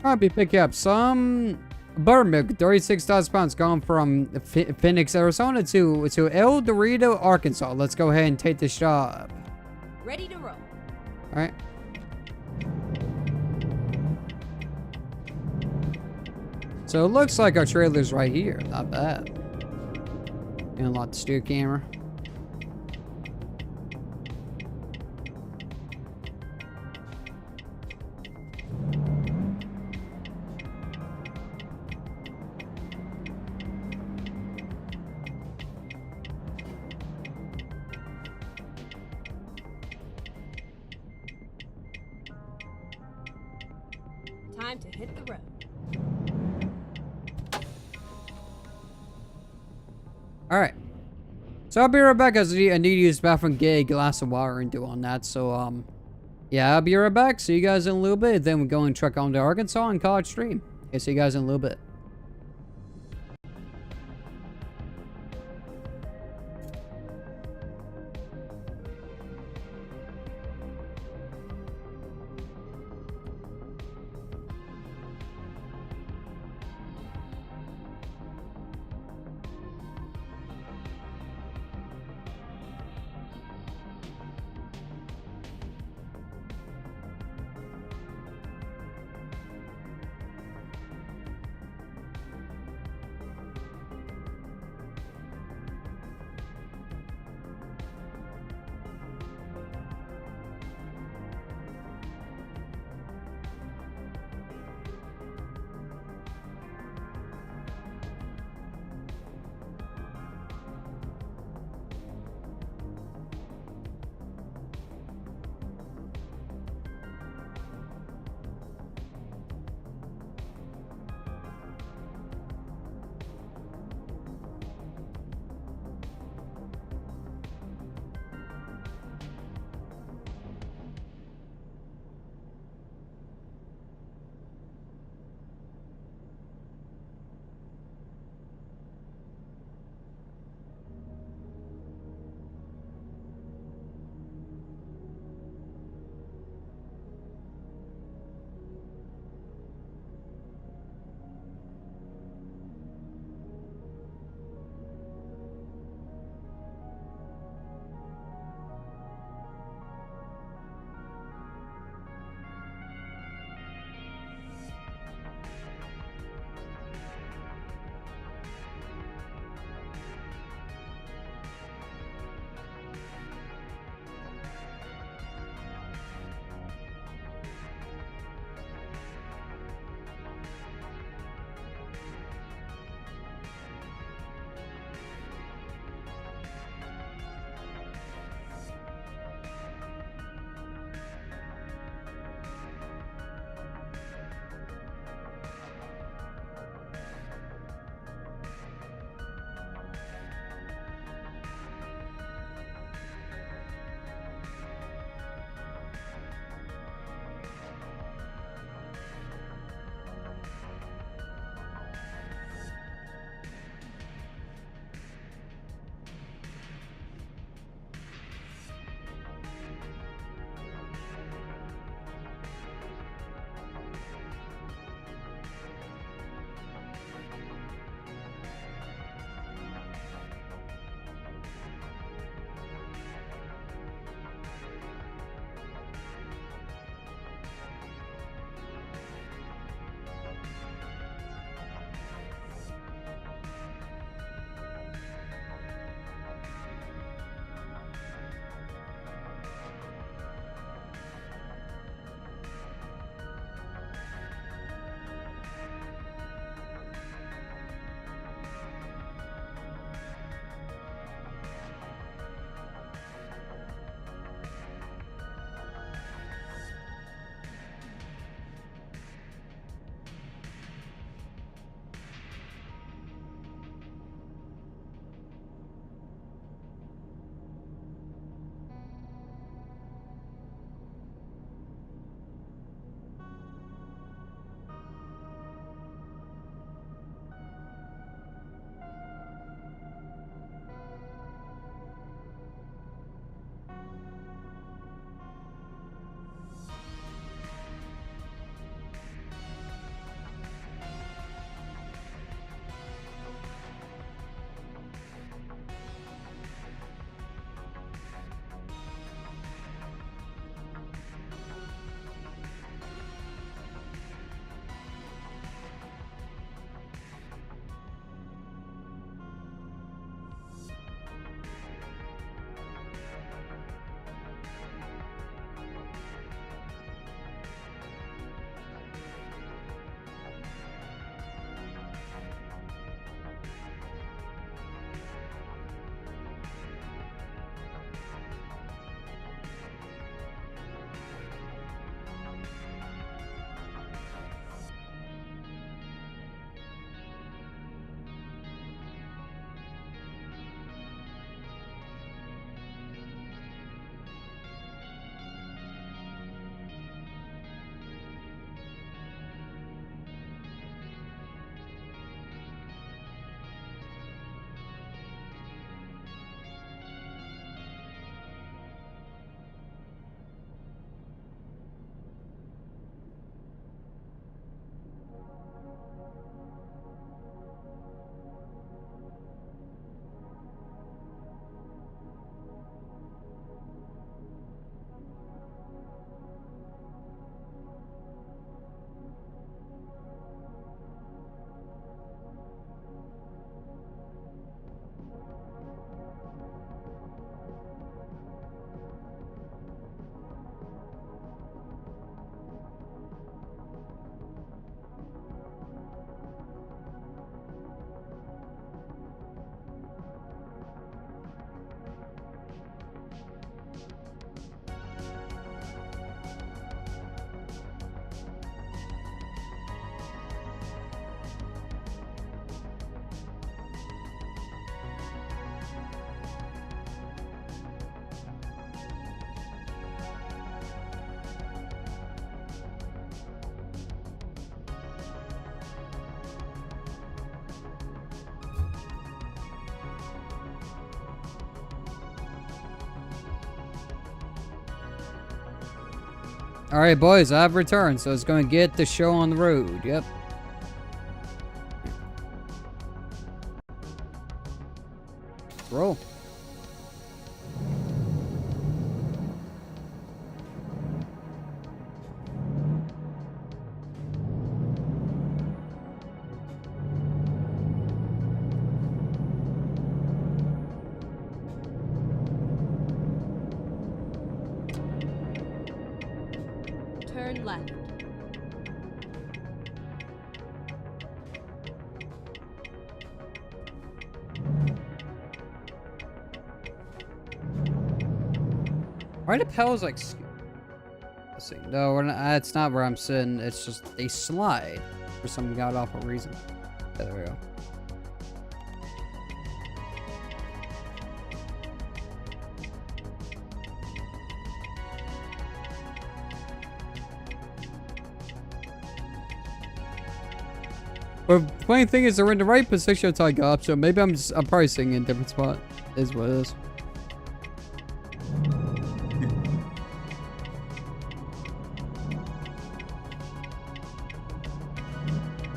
I'll be picking up some buttermilk, 36,000 pounds, going from Phoenix, Arizona to El Dorado, Arkansas. Let's go ahead and take this job. Ready to roll. All right. So it looks like our trailer's right here. Not bad. Unlock the steer camera. time to hit the road. Alright. So I'll be right back because I need to use the bathroom, get a glass of water and do on that. So, yeah, I'll be right back. See you guys in a little bit. Then we're going to truck on to Arkansas and College Stream. Okay, see you guys in a little bit. Alright, boys, I've returned, so it's going to get the show on the road. Yep. Roll. Turn left. Why the pedals like... Let's see. No, we're not, that's not where I'm sitting. It's just they slide for some god-awful reason. Yeah, there we go. But the funny thing is, they're in the right position until I go up, so maybe I'm probably sitting in a different spot. Is what it is.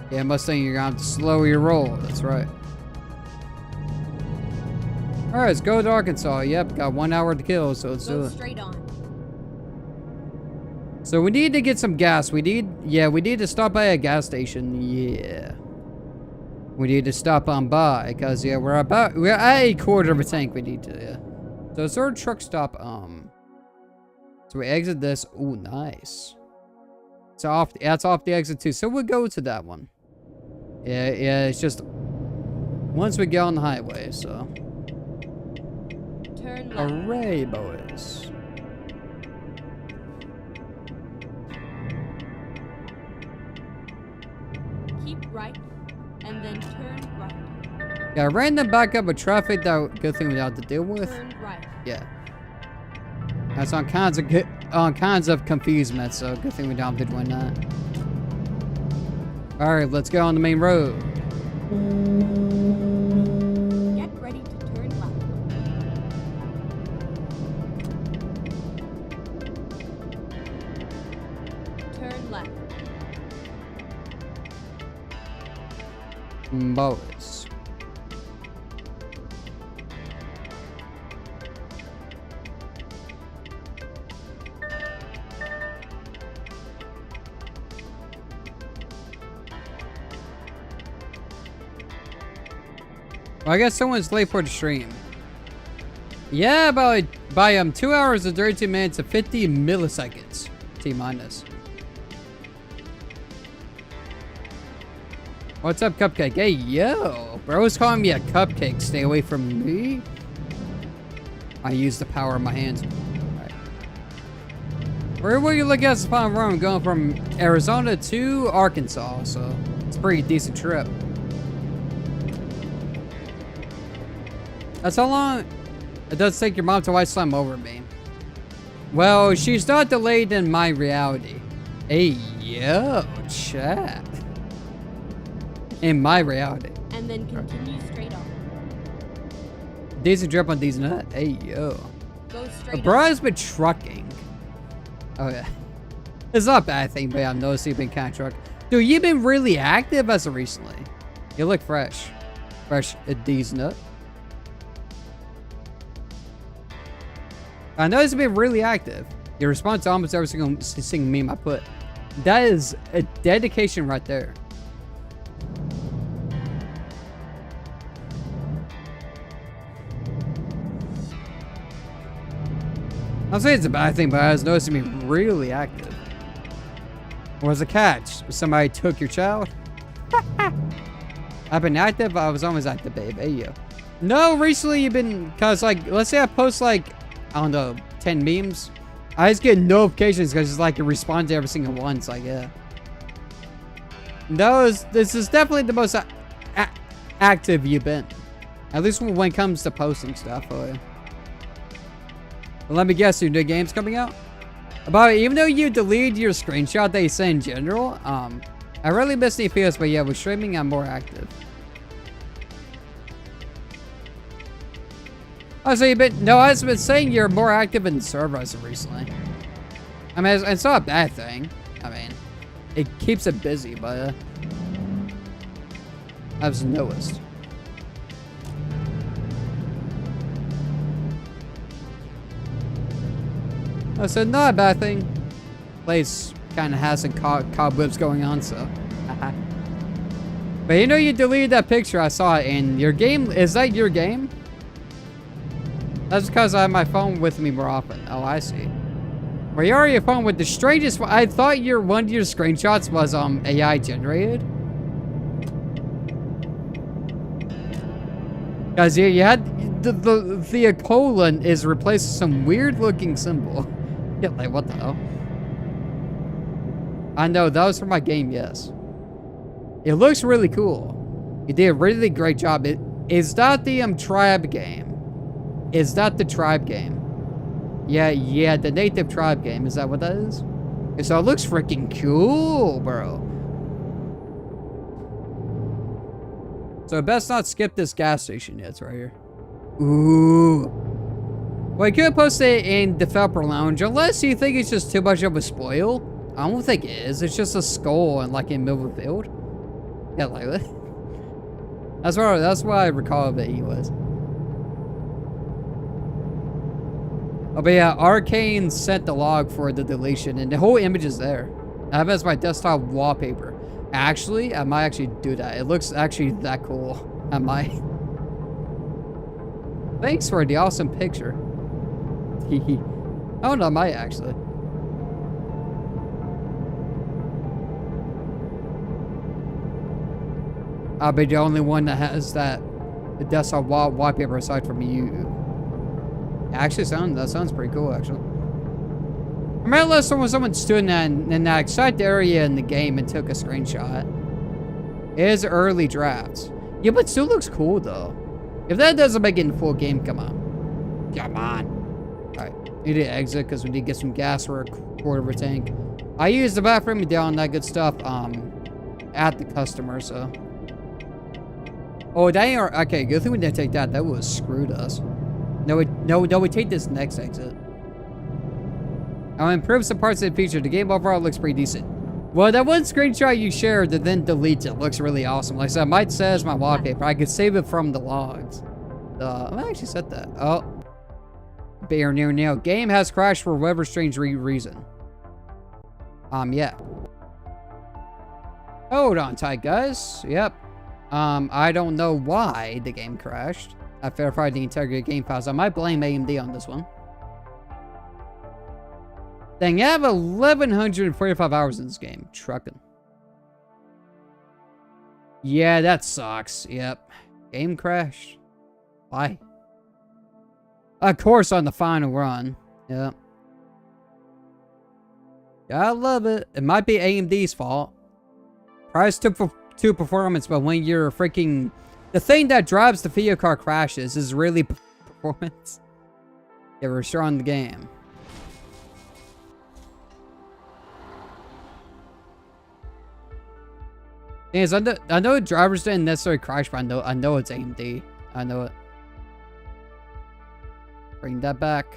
Yeah, Mustang, you're gonna have to slow your roll. That's right. Alright, let's go to Arkansas. Yep, got 1 hour to kill, so let's do Go it. straight on. So we need to get some gas. We need to stop by a gas station. Yeah. We need to stop on by, because yeah, we're at a quarter of a tank we need to, yeah. So it's our truck stop, so we exit this. Ooh, nice. So that's off the exit too. So we'll go to that one. Yeah, it's just once we get on the highway, so. Turn left. Hooray, boys. Keep right, and then turn right. Yeah, random backup with traffic, that good thing we have to deal with. Turn right. Yeah. That's on kinds of confusement, so good thing we don't have to do that. Alright, let's go on the main road. Get ready to turn left. Turn left. Boys. Well, I guess someone's late for the stream. Yeah, by 2 hours and 32 minutes and 50 milliseconds. T-minus. What's up, Cupcake? Hey, yo. Bro's calling me a cupcake. Stay away from me. I use the power of my hands. Right. Where will you look at the final run? I'm going from Arizona to Arkansas, so it's a pretty decent trip. That's how long it does take your mom to white slam over me. Well, she's not delayed in my reality. Hey, yo, chat. In my reality. And then continue straight on. Decent drip on these nuts. Hey, yo. Go straight Bro on. has been trucking. Oh, yeah. It's not a bad thing, but yeah, I've noticed you've been kind of trucking. Dude, you've been really active as of recently. You look fresh. Fresh at these nuts. I know it's been really active. Your response to almost every single meme I put. That is a dedication right there. I'll say it's a bad thing, but I was noticing me really active. What was the catch? Somebody took your child? I've been active. I was always active, babe. Hey, yo. No, recently you've been, cause like, let's say I post like, I don't know, 10 memes. I just get notifications because it's like you respond to every single one. It's like, yeah. No, this is definitely the most active you've been. At least when it comes to posting stuff. Oh, yeah. Well, let me guess, your new game's coming out? Even though you deleted your screenshot that you sent in general, I really miss the FPS, but yeah, with streaming, I'm more active. Oh, so I was been saying you're more active in servers recently. I mean, it's not a bad thing. I mean, it keeps it busy, but I've noticed. I said, not a bad thing. Place kind of has some cobwebs going on, so. But you know, you deleted that picture. I saw it in your game. Is that your game? That's because I have my phone with me more often. Oh, I see. Well, you already your phone with the strangest. I thought one of your screenshots was AI generated. Guys, you had the colon is replaced with some weird looking symbol. Yeah, like what the hell? I know that was for my game. Yes, it looks really cool. You did a really great job. Is that the tribe game? Is that the tribe game? Yeah, the native tribe game. Is that what that is? So it looks freaking cool, bro. So best not skip this gas station yet. It's right here. Ooh. Well, you could post it in developer lounge unless you think it's just too much of a spoil. I don't think it is. It's just a skull and like in middle of the field. Yeah, like that. That's what I recall of it was. Oh, but yeah, Arcane sent the log for the deletion, and the whole image is there. I have it as my desktop wallpaper. Actually, I might actually do that. It looks actually that cool. I might. Thanks for the awesome picture. Oh no, I might actually. I'll be the only one that has the desktop wallpaper aside from you. Actually, that sounds pretty cool, actually. I remember last time when someone stood in that exact area in the game and took a screenshot. It is early drafts. Yeah, but still looks cool, though. If that doesn't make it in full game, come on. Come on. Alright, need to exit because we need to get some gas for a quarter of a tank. I used the bathroom and down that good stuff at the customer, so. Oh, that ain't okay, good thing we didn't take that. That would have screwed us. No, we take this next exit. I'll improve some parts of the feature. The game overall looks pretty decent. Well, that one screenshot you shared that then deletes it looks really awesome. Like I said, I might say as my wallpaper. I could save it from the logs. I might actually set that. Oh. Bear near now. Game has crashed for whatever strange reason. Yeah. Hold on tight, guys. Yep. I don't know why the game crashed. I verified the integrity of game files. I might blame AMD on this one. Dang, I have 1,145 hours in this game. Trucking. Yeah, that sucks. Yep. Game crashed. Why? Of course, on the final run. Yep. I love it. It might be AMD's fault. Price to performance, but when you're freaking... The thing that drives the video card crashes is really performance. Yeah, we're sure on the game. Yes, I know drivers didn't necessarily crash, but I know it's AMD. I know it. Bring that back.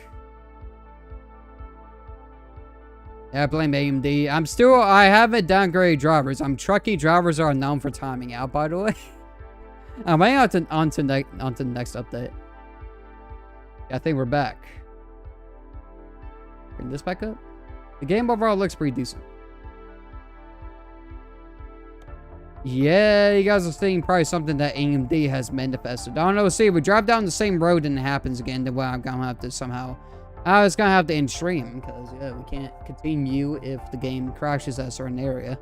Yeah, I blame AMD. I haven't downgraded drivers. Trucking drivers are known for timing out, by the way. I'm waiting on to the next update. Yeah, I think we're back. Bring this back up. The game overall looks pretty decent. Yeah, you guys are seeing probably something that AMD has manifested. I don't know, see, if we drive down the same road and it happens again, then I'm gonna have to somehow... I was gonna have to end stream, because, yeah, we can't continue if the game crashes at a certain area.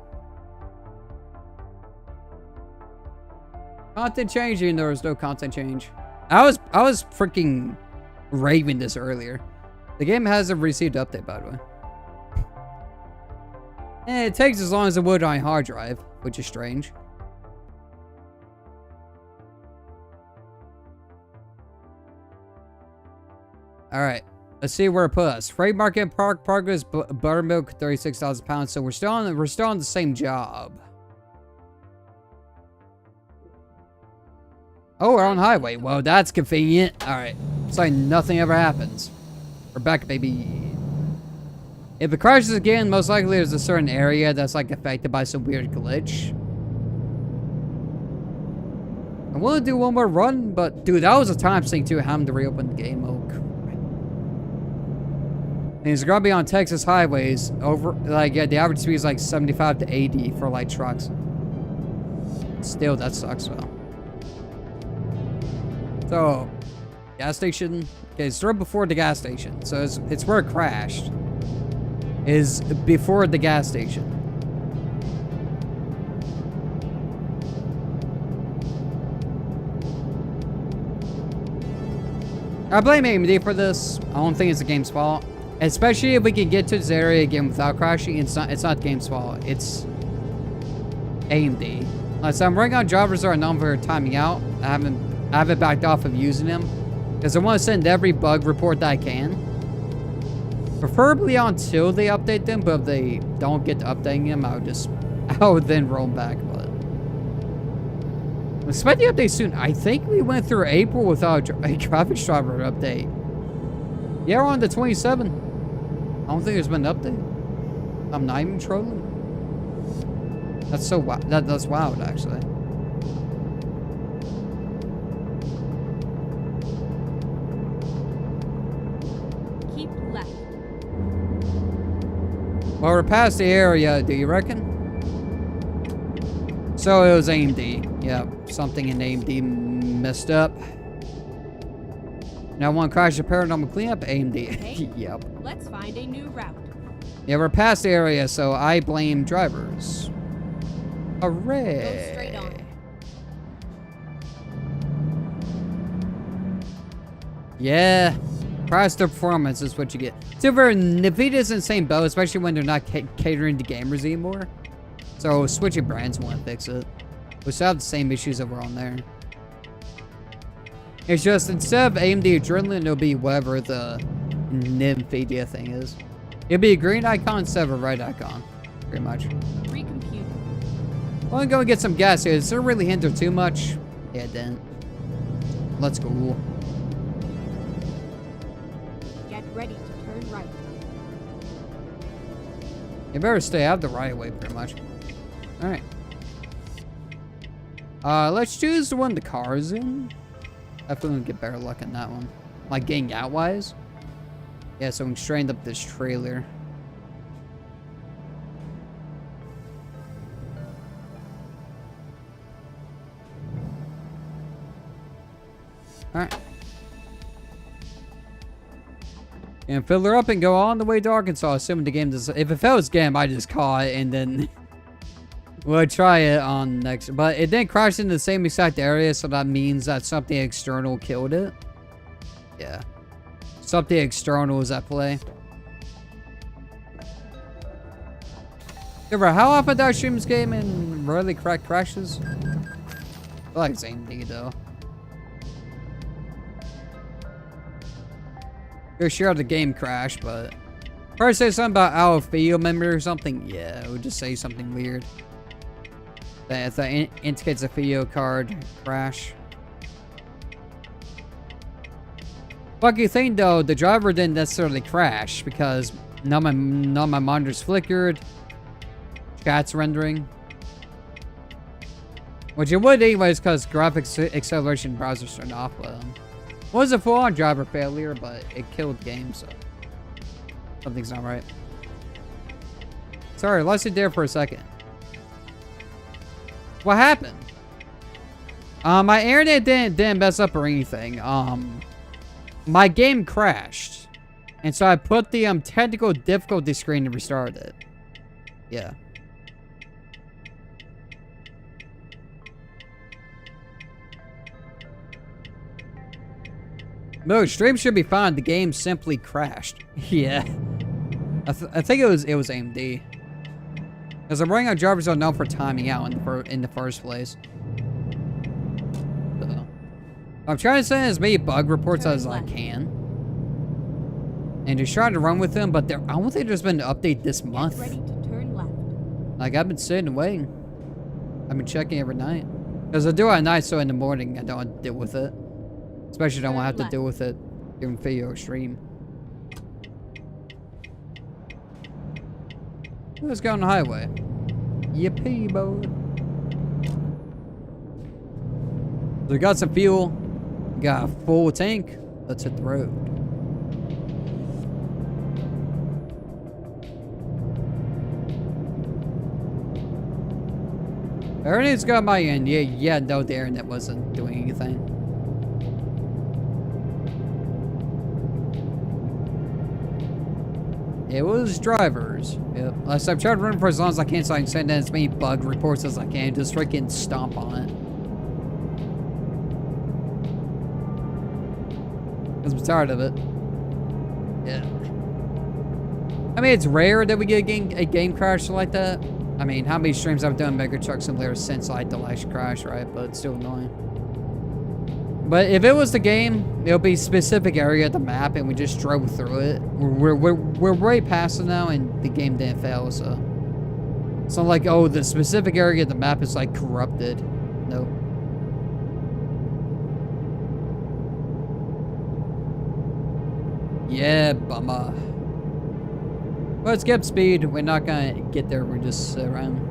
Content changing, there was no content change. I was freaking raving this earlier. The game hasn't received an update, by the way. And it takes as long as it would on a hard drive, which is strange. Alright, let's see where it put us. Freight market progress, buttermilk, 36,000 pounds. So we're still on the same job. Oh, we're on highway. Well, that's convenient. Alright. It's like nothing ever happens. We're back, baby. If it crashes again, most likely there's a certain area that's like affected by some weird glitch. I want to do one more run, but dude, that was a time sink too, having to reopen the game. Oh, crap. And it's gonna be on Texas highways. Over, like, yeah, the average speed is like 75 to 80 for like trucks. Still, that sucks, though. So, gas station. Okay, it's right before the gas station, so it's where it crashed. Is before the gas station. I blame AMD for this. I don't think it's the game's fault. Especially if we can get to this area again without crashing. It's not the game's fault. It's AMD. So I'm running on drivers that are known for timing out. I haven't backed off of using them. Because I want to send every bug report that I can. Preferably until they update them, but if they don't get to updating them, I would then roll them back. But expect the update soon. I think we went through April without a traffic driver update. Yeah, we're on the 27th. I don't think there's been an update. I'm not even trolling. That's so wild. That's wild, actually. Keep left. Well, we're past the area, do you reckon? So it was AMD. Yep, something in AMD messed up. Now one crash the paranormal cleanup, AMD. Okay. Yep. Let's find a new route. Yeah, we're past the area, so I blame drivers. Hooray! Go straight on. Yeah. Price to performance is what you get. Super, Nvidia's in the same boat, especially when they're not catering to gamers anymore. So switching brands won't fix it. We still have the same issues that were on there. It's just, instead of AMD Adrenaline, it'll be whatever the Nvidia thing is. It'll be a green icon instead of a red icon. Pretty much. Recompute. I'm gonna go and get some gas here. Does it really hinder too much? Yeah, it didn't. Let's go. Get ready to turn right. You better stay out the right way, pretty much. Alright. Let's choose the one the car's in. I feel we get better luck on that one. Like getting out wise. Yeah, so we strained up this trailer. Alright. And fill her up and go all the way to Arkansas, assuming the game does. If it fails game, I just call it and then we'll try it on next. But it didn't crash in the same exact area, so that means that something external killed it. Yeah. Something external is at play. Remember, how often do I stream this game and rarely crashes? I feel like it's AMD though. You're sure the game crashed, but probably say something about out of field memory or something. Yeah, it would just say something weird. That indicates a video card crash. Funky thing though, the driver didn't necessarily crash because none of my monitors flickered. Chat's rendering. Which it would anyways because graphics acceleration browsers turned off. Was a full-on driver failure, but it killed the game, so something's not right. Sorry, lost it there for a second. What happened? My internet didn't mess up or anything. My game crashed, and so I put the technical difficulty screen and restarted it. Yeah. No, stream should be fine. The game simply crashed. Yeah. I think it was AMD. Because I'm running on drivers are known for timing out in the first place. So, I'm trying to send as many bug reports as I can. And just trying to run with them, but I don't think there's been an update this month. Get ready to turn left. Like, I've been sitting and waiting. I've been checking every night. Because I do it at night, so in the morning I don't deal with it. Especially don't want to have to deal with it during video or stream. Let's go on the highway. Yippee, boy. We got some fuel. We got a full tank. Let's hit the road. Everything's got my end. Yeah, no, the internet wasn't doing anything. It was drivers. Yep. I've tried to run for as long as I can so I can send in as many bug reports as I can. Just freaking stomp on it. Because I'm tired of it. Yeah. I mean, it's rare that we get a game crash like that. I mean, how many streams I've done Mega Truck Simulator since like the last crash, right? But it's still annoying. But if it was the game, it'll be a specific area of the map and we just drove through it. We're way past it now and the game didn't fail, so. It's not like, oh, the specific area of the map is like corrupted. Nope. Yeah, bummer. Well, let's get speed. We're not gonna get there. We're just sit around.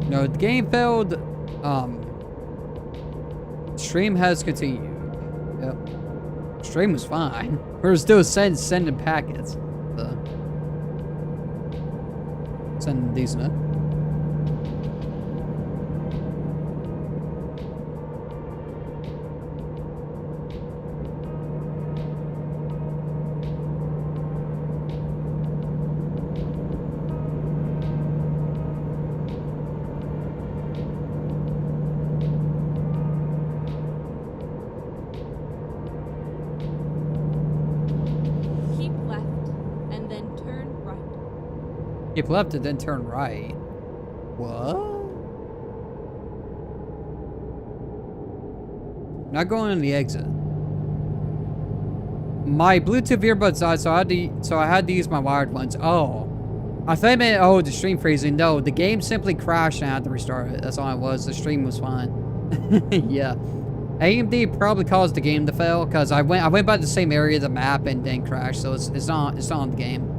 No, the game failed. Stream has continued. Yep. Stream was fine. We're still sending packets. So. Sending decent. Keep left and then turn right. What? Not going on the exit. My Bluetooth earbuds died, so I had to use my wired ones. Oh. I thought it meant, oh, the stream freezing. No, the game simply crashed and I had to restart it. That's all it was. The stream was fine. Yeah. AMD probably caused the game to fail because I went by the same area of the map and then crashed, so it's not on the game.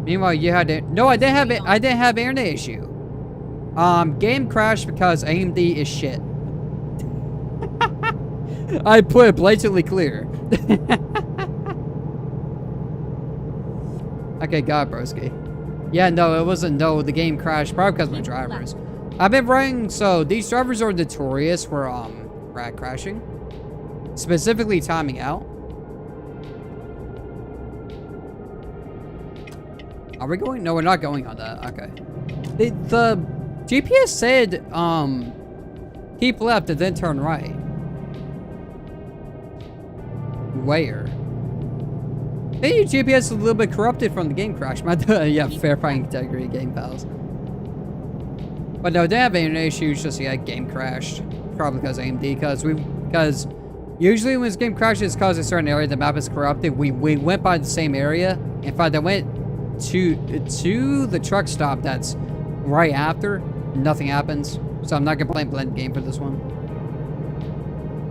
Meanwhile, you had to. No, I didn't have it. I didn't have internet issue. Game crashed because AMD is shit. I put it blatantly clear. Okay, God, broski. Yeah, no, it wasn't. No, the game crashed probably because of my drivers. I've been running. So these drivers are notorious for rat crashing, specifically timing out. Are we going? No, we're not going on that. Okay. The GPS said, keep left and then turn right. Where? Hey, GPS is a little bit corrupted from the game crash. Yeah, verifying integrity game files. But no, they have internet issues. Just yeah, game crashed. Probably because AMD. Because usually when this game crashes, it's because a certain area the map is corrupted. We went by the same area. In fact, I went to the truck stop that's right after. Nothing happens. So I'm not gonna play blend game for this one.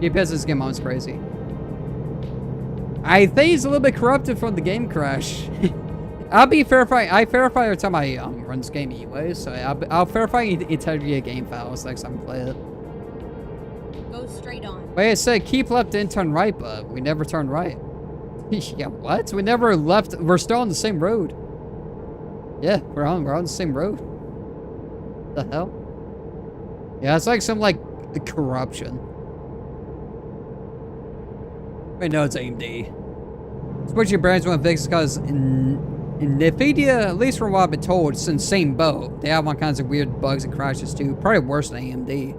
GPS this game is crazy. I think it's a little bit corrupted from the game crash. I'll be verifying. I verify every time I run this game anyway, so I'll verify integrity of game files next time I play it. Go straight on. Wait, it said keep left and turn right, but we never turned right. Yeah, what? We never left. We're still on the same road. Yeah, we're on the same road. The hell? Yeah, it's like some like corruption. Wait, no, it's AMD. Switching brands won't fix because NVIDIA, at least from what I've been told, it's in the same boat. They have all kinds of weird bugs and crashes too. Probably worse than AMD.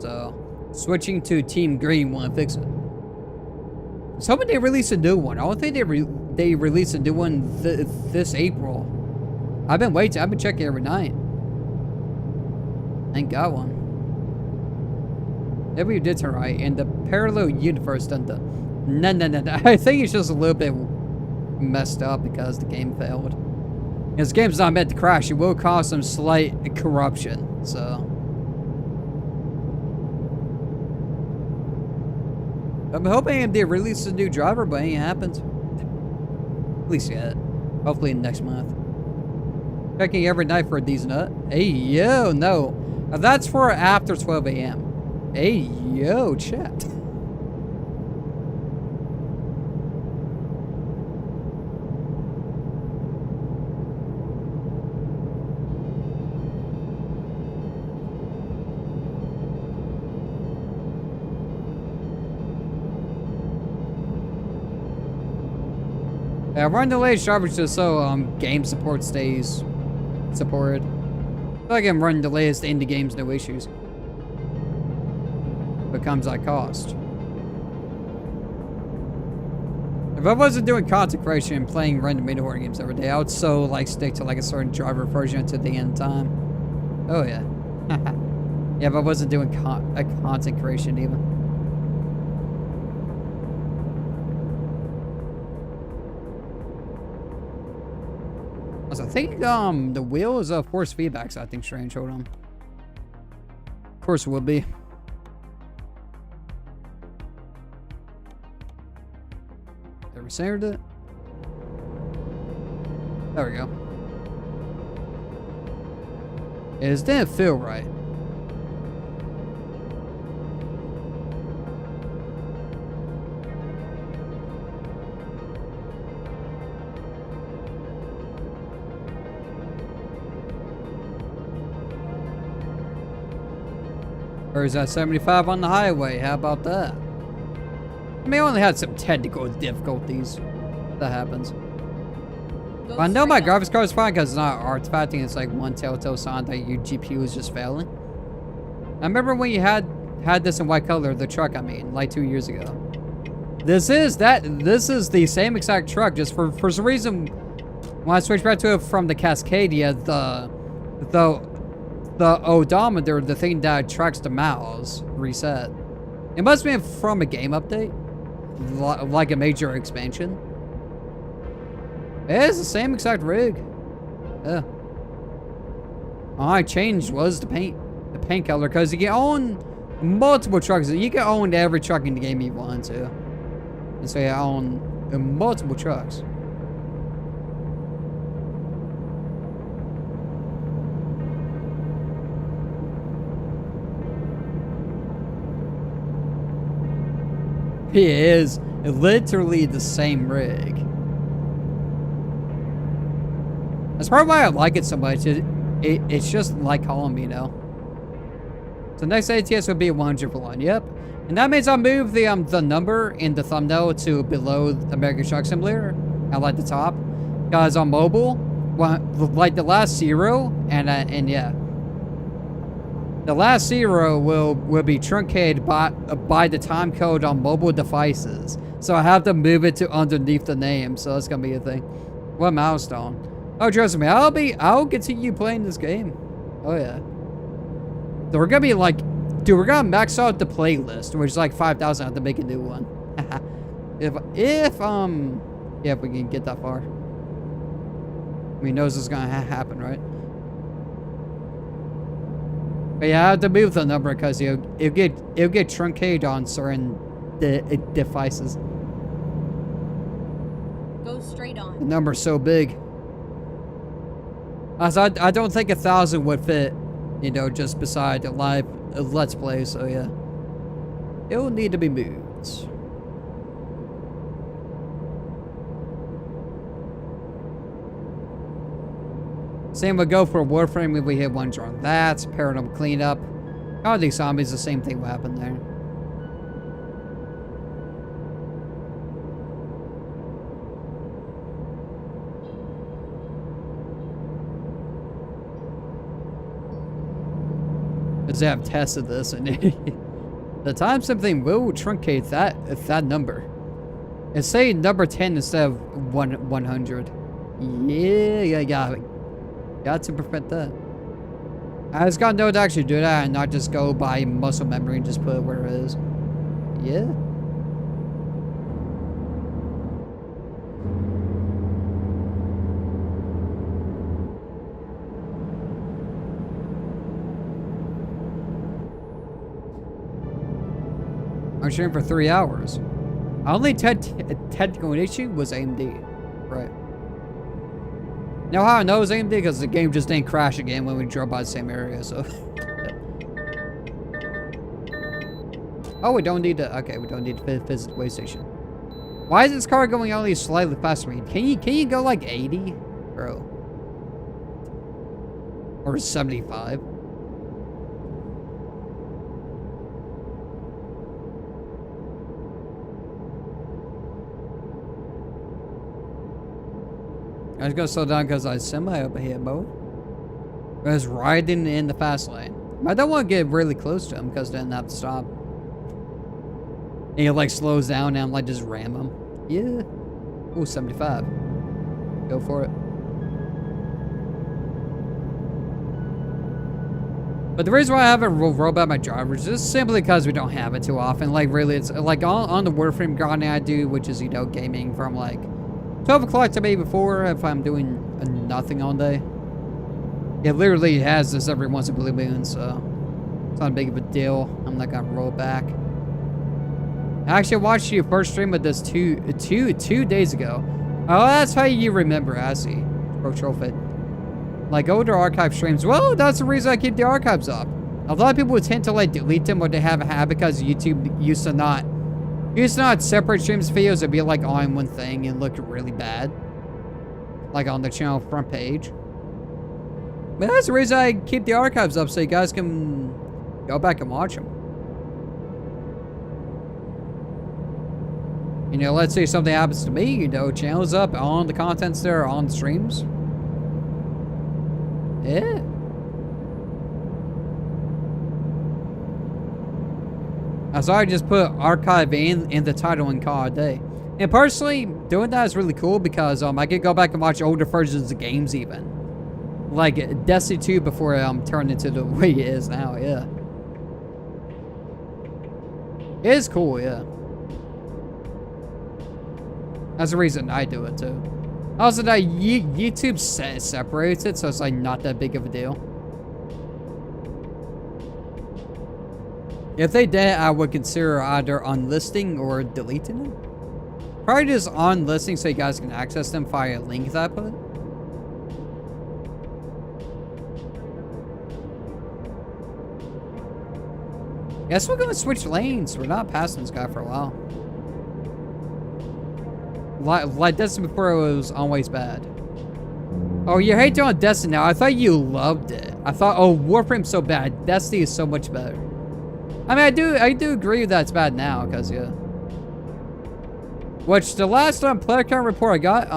So, switching to Team Green won't fix it. I was hoping they release a new one. I don't think they released a new one this April. I've been waiting. I've been checking every night. Ain't got one. Maybe we did turn right, and the parallel universe done the. No. I think it's just a little bit messed up because the game failed. This game's not meant to crash. It will cause some slight corruption, so. I'm hoping AMD releases a new driver, but it ain't happened. At least yet. Hopefully next month. Checking every night for a decent nut. Hey, yo, no. Now that's for after 12 a.m. Hey, yo, chat. Yeah, run delays drivers just so game support stays supported. I feel like I'm running delays to indie games, no issues. Becomes at cost. If I wasn't doing content creation and playing random mini horror games every day, I would so like stick to like a certain driver version to the end time. Oh yeah. Yeah, if I wasn't doing content creation even. I think the wheel is a force feedback, so I think strange. Hold on. Of course it will be. There we centered it. There we go. It just didn't feel right. Or is that 75 on the highway? How about that? I mean, I only had some technical difficulties. That happens. But I know my graphics card is fine because it's not artifacting. It's like one telltale sign that your GPU is just failing. I remember when you had this in white color, the truck I mean, like 2 years ago. This is the same exact truck, just for some reason when I switched back to it from the Cascadia, the odometer, the thing that tracks the miles, reset. It must have been from a game update. Like a major expansion. It's the same exact rig. Yeah. All I changed was the paint color, because you can own multiple trucks. You can own every truck in the game you want to. And so you own multiple trucks. It is literally the same rig. That's probably why I like it so much. It's just like home, you know. So next ATS would be 100 for line. Yep. And that means I'll move the number in the thumbnail to below American Truck Simulator at like the top. Because on mobile, like the last 0 and yeah. The last 0 will be truncated by the time code on mobile devices. So I have to move it to underneath the name. So that's gonna be a thing. What milestone? Oh, trust me, I'll continue playing this game. Oh yeah. So we're gonna be like, dude, we're gonna max out the playlist, which is like 5,000. I have to make a new one. if we can get that far. I mean, knows it's gonna happen, right? But yeah, I have to move the number because it'll get truncated on certain devices. Go straight on. The number's so big. I don't think 1,000 would fit, you know, just beside a live Let's Play. So yeah, it will need to be moved. Same would go for Warframe if we hit one drunk. That's Paradigm Cleanup. All these zombies, the same thing will happen there. Because they have tested this, and the time something will truncate that number. And say number 10 instead of 100. Yeah. Got to prevent that. I just gotta know to actually do that and not just go by muscle memory and just put it where it is. Yeah. on stream for 3 hours. Only technical issue was AMD. Right. Now how I know it was AMD? Because the game just didn't crash again when we drove by the same area, so. Oh, we don't need to, okay, we don't need to visit the way station. Why is this car going only slightly faster than me? Can you go like 80? Bro. Or 75? I was gonna slow down because I semi over here, bro. I was riding in the fast lane. I don't want to get really close to him because then I have to stop. And he like slows down and I'm like just ram him. Yeah. Ooh, 75. Go for it. But the reason why I haven't rolled out my drivers is simply because we don't have it too often. Like really, it's like on the Warframe grinding I do, which is, you know, gaming from like 12 o'clock to maybe 4 if I'm doing nothing all day. It literally has this every once in a blue moon, so it's not a big of a deal. I'm not gonna roll back. I actually watched your first stream of this two days ago. Oh, that's how you remember, I see. Troll Fit. Like older archive streams. Well, that's the reason I keep the archives up. A lot of people would tend to like delete them or they have a habit because YouTube used to not separate streams videos. It'd be like all in one thing and look really bad. Like on the channel front page. But that's the reason I keep the archives up so you guys can go back and watch them. You know, let's say something happens to me, you know, channel's up, all the content's there, on the streams. Yeah. So I just put archive in the title and call it a day. And personally, doing that is really cool because I could go back and watch older versions of games even. Like Destiny 2 before it turned into the way it is now, yeah. It is cool, yeah. That's the reason I do it too. Also, that YouTube separates it, so it's like not that big of a deal. If they did, I would consider either unlisting or deleting them. Probably just unlisting so you guys can access them via a link that I put. Guess we're gonna switch lanes. We're not passing this guy for a while. Like Destiny before it was always bad. Oh, you hate on Destiny now. I thought you loved it. I thought, oh, Warframe's so bad. Destiny is so much better. I mean, I do agree that it's bad now, because, yeah. Which, the last player count report I got,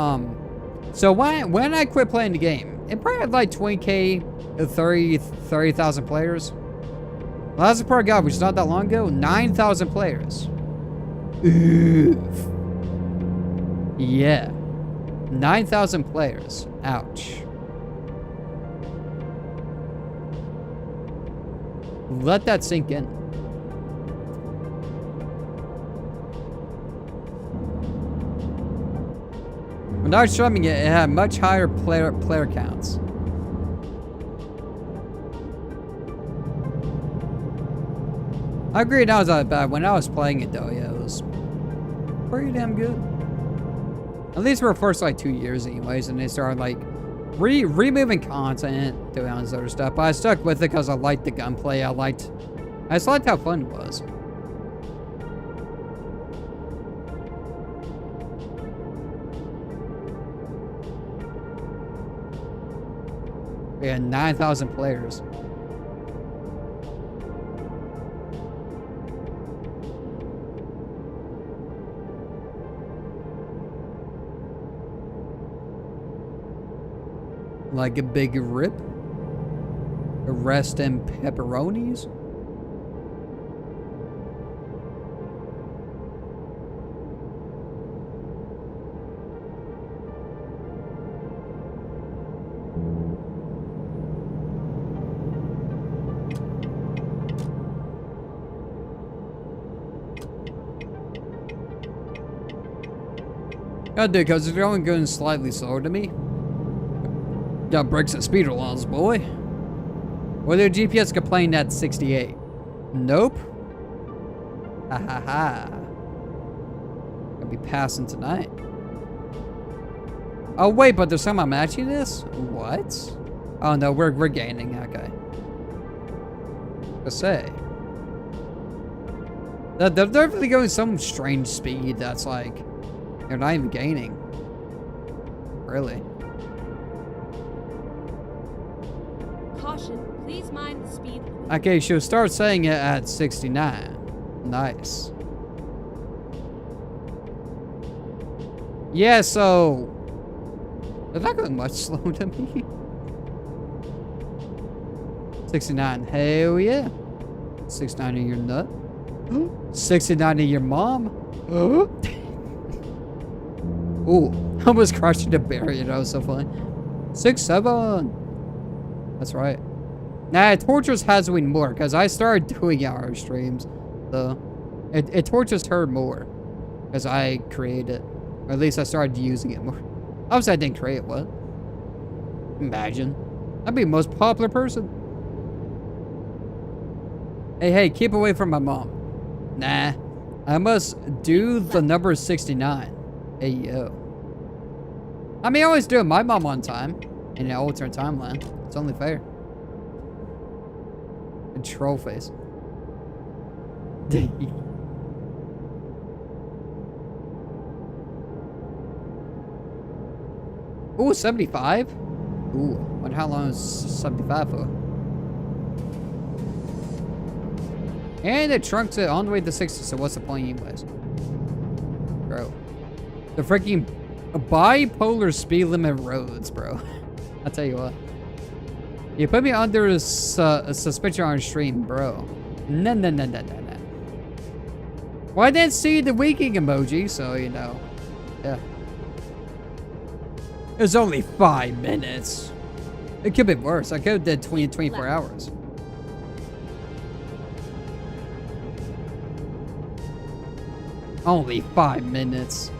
so when I quit playing the game, it probably had like 20k, 30,000 players. The last report I got, which is not that long ago, 9,000 players. Oof. Yeah. 9,000 players. Ouch. Let that sink in. When I was streaming it, it had much higher player counts. I agree now it's not bad. When I was playing it though, yeah, it was pretty damn good. At least for the first like 2 years anyways, and they started like removing content, doing all this other stuff. But I stuck with it because I liked the gunplay. I just liked how fun it was. We had 9,000 players. Like a big rip? Arrest and pepperonis? God, dude, because it's only going slightly slower to me. Got brakes and speed laws, boy. Whether GPS complained at 68. Nope. Ha ha ha. Gonna be passing tonight. Oh wait, but there's somehow matching this? What? Oh no, we're gaining. Okay. Let's say. They're definitely going some strange speed that's like they're not even gaining. Really. Caution, please mind the speed limit. Okay, she'll start saying it at 69. Nice. Yeah, so they're not going much slower than me. 69. Hell yeah. 69 in your nut. 69 in your mom. Ooh, I almost crushed the barrier. That was so funny. 67. That's right. Nah, it tortures Hazwin more because I started doing our streams. So it tortures her more because I created it. Or at least I started using it more. Obviously, I didn't create what? Imagine. I'd be the most popular person. Hey, keep away from my mom. Nah. I must do the number 69. Hey, yo. I mean, I always do my mom on time. In an alternate timeline. It's only fair. A troll face. Ooh, 75? Ooh, wonder how long is 75 for? And it trunks it on the way to 60, so what's the point anyways? Bro. The freaking bipolar speed limit roads, bro. I'll tell you what. You put me under a suspension on stream, bro. No. Well, I didn't see the winking emoji, so, you know. Yeah. It was only 5 minutes. It could be worse. I could have did 24 hours. Only 5 minutes.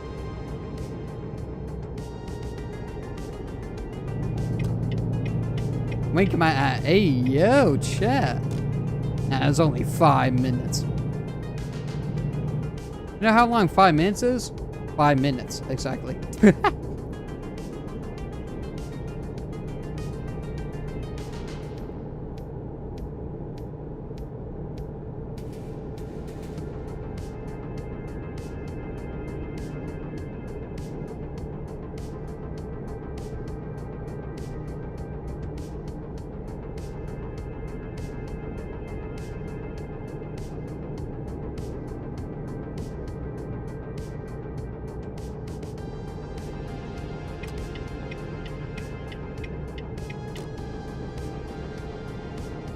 Wink my eye. Hey, yo, chat. Nah, it was only 5 minutes. You know how long 5 minutes is? 5 minutes, exactly.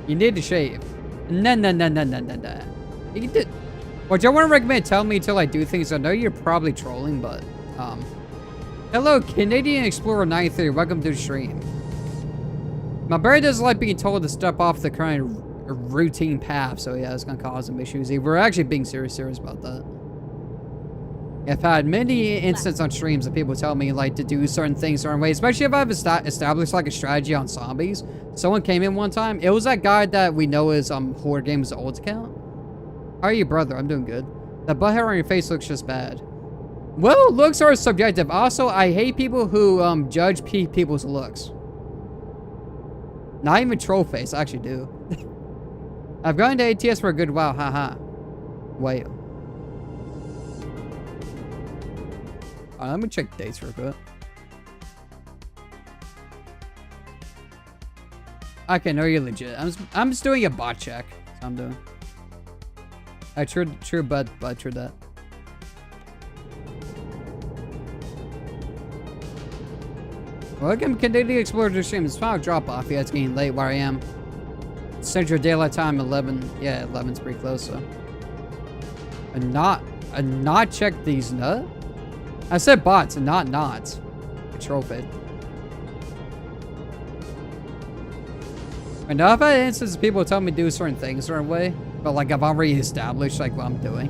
You need to shave. No. You can do. What y'all want to recommend? Tell me till I do things. I know you're probably trolling, but hello, Canadian Explorer 93. Welcome to the stream. My brain doesn't like being told to step off the current routine path, so yeah, it's gonna cause some issues. We're actually being serious about that. I've had many instances on streams of people tell me like to do certain things certain ways, especially if I've established like a strategy on zombies. Someone came in one time. It was that guy that we know is Horror Games' old account. How are you, brother? I'm doing good. The butt hair on your face looks just bad. Well, looks are subjective. Also, I hate people who judge people's looks. Not even troll face. I actually do. I've gone to ATS for a good while. Haha. Wait. Let me check dates real quick. Okay, no, you're legit. I'm just doing a bot check. That's what I'm doing. True, but true that. Welcome, Canadian Explorer to stream. It's final drop off. Yeah, it's getting late where I am. Central Daylight Time 11. Yeah, 11's pretty close. So, and not check these nut. I said bots and not knots. Control fit. And now I've had instances people tell me to do certain things a certain way, but like I've already established like what I'm doing.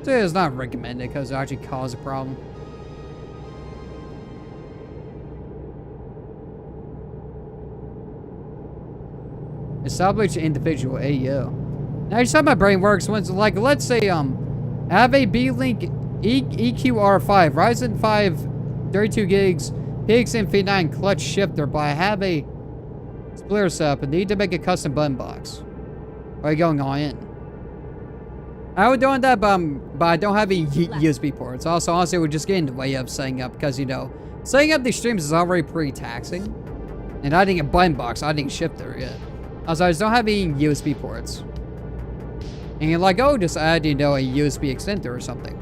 So it's not recommended because it actually causes a problem. Establish individual AO. Now, here's how my brain works. When, like, let's say, have a B-Link EQR5, Ryzen 5, 32 gigs, PXM 9 clutch shifter, but I have a splitter setup and need to make a custom button box. Are you going all in? I would do that, but I don't have any USB ports. Also, honestly, it would just get in the way of setting up because, you know, setting up these streams is already pretty taxing. And I didn't get button box, I didn't shifter yet. Also, I just don't have any USB ports. And you're like, oh, just add, you know, a USB extender or something.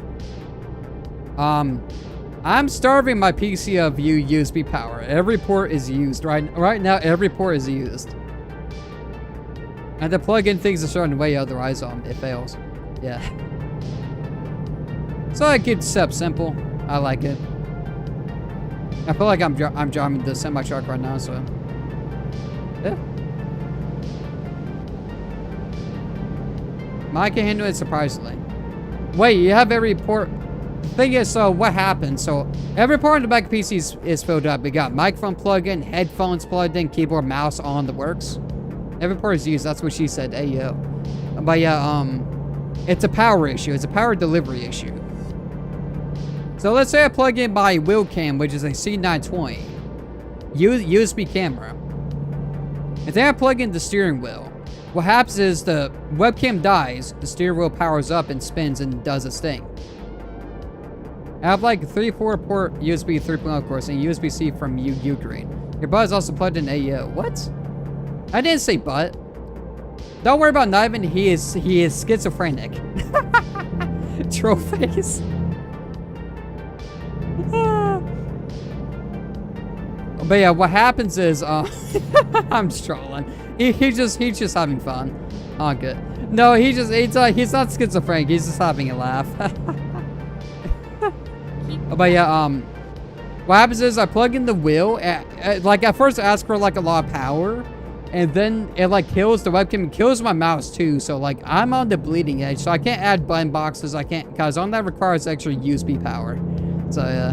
I'm starving my PC of USB power. Every port is used. Right now, every port is used. I have to plug in things a certain way, otherwise it fails. Yeah. So I keep the step simple. I like it. I feel like I'm driving the semi-truck right now, so... yeah. Mine can handle it surprisingly. Wait, you have every port... The thing is, so what happens? So every port on the back of PC is filled up. We got microphone plugged in, headphones plugged in, keyboard, mouse, on the works. Every port is used. That's what she said. Hey, yo. But yeah, it's a power issue. It's a power delivery issue. So let's say I plug in my wheel cam, which is a C920. USB camera. And then I plug in the steering wheel. What happens is the webcam dies, the steering wheel powers up and spins and does its thing. I have like 3-4 port USB 3.0 of course, and USB-C from Ugreen. Your butt is also plugged in AO. What? I didn't say butt. Don't worry about Niven, he is schizophrenic. Troll face. But yeah, what happens is, I'm just trolling. He's just having fun. Oh, good. No, he's not schizophrenic. He's just having a laugh. But yeah, what happens is I plug in the wheel. Like at first, I ask for like a lot of power, and then it like kills the webcam, and kills my mouse too. So like I'm on the bleeding edge. So I can't add button boxes. I can't because on that requires extra USB power. So yeah.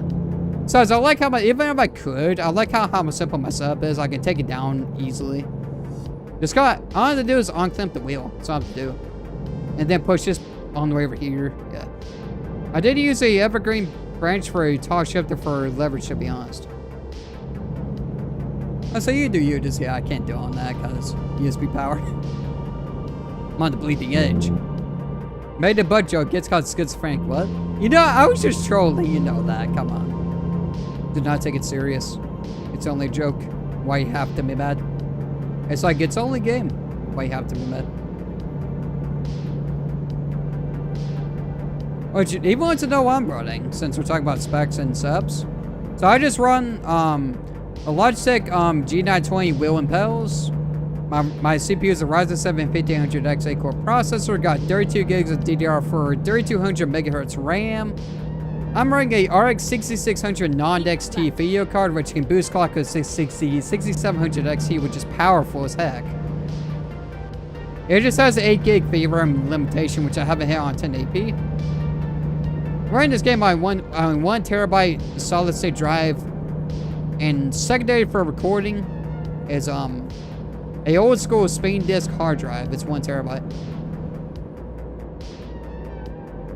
So I like how even if I could, I like how simple my setup is. I can take it down easily. Just all I have to do is unclamp the wheel. That's all I have to do. And then push this on the way over here. Yeah. I did use a evergreen branch for a toggle shifter for leverage, to be honest. I say you do you. Just, yeah, I can't do on that because USB power. I'm on the bleeding edge. Made a butt joke. Gets called schizophrenic. What? You know, I was just trolling. You know that. Come on. Do not take it serious. It's only a joke. Why you have to be mad? It's like, it's only a game. Why you have to be mad? Oh, you even want to know what I'm running, since we're talking about specs and subs. So I just run a Logitech G920 wheel and pedals. My CPU is a Ryzen 7 5800X 8-core processor. Got 32 gigs of DDR4, 3200 megahertz RAM. I'm running a RX 6600 non-XT video card, which can boost clock to 6700 XT, which is powerful as heck. It just has an 8 gig VRAM limitation, which I haven't hit on 1080p. I'm running this game on 1 terabyte solid state drive, and secondary for recording is a old school spin disk hard drive. It's 1 terabyte.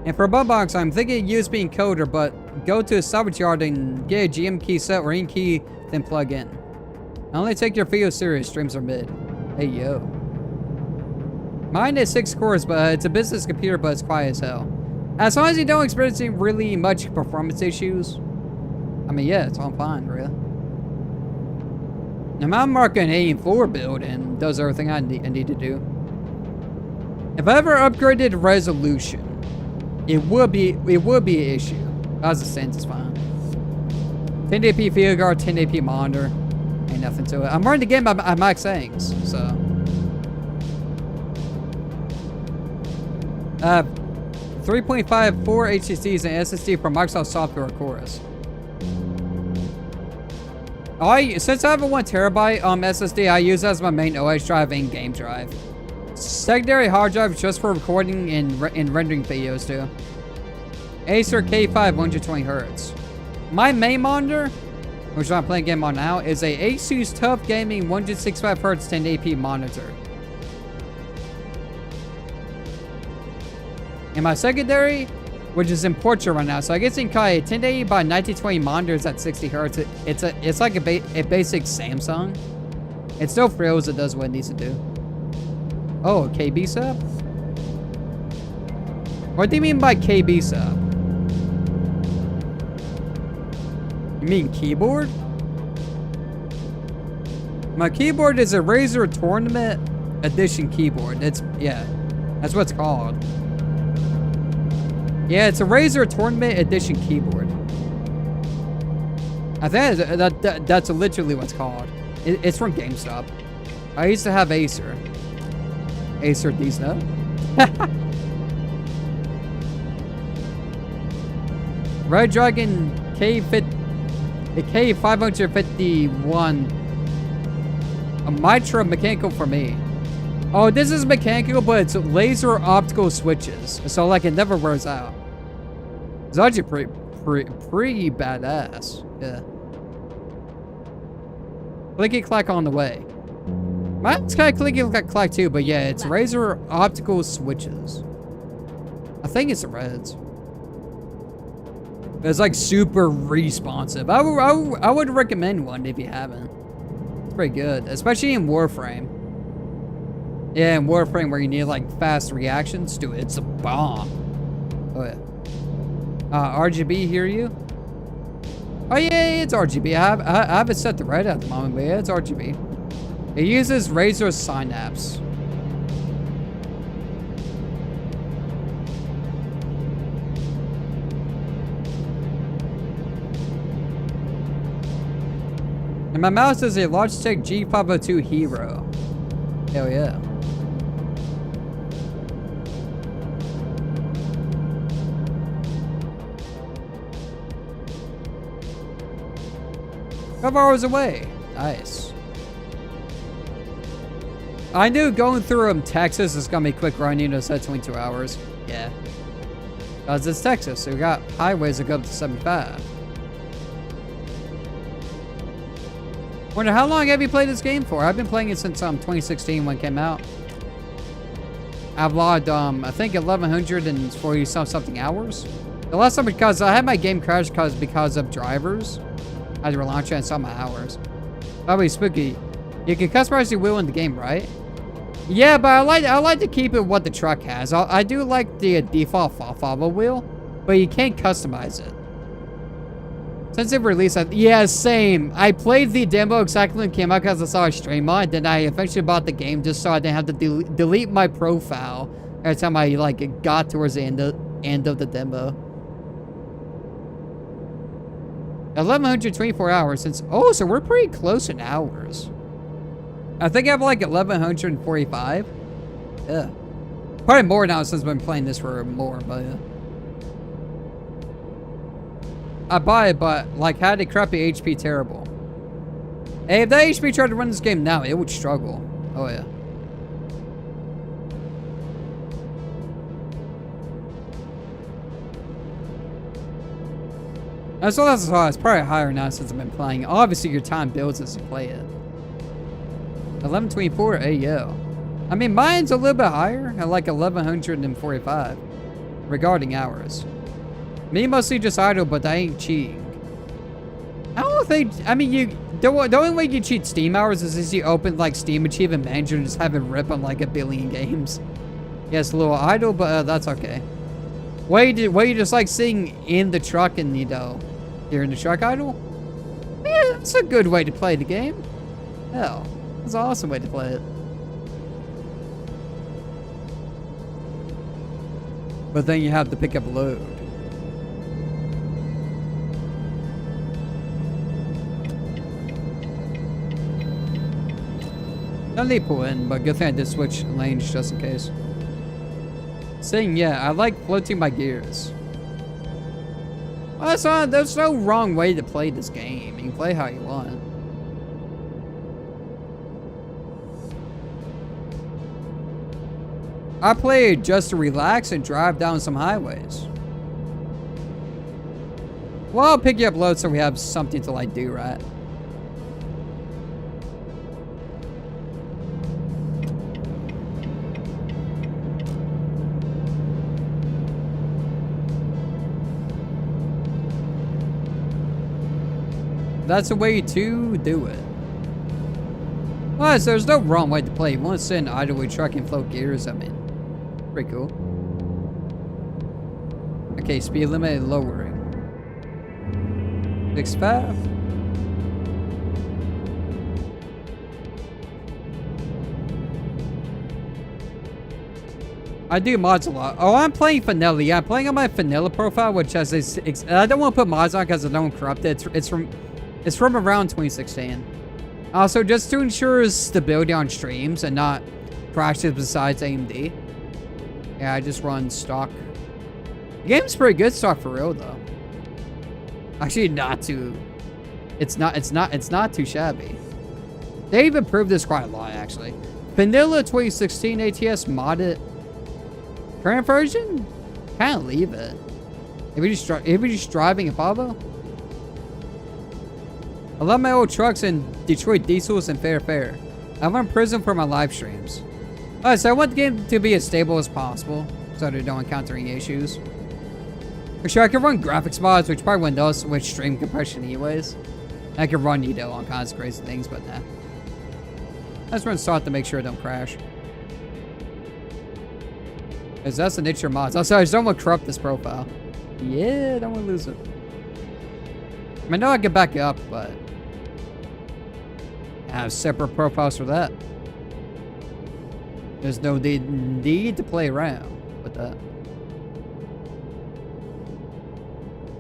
And for a button box, I'm thinking USB encoder, but go to a salvage yard and get a GM key set or in key, then plug in. Only take your video serious, streams are mid. Hey yo. Mine is 6 cores, but it's a business computer, but it's quiet as hell. As long as you don't experience really much performance issues, I mean, yeah, it's all fine, really. Now, I'm marking an 84 build and does everything I need to do. If I ever upgraded resolution, it would be an issue. As it stands, it's fine. 1080p video card, 1080p monitor, ain't nothing to it. I'm running the game at max settings, so. 3.5 4 HDDs and SSD from Microsoft Software, of course. Since I have a 1 terabyte SSD, I use that as my main OS drive and game drive. Secondary hard drive just for recording and rendering videos too. Acer K5 120 Hz. My main monitor, which I'm playing game on now, is a Asus TUF Gaming 165 Hz 1080p monitor. And my secondary, which is in portrait right now, so I guess in a 1080 by 1920 monitor is at 60 hertz. It's like a basic Samsung. It still frills. It does what it needs to do. Oh, KB sub? What do you mean by KB sub? You mean keyboard? My keyboard is a Razer Tournament Edition keyboard. Yeah, that's what it's called. Yeah, it's a Razer Tournament Edition keyboard. I think that's literally what's called. It's from GameStop. I used to have Acer. Acer these now. Red Dragon K551. A Mitra mechanical for me. Oh, this is mechanical, but it's laser optical switches. So like it never wears out. It's actually pretty badass. Yeah. Clicky clack on the way. Mine's kind of clicky clack too, but yeah, it's Razer optical switches. I think it's the Reds. It's like super responsive. I would recommend one if you haven't. It's pretty good, especially in Warframe. Yeah, in Warframe where you need like fast reactions, dude, it's a bomb. Oh yeah. RGB, hear you? Oh yeah, it's RGB. I have it set to red at the moment, but yeah, it's RGB. It uses Razer Synapse. And my mouse is a Logitech G502 Hero. Hell yeah. Five hours away. Nice. I knew going through Texas is gonna be quick running. It's at 22 hours. Yeah. Because it's Texas, so we got highways that go up to 75. Wonder how long have you played this game for? I've been playing it since 2016 when it came out. I've logged I think 1140 something hours. The last time because I had my game crash because of drivers. I had to relaunch it and saw my hours. Probably spooky. You can customize your wheel in the game, right? Yeah, but I like to keep it what the truck has. I do like the default Fava wheel, but you can't customize it. Since it released, yeah, same. I played the demo exactly when it came out because I saw a stream on it. Then I eventually bought the game just so I didn't have to delete my profile every time I like got towards the end of the demo. 1124 hours since. Oh, so we're pretty close in hours. I think I have like 1145. Yeah, probably more now since I've been playing this for more, but yeah. I buy it, but like had a crappy HP terrible. Hey, if that HP tried to run this game now, it would struggle. Oh yeah. That's it's probably higher now since I've been playing. Obviously, your time builds as you play it. 1124 AO. I mean, mine's a little bit higher at like 1145 regarding hours. Me mostly just idle, but I ain't cheating. I don't think. I mean, the only way you cheat Steam hours is you open like Steam Achievement Manager and just have it rip on like a billion games. Yeah, it's a little idle, but that's okay. Wait, you just like sitting in the truck and you're in the truck idle? Yeah, that's a good way to play the game. Hell, that's an awesome way to play it. But then you have to pick up load. No need to pull in, but good thing I did switch lanes just in case. Saying, yeah, I like floating my gears. Well, there's no wrong way to play this game. You can play how you want. I play it just to relax and drive down some highways. Well, I'll pick you up load so we have something to like do, right? that's the way to do it. Well, so there's no wrong way to play. You want to sit in idle truck and float gears, I mean, pretty cool. Okay, speed limit lowering. 65. I do mods a lot. Oh, I'm playing vanilla. Yeah, I'm playing on my vanilla profile, which has this. I don't want to put mods on because I don't corrupt it. It's from around 2016. Also, just to ensure stability on streams and not crashes besides AMD. Yeah, I just run stock. The game's pretty good stock for real though. Actually, not too. It's not too shabby. They've improved this quite a lot actually. Vanilla 2016 ATS modded. Current version? Can't leave it. If you're just driving a Volvo. I love my old trucks and Detroit diesels and fair. I'm in prison for my live streams. Alright, so I want the game to be as stable as possible so they don't encounter any issues. For sure, I can run graphics mods, which probably Windows with stream compression anyways. I can run Neato on kinds of crazy things, but nah. I just want to start to make sure it don't crash. Because that's the nature of mods. Also, I just don't want to corrupt this profile. Yeah, I don't want to lose it. I know I can back it up, but I have separate profiles for that. There's no need to play around with that.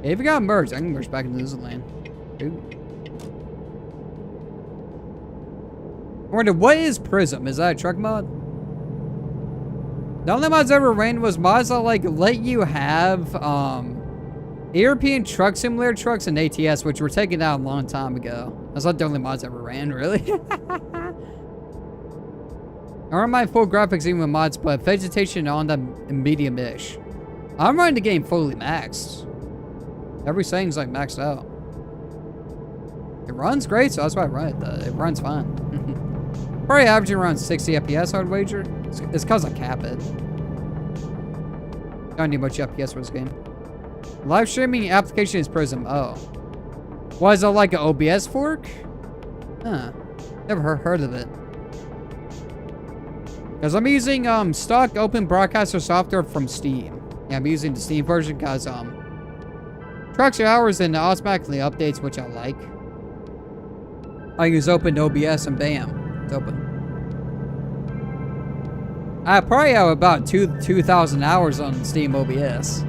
Hey, if you got merged, I can merge back into this lane. Ooh. I wonder, what is Prism? Is that a truck mod? The only mods I ever ran was mods that like let you have European truck simulator trucks and ATS, which were taken out a long time ago. That's not the only mods I ever ran, really. I run my full graphics even with mods, but vegetation on the medium-ish. I'm running the game fully maxed. Every setting's like maxed out. It runs great, so that's why I run it though. It runs fine. Probably averaging around 60 FPS, I'd wager. It's cause I cap it. Don't need much FPS for this game. Live streaming application is Prism. Oh. Why is it like an OBS fork? Huh. Never heard of it. Because I'm using stock open broadcaster software from Steam. Yeah, I'm using the Steam version because tracks your hours and automatically updates, which I like. I use open OBS and bam, it's open. I probably have about 2,000 hours on Steam OBS.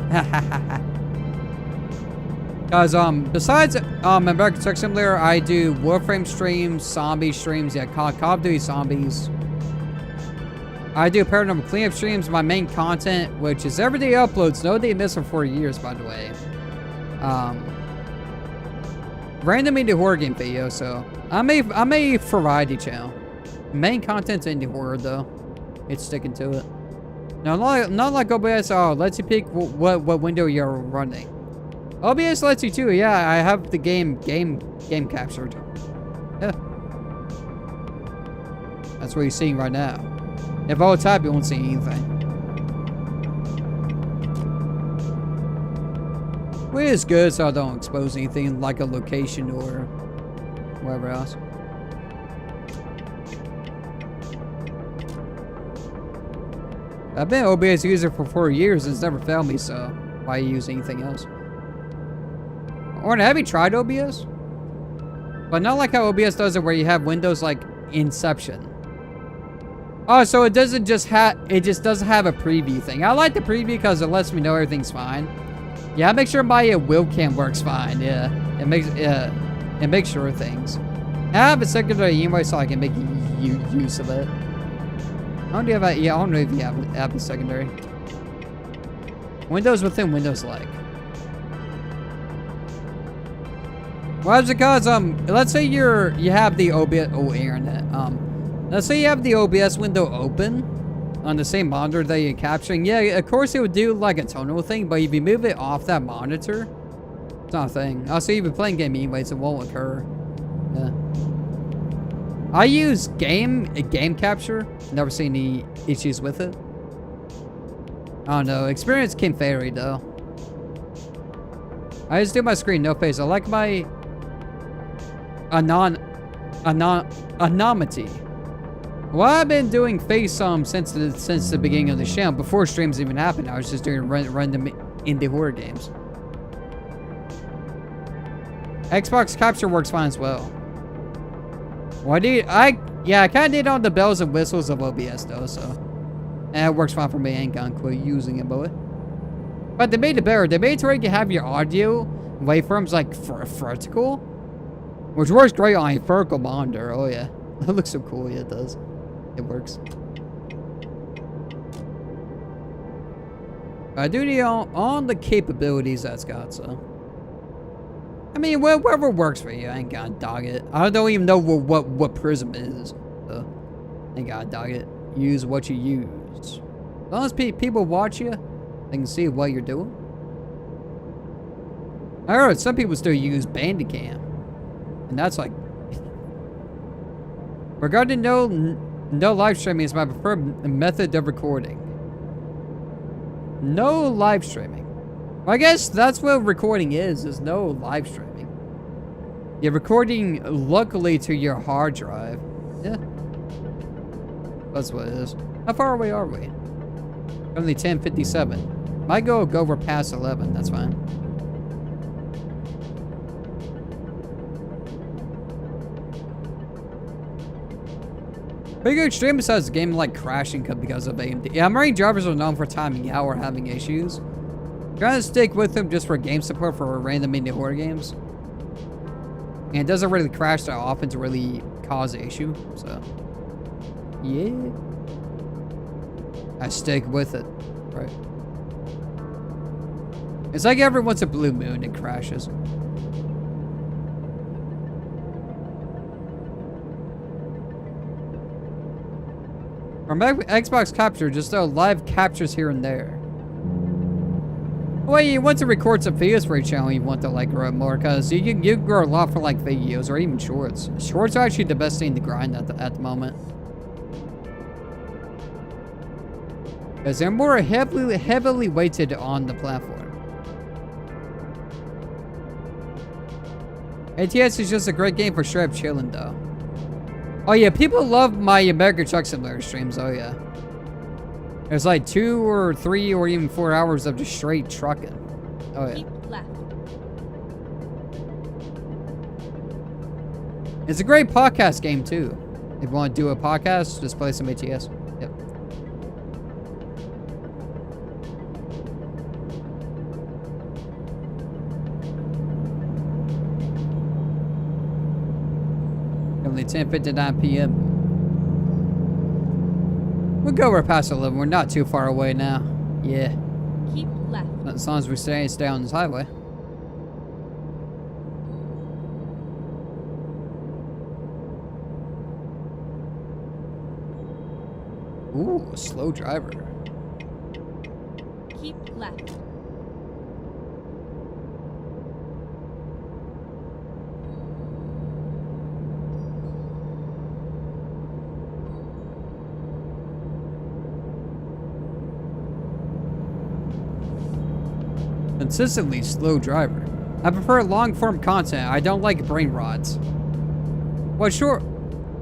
Because besides American Truck Simulator, I do Warframe streams, zombie streams, yeah, Call of Duty Zombies. I do Paranormal Cleanup streams, my main content, which is everyday uploads. No day missed for 4 years, by the way. Random indie horror game video, so I'm a variety channel. Main content's indie horror though. It's sticking to it. Now, not like OBS. Oh, lets you pick what window you're running. OBS lets you too. Yeah, I have the game captured. Yeah, that's what you're seeing right now. If I will tap, you won't see anything. Which is good, so I don't expose anything like a location or whatever else. I've been an OBS user for 4 years and it's never failed me, so why use anything else? Or have you tried OBS? But not like how OBS does it where you have windows like Inception. Oh, so it doesn't just it just doesn't have a preview thing. I like the preview because it lets me know everything's fine. Yeah, make sure my webcam works fine. Yeah, it makes sure of things. I have a secondary anyway, so I can make use of it. I don't know if you have a secondary. Windows within Windows like. Well, because let's say you have the OBS internet. Let's say you have the OBS window open on the same monitor that you're capturing. Yeah, of course it would do like a tonal thing, but if you move it off that monitor, it's not a thing. Also, you've been playing game anyways, it won't occur. Yeah. I use game capture. Never seen any issues with it. I don't know. Experience can vary though. I just do my screen no face. I like my anonymity. Well, I've been doing face since the beginning of the channel. Before streams even happened, I was just doing random indie horror games. Xbox capture works fine as well. Why do I kind of need all the bells and whistles of OBS though, so it works fine for me. I ain't gonna quit using it, boy. But they made it better. They made it to where you can have your audio waveforms like vertical, which works great on a vertical monitor. Oh yeah, that looks so cool. Yeah, it does. It works. I do need all the capabilities that's got, so. I mean, whatever works for you, I ain't gonna dog it. I don't even know what Prism is, so. I ain't gotta dog it. Use what you use. As long as people watch you, they can see what you're doing. I heard some people still use Bandicam. And that's like. Regarding no live streaming is my preferred method of recording. No live streaming. Well, I guess that's what recording is no live streaming. You're recording locally to your hard drive. Yeah. That's what it is. How far away are we? Only 10:57. Might go over past 11, that's fine. Pretty good stream besides the game like crashing because of AMD. Yeah, Marine drivers are known for timing out or having issues. Trying to stick with them just for game support for random indie horror games. And it doesn't really crash that often to really cause an issue, so. Yeah. I stick with it, right? It's like every once a blue moon it crashes. From Xbox capture, just live captures here and there. Well, you want to record some videos for your channel, you want to like grow more, because you can grow a lot for like videos or even shorts. Shorts are actually the best thing to grind at the moment. Because they're more heavily weighted on the platform. ATS is just a great game for straight up chilling though. Oh yeah, people love my American Truck Simulator streams, oh yeah. There's like 2 or 3 or even 4 hours of just straight trucking. Oh yeah. Keep left. It's a great podcast game too. If you want to do a podcast, just play some ATS. Yep. Only 10:59 p.m. We'll go over past 11. We're not too far away now. Yeah. Keep left. As long as we stay on this highway. Ooh, slow driver. Keep left. Consistently slow driver. I prefer long-form content. I don't like brain rots. Well, short.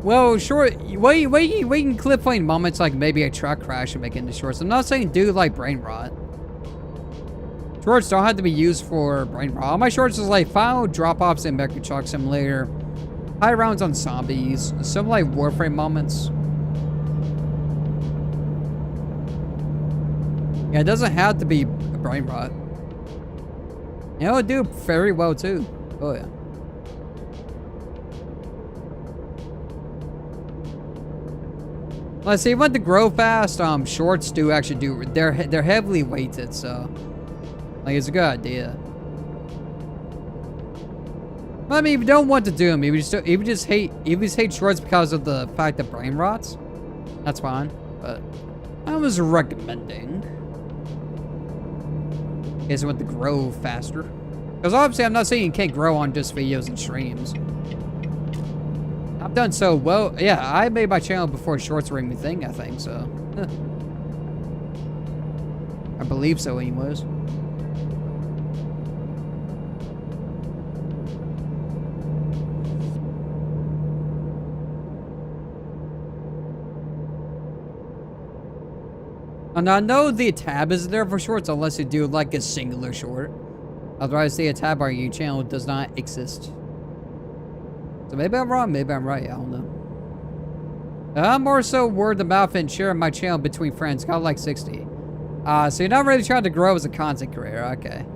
We can clip playing moments like maybe a truck crash and make it into shorts. I'm not saying do like brain rot. Shorts don't have to be used for brain rot. All my shorts is like final drop-offs in American Truck Simulator, high rounds on zombies, some like Warframe moments. Yeah, it doesn't have to be brain rot. You know, it do very well too. Oh yeah. Let's see, if you want to grow fast, shorts do actually do, they're heavily weighted, so like it's a good idea. I mean, if you don't want to do them, if you just hate shorts because of the fact that brain rots, that's fine. But I was recommending. You guys want to grow faster. Because obviously I'm not saying you can't grow on just videos and streams. I've done so well. Yeah, I made my channel before shorts were a thing, I think, so. I believe so anyways. And I know the tab is there for shorts unless you do like a singular short. Otherwise, the tab on your channel does not exist. So maybe I'm wrong, maybe I'm right, I don't know. I'm more so word of mouth and sharing my channel between friends. Got like 60. So you're not really trying to grow as a content creator, okay.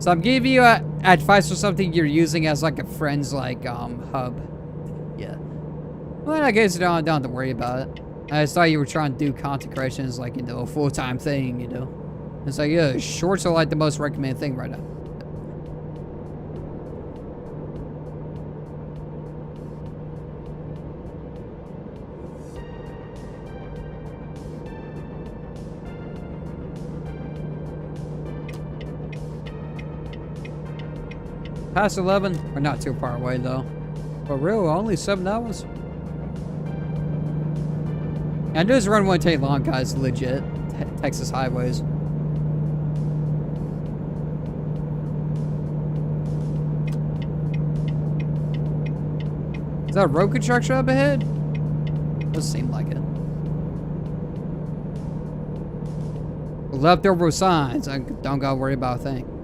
So I'm giving you advice for something you're using as like a friend's like hub. Yeah. Well, I guess you don't have to worry about it. I just thought you were trying to do content creation as like, you know, a full-time thing, you know. It's like, yeah, shorts are like the most recommended thing right now. Past 11, we're not too far away though. For real, only 7 hours. I knew this run wouldn't take long, guys. Legit. Texas highways. Is that a road construction up ahead? Does seem like it. Leftover signs. I don't gotta worry about a thing.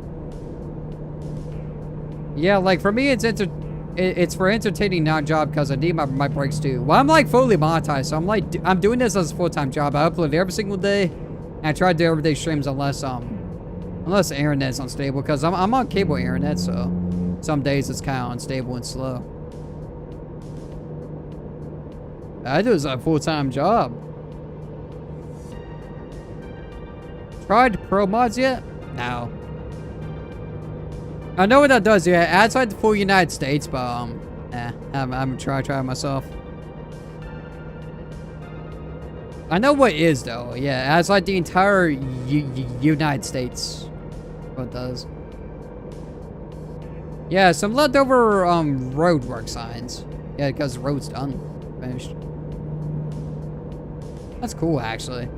Yeah, like for me, it's for entertaining, not job, because I need my breaks too. Well, I'm like fully monetized, so I'm doing this as a full-time job. I upload every single day, and I try to do everyday streams unless the internet's unstable, because I'm on cable internet, so some days it's kind of unstable and slow. I do this as a full-time job. Tried pro mods yet? No. I know what that does, yeah. Outside the full United States, but, I'm gonna try it myself. I know what it is, though. Yeah, outside the entire United States. What it does. Yeah, some leftover, road work signs. Yeah, because the road's done. Finished. That's cool, actually.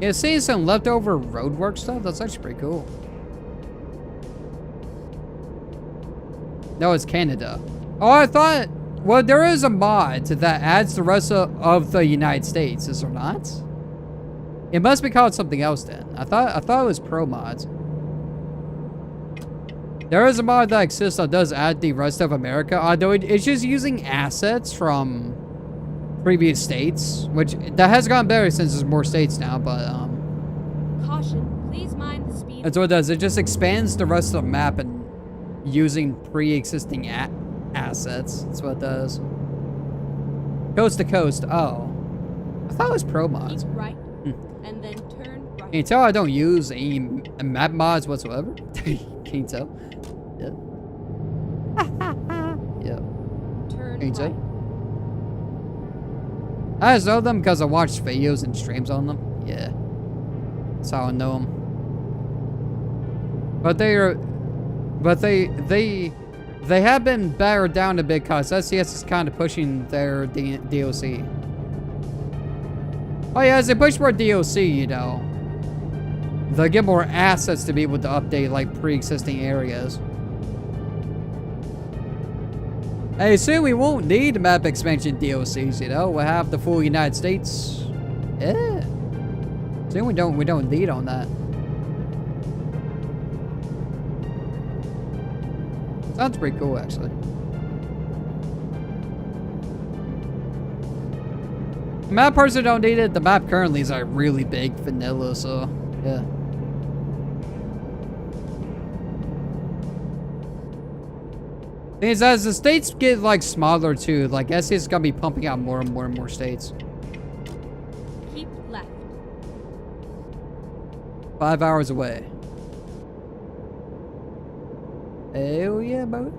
Yeah, seeing some leftover road work stuff, that's actually pretty cool. No, it's Canada. Oh, I thought... Well, there is a mod that adds the rest of the United States, is there not? It must be called something else then. I thought it was pro mods. There is a mod that exists that does add the rest of America, although it's just using assets from previous states, which that has gotten better since there's more states now, but Caution, please mind the speed. that's what it does. It just expands the rest of the map and using pre-existing assets. That's what it does. Coast to coast. Oh. I thought it was pro mods. Keep right, and then turn right. Can you tell I don't use any map mods whatsoever? Can you tell? Yeah. Yeah. Turn Can you tell? right. I just know them because I watch videos and streams on them. Yeah. That's how I know them. But they have been battered down a bit because SCS is kind of pushing their DLC. Oh yeah, as they push more DLC, you know, they'll get more assets to be able to update like pre-existing areas. Hey, soon we won't need map expansion DLCs, you know. We'll have the full United States. Yeah. Soon we don't need on that. Sounds pretty cool, actually. The map person don't need it. The map currently is like really big vanilla, so yeah. Thing is, as the states get like smaller too, like SCS is gonna be pumping out more and more and more states. Keep left. 5 hours away. Hell yeah, baby.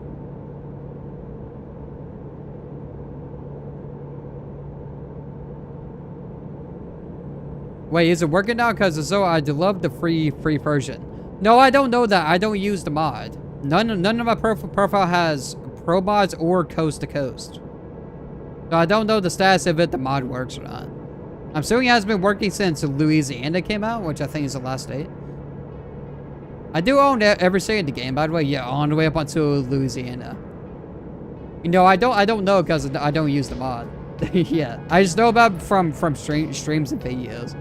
Wait, is it working now? Because so I do love the free version. No, I don't know that. I don't use the mod. None of my profile has pro mods or coast to coast. So I don't know the status if the mod works or not. I'm assuming it has been working since Louisiana came out, which I think is the last date. I do own every state in the game, by the way. Yeah, all the way up until Louisiana. You know, I don't know because I don't use the mod. Yeah, I just know about it from streams and videos.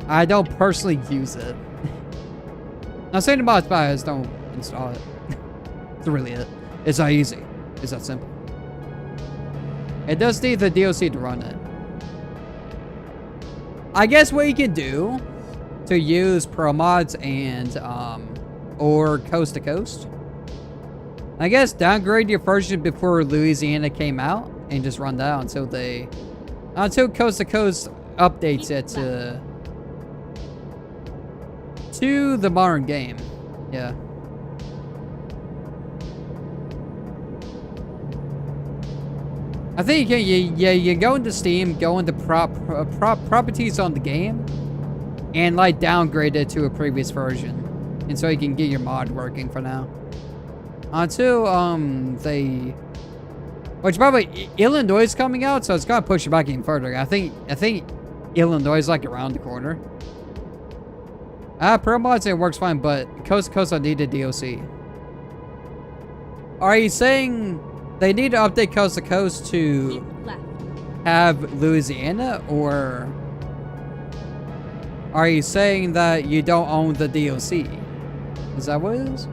I don't personally use it. Not saying the mod's bad, I just don't install it. That's really it. It's that easy. It's that simple. It does need the DLC to run it. I guess what you can do to use pro mods and or coast to coast, I guess downgrade your version before Louisiana came out and just run that until coast to coast updates it to the modern game. Yeah. I think you go into Steam, go into properties on the game, and like downgrade it to a previous version, and so you can get your mod working for now. Until which probably Illinois is coming out, so it's gonna push it back even further. I think Illinois is like around the corner. Pro mods it works fine, but coast to coast I need a DLC. Are you saying they need to update coast to coast to have Louisiana, or are you saying that you don't own the DLC? Is that what it is?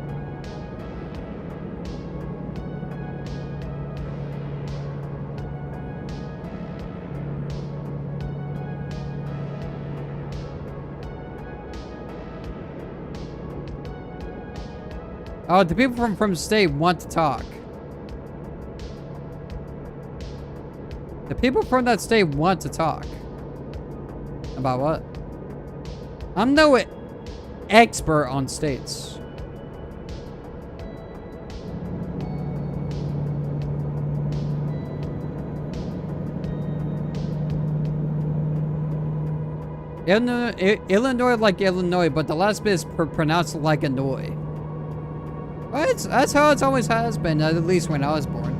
Oh, the people from the state want to talk. The people from that state want to talk. About what? I'm no expert on states. Illinois like Illinois, but the last bit is pronounced like Annoy. Well, that's how it always has been, at least when I was born.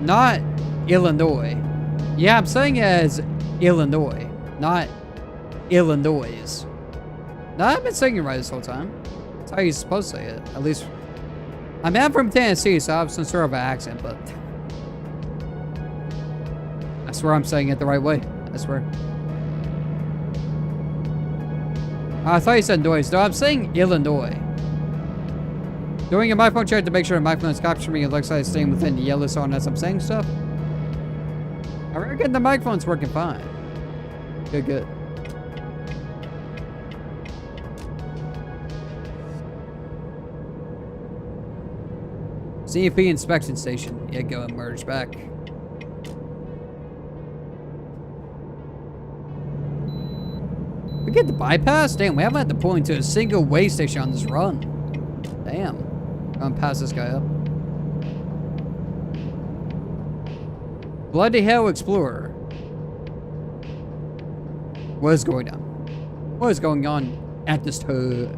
Not Illinois. Yeah, I'm saying it as Illinois, not Illinois. No, I've been saying it right this whole time. That's how you're supposed to say it, at least. I mean, I'm from Tennessee, so I have some sort of an accent, but I swear I'm saying it the right way. I swear. I thought you said noise. No, I'm saying Illinois. Doing a microphone check to make sure the microphone is capturing me. It looks like it's staying within the yellow zone as I'm saying stuff. I reckon the microphone's working fine. Good, good. CFP inspection station. Yeah, go and merge back. We get the bypass? Damn, we haven't had to pull into a single way station on this run. Damn. I'm gonna pass this guy up. Bloody hell, Explorer. What is going on? What is going on at this hood?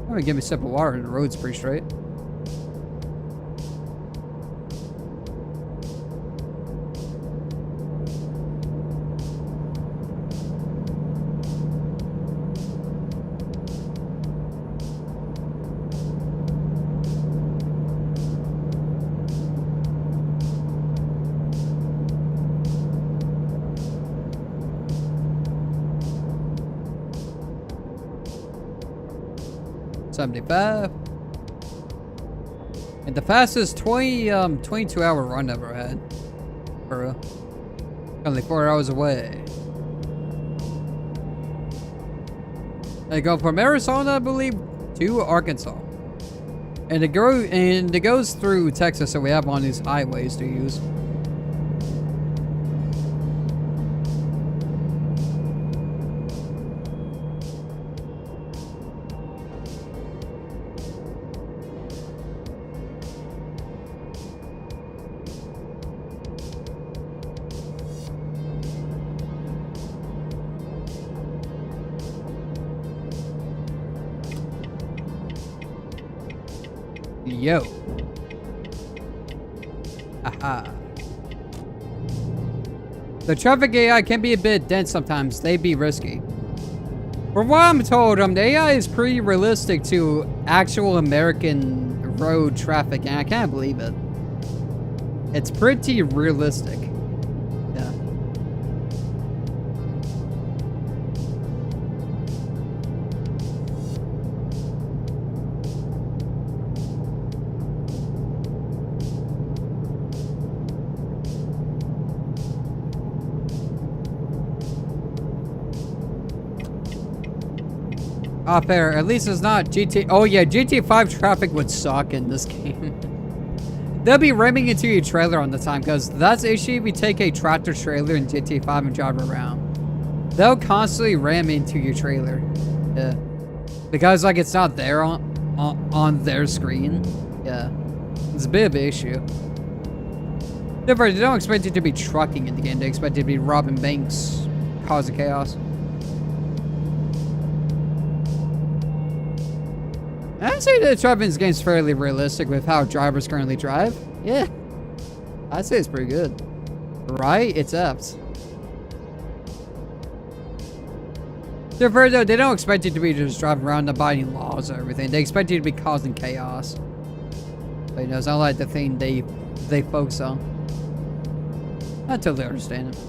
I'm gonna give me a sip of water. The road's pretty straight. $75. And the fastest 22-hour run I've ever had. For real. Only 4 hours away. I go from Arizona, I believe, to Arkansas. And it goes through Texas, so we have one of these highways to use. Yo. Aha. The traffic AI can be a bit dense sometimes. They be risky. From what I'm told, the AI is pretty realistic to actual American road traffic, and I can't believe it. It's pretty realistic. Yeah. Ah, fair. At least it's not GT. Oh yeah, GTA 5 traffic would suck in this game. They'll be ramming into your trailer on the time, because that's the issue if you take a tractor trailer in GTA 5 and drive around. They'll constantly ram into your trailer. Yeah. Because like it's not there on their screen. Yeah. It's a bit of an issue. Therefore, they don't expect you to be trucking in the game. They expect you to be robbing banks, causing chaos. I'd say the driving in this game is fairly realistic with how drivers currently drive. Yeah. I'd say it's pretty good. Right? It's apt. Therefore, though, they don't expect you to be just driving around abiding laws or everything. They expect you to be causing chaos. But, you know, it's not like the thing they focus on. I totally understand it.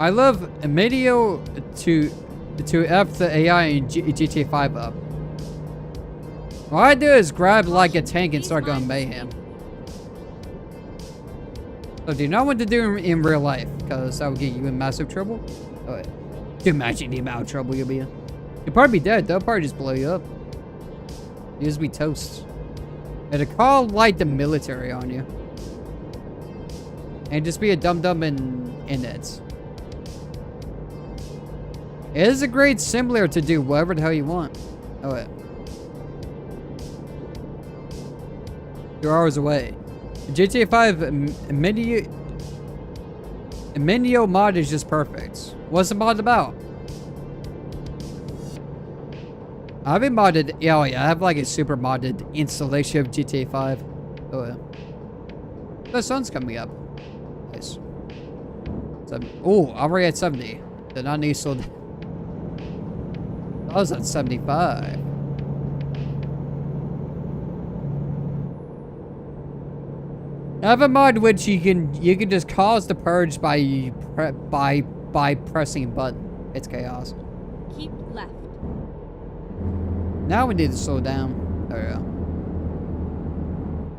I love Medio to F the AI in GTA 5 up. What I do is grab like a tank and start going mayhem. So do not want to do in real life, because that would get you in massive trouble. Oh, wait. Imagine the amount of trouble you'll be in. You'll probably be dead. They'll probably just blow you up. You'll just be toast. And to call like the military on you. And just be a dum-dum in it. It is a great simulator to do whatever the hell you want. Oh, wait. 2 hours away. GTA 5 Menio mod is just perfect. What's the mod about? I haven't modded. Oh, yeah. I have like a super modded installation of GTA 5. Oh, yeah. The sun's coming up. Nice. Oh, I'm already at 70. Did not need so. I was at 75. I have a mod which you can just cause the purge by pressing a button. It's chaos. Keep left. Now we need to slow down. There we go.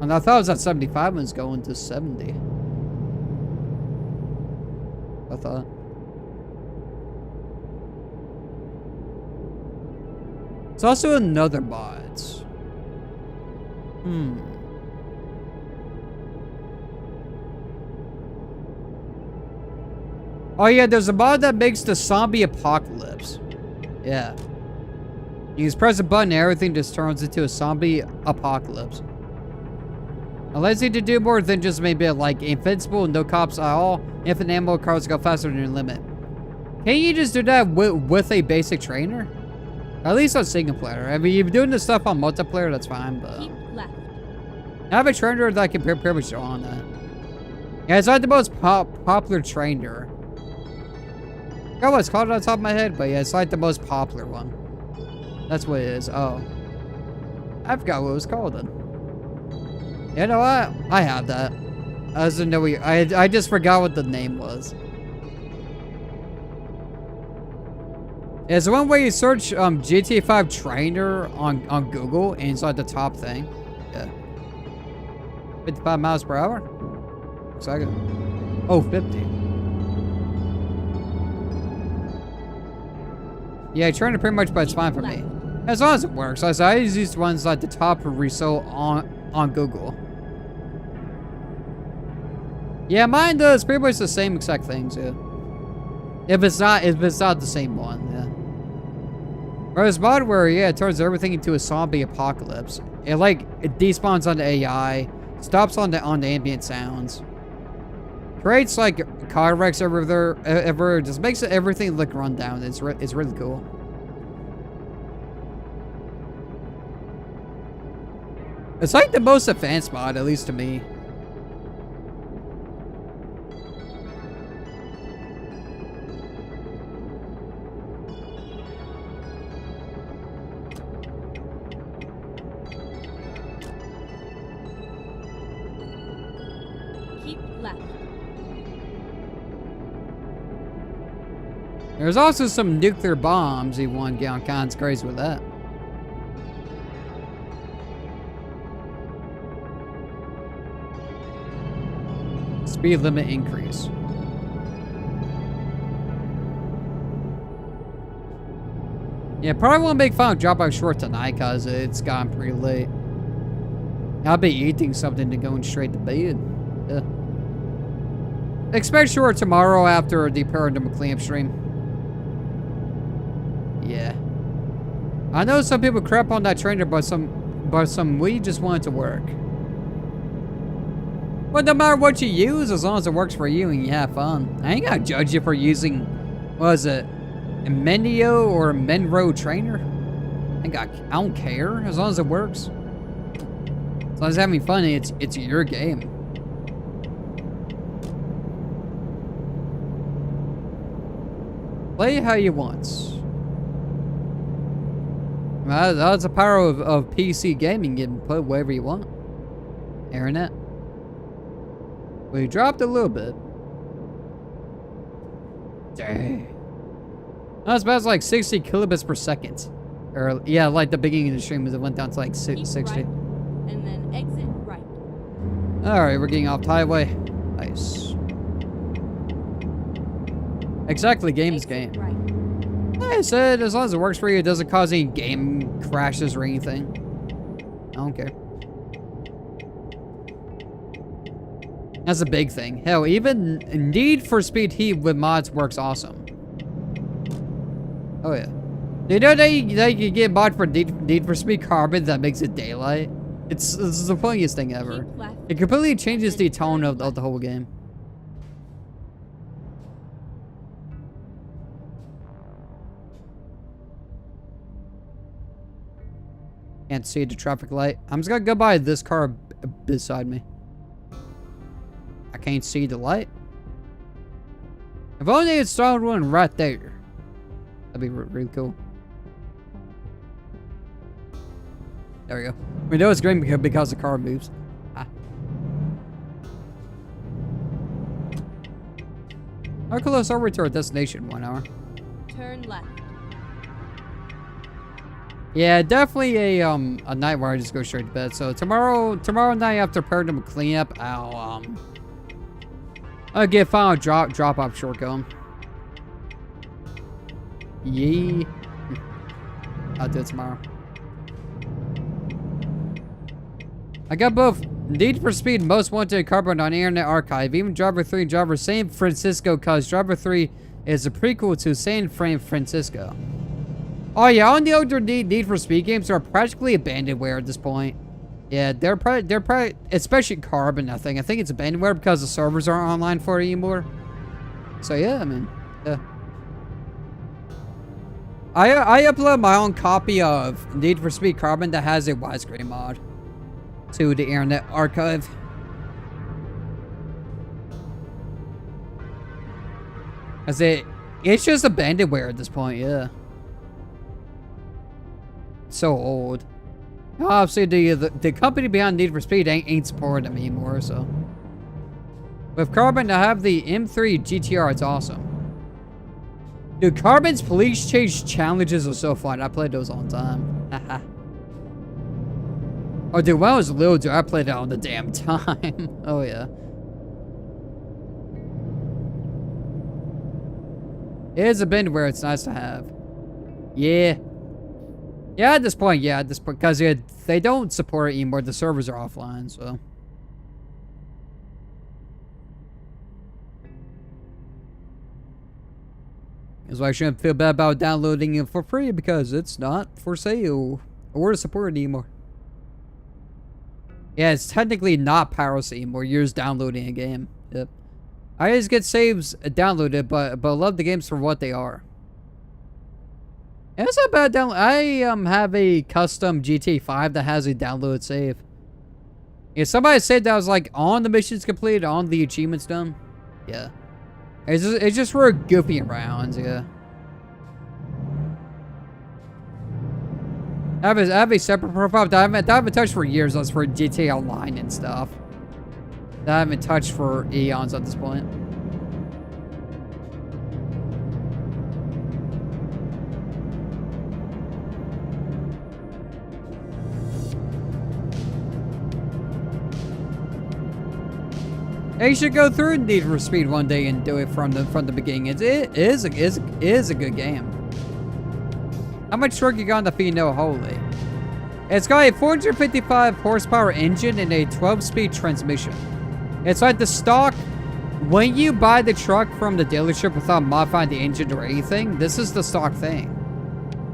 And I thought it was at 75 when it's going to 70. I thought. It's also another mod. Oh yeah, there's a mod that makes the zombie apocalypse. Yeah. You just press a button and everything just turns into a zombie apocalypse. Allows you to do more than just maybe like invincible, no cops at all, infinite ammo, cars go faster than your limit. Can't you just do that with a basic trainer? At least on single player. I mean, if you're doing this stuff on multiplayer, that's fine, but... Keep left. I have a trainer that can pretty much go on that. Yeah, it's not the most popular trainer. I forgot what it's called on top of my head, but yeah, it's like the most popular one. That's what it is. Oh. I forgot what it was called then. You know what? I have that. I just forgot what the name was. It's one way you search GTA 5 trainer on Google, and it's like the top thing. Yeah. 55 miles per hour? Second. Oh, 50. Yeah, trainer pretty much, but it's fine for me. As long as it works. I use these ones like the top result on Google. Yeah, mine does pretty much the same exact things, yeah. If it's not the same one, yeah. Whereas modware, yeah, it turns everything into a zombie apocalypse. It despawns on the AI, stops on the ambient sounds, creates like car wrecks everywhere, just makes everything look run down. It's really cool. It's like the most advanced mod, at least to me. Keep left. There's also some nuclear bombs. You want to get on kinds crazy with that. Speed limit increase. Yeah, probably won't make final drop out short tonight because it's gotten pretty late. I'll be eating something and going straight to bed. Yeah. Expect short tomorrow after the Paradigm Clamp stream. Yeah. I know some people crap on that trainer, but some we just want it to work. But no matter what you use, as long as it works for you and you have fun. I ain't gonna judge you for using, what is it, a Mendio or a Menro trainer. I don't care, as long as it works. As long as having fun, it's your game. Play how you want. That's the power of PC gaming. You can play whatever you want. Internet. We dropped a little bit. Dang. That's about like 60 kilobits per second. Or, yeah, like the beginning of the stream, it went down to like 60. Right, and then exit right. Alright, we're getting off the highway. Nice. Exactly, game is game. Right. Like I said, as long as it works for you, it doesn't cause any game crashes or anything. I don't care. That's a big thing. Hell, even Need for Speed Heat with mods works awesome. Oh yeah. Do you know that you get mod for Need for Speed Carbon that makes it daylight? It's the funniest thing ever. It completely changes the tone of the whole game. Can't see the traffic light. I'm just gonna go by this car beside me. I can't see the light. If only it started one right there. That'd be really cool. There we go. We know it's green because the car moves. Ah. How close are we to our destination? 1 hour. Turn left. Yeah, definitely a night where I just go straight to bed. So tomorrow night after Paradigm Cleanup, I'll get final drop off short going. Yee. I'll do it tomorrow. I got both Need for Speed Most Wanted Carbon on Internet Archive. Even Driver 3 and Driver San Francisco, cause Driver 3 is a prequel to San Francisco. Oh yeah, all the older Need for Speed games are practically abandonware at this point. Yeah, they're probably, especially Carbon, I think it's abandonware because the servers aren't online for it anymore. So yeah, I mean, yeah. I upload my own copy of Need for Speed Carbon that has a widescreen mod to the Internet Archive. As it's just abandonware at this point, yeah. So old. Obviously, the company behind Need for Speed ain't supporting them anymore, so. With Carbon, I have the M3 GTR, it's awesome. Dude, Carbon's police chase challenges are so fun. I played those all the time. Haha. Oh, dude, when I was little, dude, I played it all the damn time. Oh, yeah. It is a bin where it's nice to have. Yeah. Yeah, at this point, because they don't support it anymore. The servers are offline, so. That's why I shouldn't feel bad about downloading it for free, because it's not for sale or supported anymore. Yeah, it's technically not piracy anymore. You're just downloading a game. Yep. I just get saves downloaded, but I love the games for what they are. And it's not bad download. I have a custom GTA 5 that has a download save. Yeah, somebody said that was like on the missions completed, on the achievements done. Yeah. It's just for goofing around, yeah. I have a separate profile that I haven't touched for years. That's for GTA Online and stuff. that I haven't touched for eons at this point. You should go through Need for Speed one day and do it from the beginning. It is a good game. How much torque you got on the Fino? Holy. It's got a 455 horsepower engine and a 12-speed transmission. It's like the stock. When you buy the truck from the dealership without modifying the engine or anything, this is the stock thing.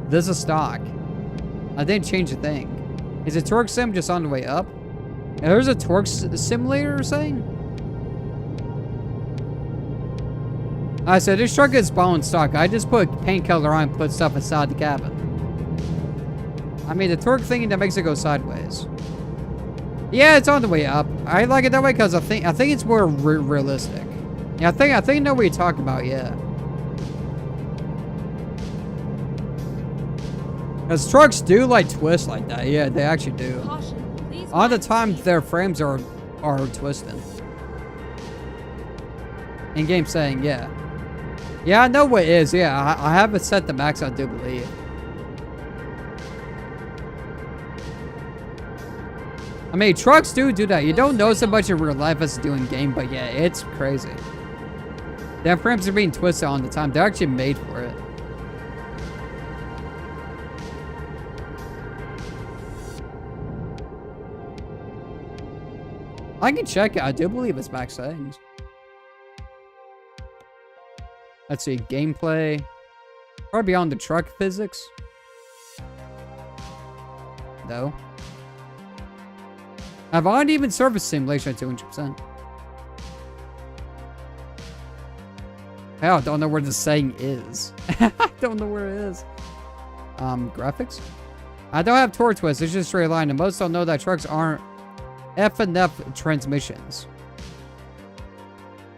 This is stock. I didn't change a thing. Is it torque sim just on the way up? And there's a torque simulator saying? I said this truck is bone stock. I just put paint color on and put stuff inside the cabin. I mean, the torque thing that makes it go sideways. Yeah, it's on the way up. I like it that way because I think it's more realistic. Yeah, I think I know what you're talking about. Yeah. Because trucks do like twist like that. Yeah, they actually do. Caution, please All the mind time, speed. their frames are twisting. In-game saying, yeah. Yeah, I know what it is. Yeah, I have it set to max, I do believe. I mean, trucks do that. You don't know so much in real life as you do in game, but yeah, it's crazy. Their frames are being twisted all the time. They're actually made for it. I can check it. I do believe it's max settings. Let's see, gameplay. Probably beyond the truck physics. No. I've already even service simulation at 200%. Hell, I don't know where the saying is. I don't know where it is. Graphics? I don't have torque twist, it's just straight line, and most don't know that trucks aren't F&F transmissions.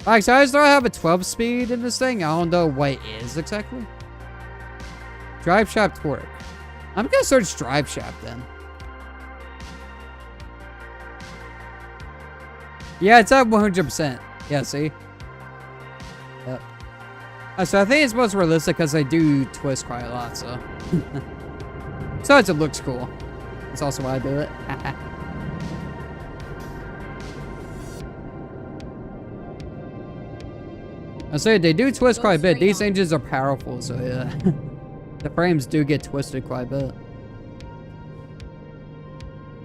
Alright, so I just don't have a 12 speed in this thing. I don't know what it is exactly. Drive shaft torque. I'm gonna search drive shaft then. Yeah, it's at 100%. Yeah, see? Yep. So I think it's most realistic because they do twist quite a lot, so. Besides, it looks cool. That's also why I do it. I say they do twist quite a bit. These engines are powerful, so yeah. The frames do get twisted quite a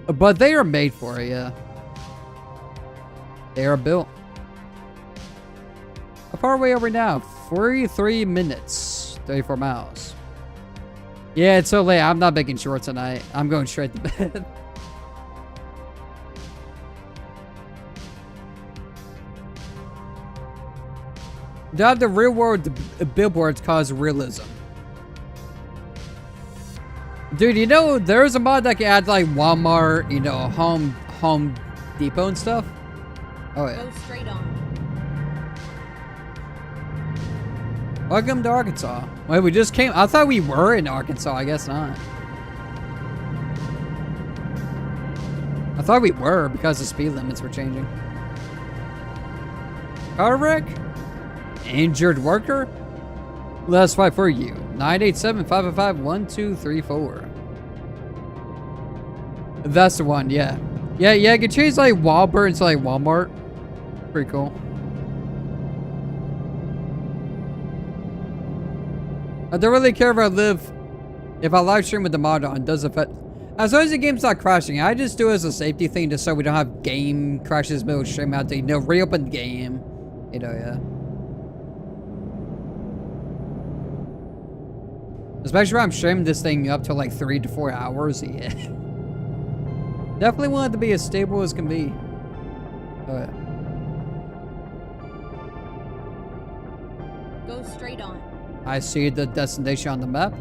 bit. But they are made for it, yeah. They are built. How far away are we now? 43 minutes. 34 miles. Yeah, it's so late. I'm not making short tonight. I'm going straight to bed. To have the real world billboards cause realism. Dude, you know, there's a mod that can add like Walmart, you know, Home Depot and stuff. Oh yeah. Go straight on. Welcome to Arkansas. Wait, we just came. I thought we were in Arkansas. I guess not. I thought we were because the speed limits were changing. Car wreck? Injured worker? Let's fight for you. 987-555-1234. That's the one, yeah. Yeah, you can change like Walmart to like Walmart. Pretty cool. I don't really care if I live stream with the mod on. Does affect. As long as the game's not crashing, I just do it as a safety thing just so we don't have game crashes middle of stream out to, you know, reopen the game. You know, yeah. Especially when I'm streaming this thing up to like 3 to 4 hours. Yeah. Definitely want it to be as stable as can be. Oh, yeah. Go straight on. I see the destination on the map.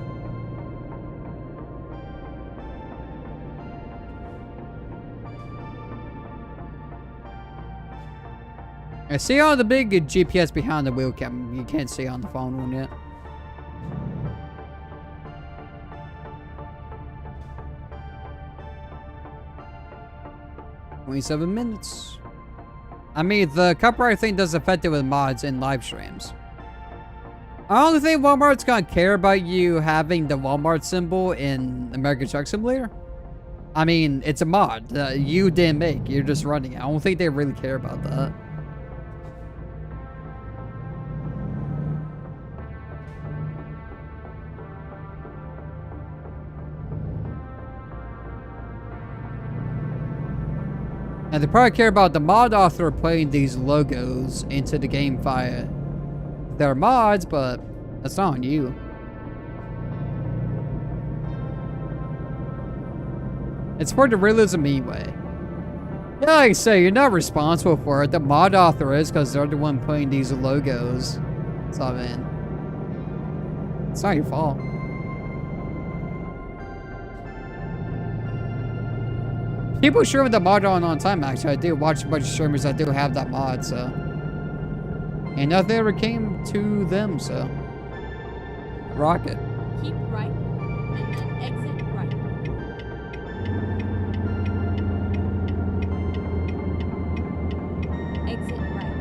I see all the big GPS behind the wheel cam. You can't see on the phone one yet. "27 minutes. I mean, the copyright thing does affect it with mods and live streams. I don't think Walmart's gonna care about you having the Walmart symbol in American Truck Simulator. I mean, it's a mod that you didn't make. You're just running it. I don't think they really care about that. And they probably care about the mod author putting these logos into the game via their mods, but that's not on you. It's for the realism anyway. Yeah, like I say, you're not responsible for it. The mod author is, because they're the one putting these logos. So, I mean, it's not your fault. People stream with the mod on time, actually. I do watch a bunch of streamers that do have that mod, so. And nothing ever came to them, so. Rocket. Keep right, and then exit right. Exit right.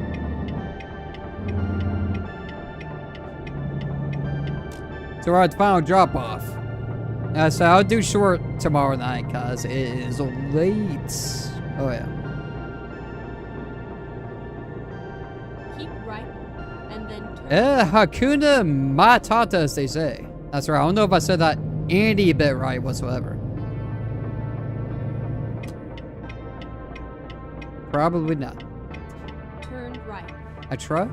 So we're at the final drop-off. So I'll do short tomorrow night, because it is late. Oh, yeah. Keep right, and then turn. Hakuna Matata, as they say. That's right. I don't know if I said that any bit right whatsoever. Probably not. Turn right. I try.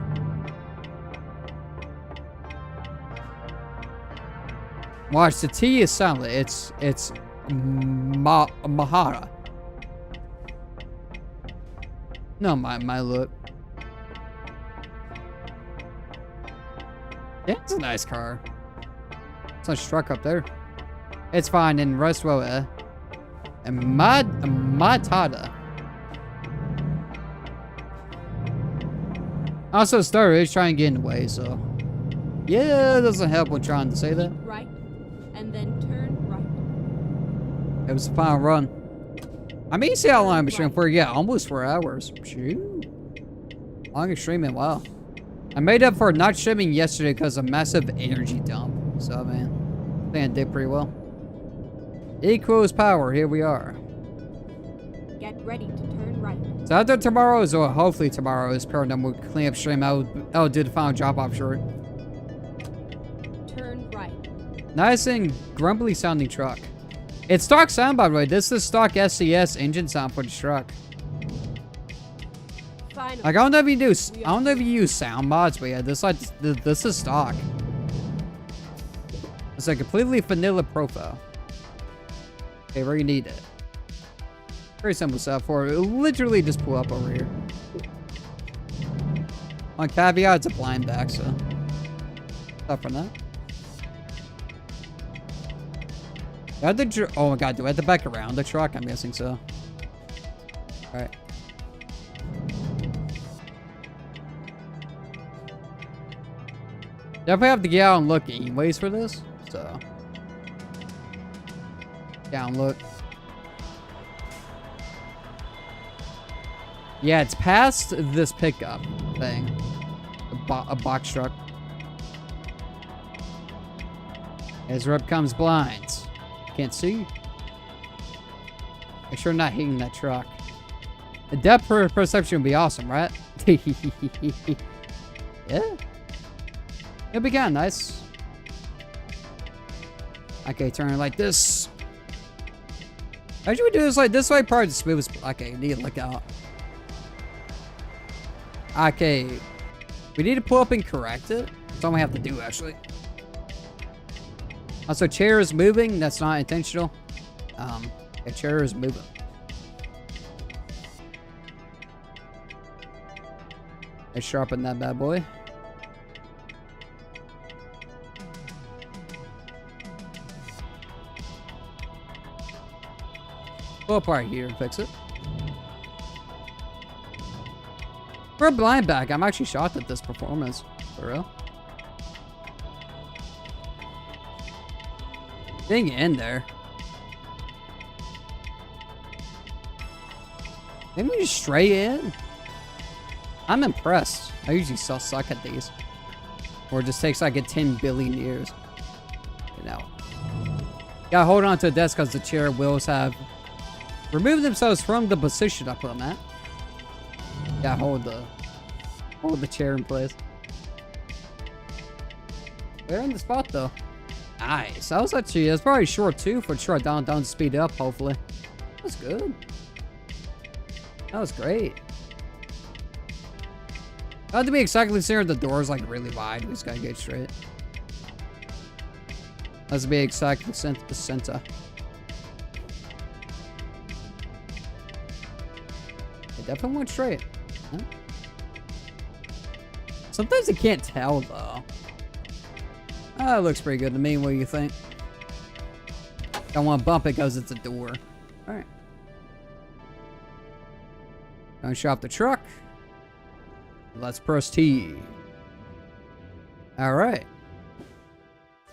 Watch, the T is silent. It's Mahara. No, my look. Yeah, it's a nice car. It's not struck up there. It's fine in Roswell. And Matada. Also, Star is trying to get in the way, so. Yeah, it doesn't help when trying to say that. Keep right, and then turn right. It was the final run. I mean, you see how long I've been streaming for? Yeah, almost 4 hours. Shoot. Longest streaming, wow. I made up for not streaming yesterday because of massive energy dump. So, man, I think I did pretty well. Equals power, here we are. Get ready to turn right. So after tomorrow's, or hopefully tomorrow's paranormal cleanup stream, I'll do the final drop-off short. Turn right. Nice and grumbly sounding truck. It's stock sound, by the way. This is stock SCS engine sound for the truck. Finally. Like, I don't know if you use sound mods, but yeah, this is stock. It's a completely vanilla profile. Okay, where you need it. Very simple stuff for it. Literally just pull up over here. On caveat, it's a blind back, so stuff for that. Oh my god, do I have to back around the truck? I'm guessing so. Alright. Definitely have to get out and look anyways for this, so. Down look. Yeah, it's past this pickup thing. A box truck. As Rep comes blind. Can't see. Make sure I'm not hitting that truck. The depth perception would be awesome, right? Yeah. It'll be kind of nice. Okay, turn it like this. How should we do this like this way? Probably the smoothest. Okay, need to look out. Okay. We need to pull up and correct it. That's all we have to do, actually. Also, chair is moving. That's not intentional. A chair is moving. Let's sharpen that bad boy. Pull up right here and fix it. For a blind back, I'm actually shocked at this performance. For real. Dang in there. Maybe we just straight in. I'm impressed. I usually suck at these. Or it just takes like a 10 billion years. You know. Gotta hold on to the desk because the chair wheels have removed themselves from the position I put them at. Gotta hold the chair in place. They're in the spot though. Nice. That's probably short too for short down to speed up, hopefully. That's good. That was great. Not to be exactly clear, the door's like really wide. We just gotta get straight. Let's be exactly the center. It definitely went straight. Huh? Sometimes you can't tell though. It looks pretty good to me. What do you think? Don't want to bump it because it's a door. Alright. Gonna shop the truck. Let's press T. Alright.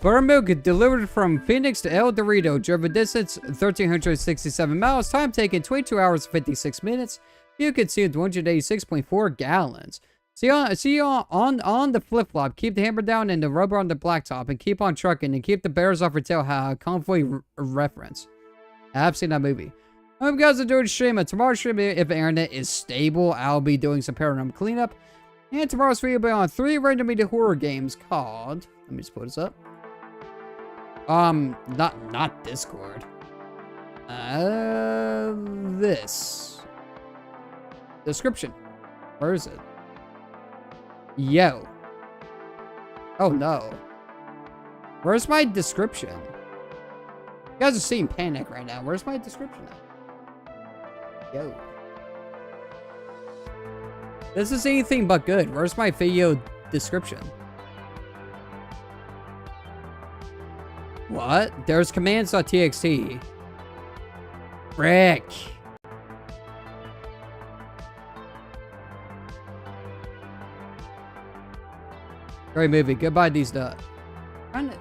Buttermilk delivered from Phoenix to El Dorado. Driven distance 1,367 miles. Time taken 22 hours and 56 minutes. You consumed 186.4 gallons. See you on the flip-flop. Keep the hammer down and the rubber on the blacktop. And keep on trucking. And keep the bears off your tail. Convoy reference. I've seen that movie. I hope you guys enjoyed the stream. And tomorrow's stream, if the internet is stable, I'll be doing some paranormal cleanup. And tomorrow's video will be on 3 randomly horror games called... Let me just put this up. Not Discord. This. Description. Where is it? Yo. Oh no. Where's my description? You guys are seeing panic right now. Where's my description at? Yo. This is anything but good. Where's my video description? What? There's commands.txt. Frick. Great movie. Goodbye, these nuts. I think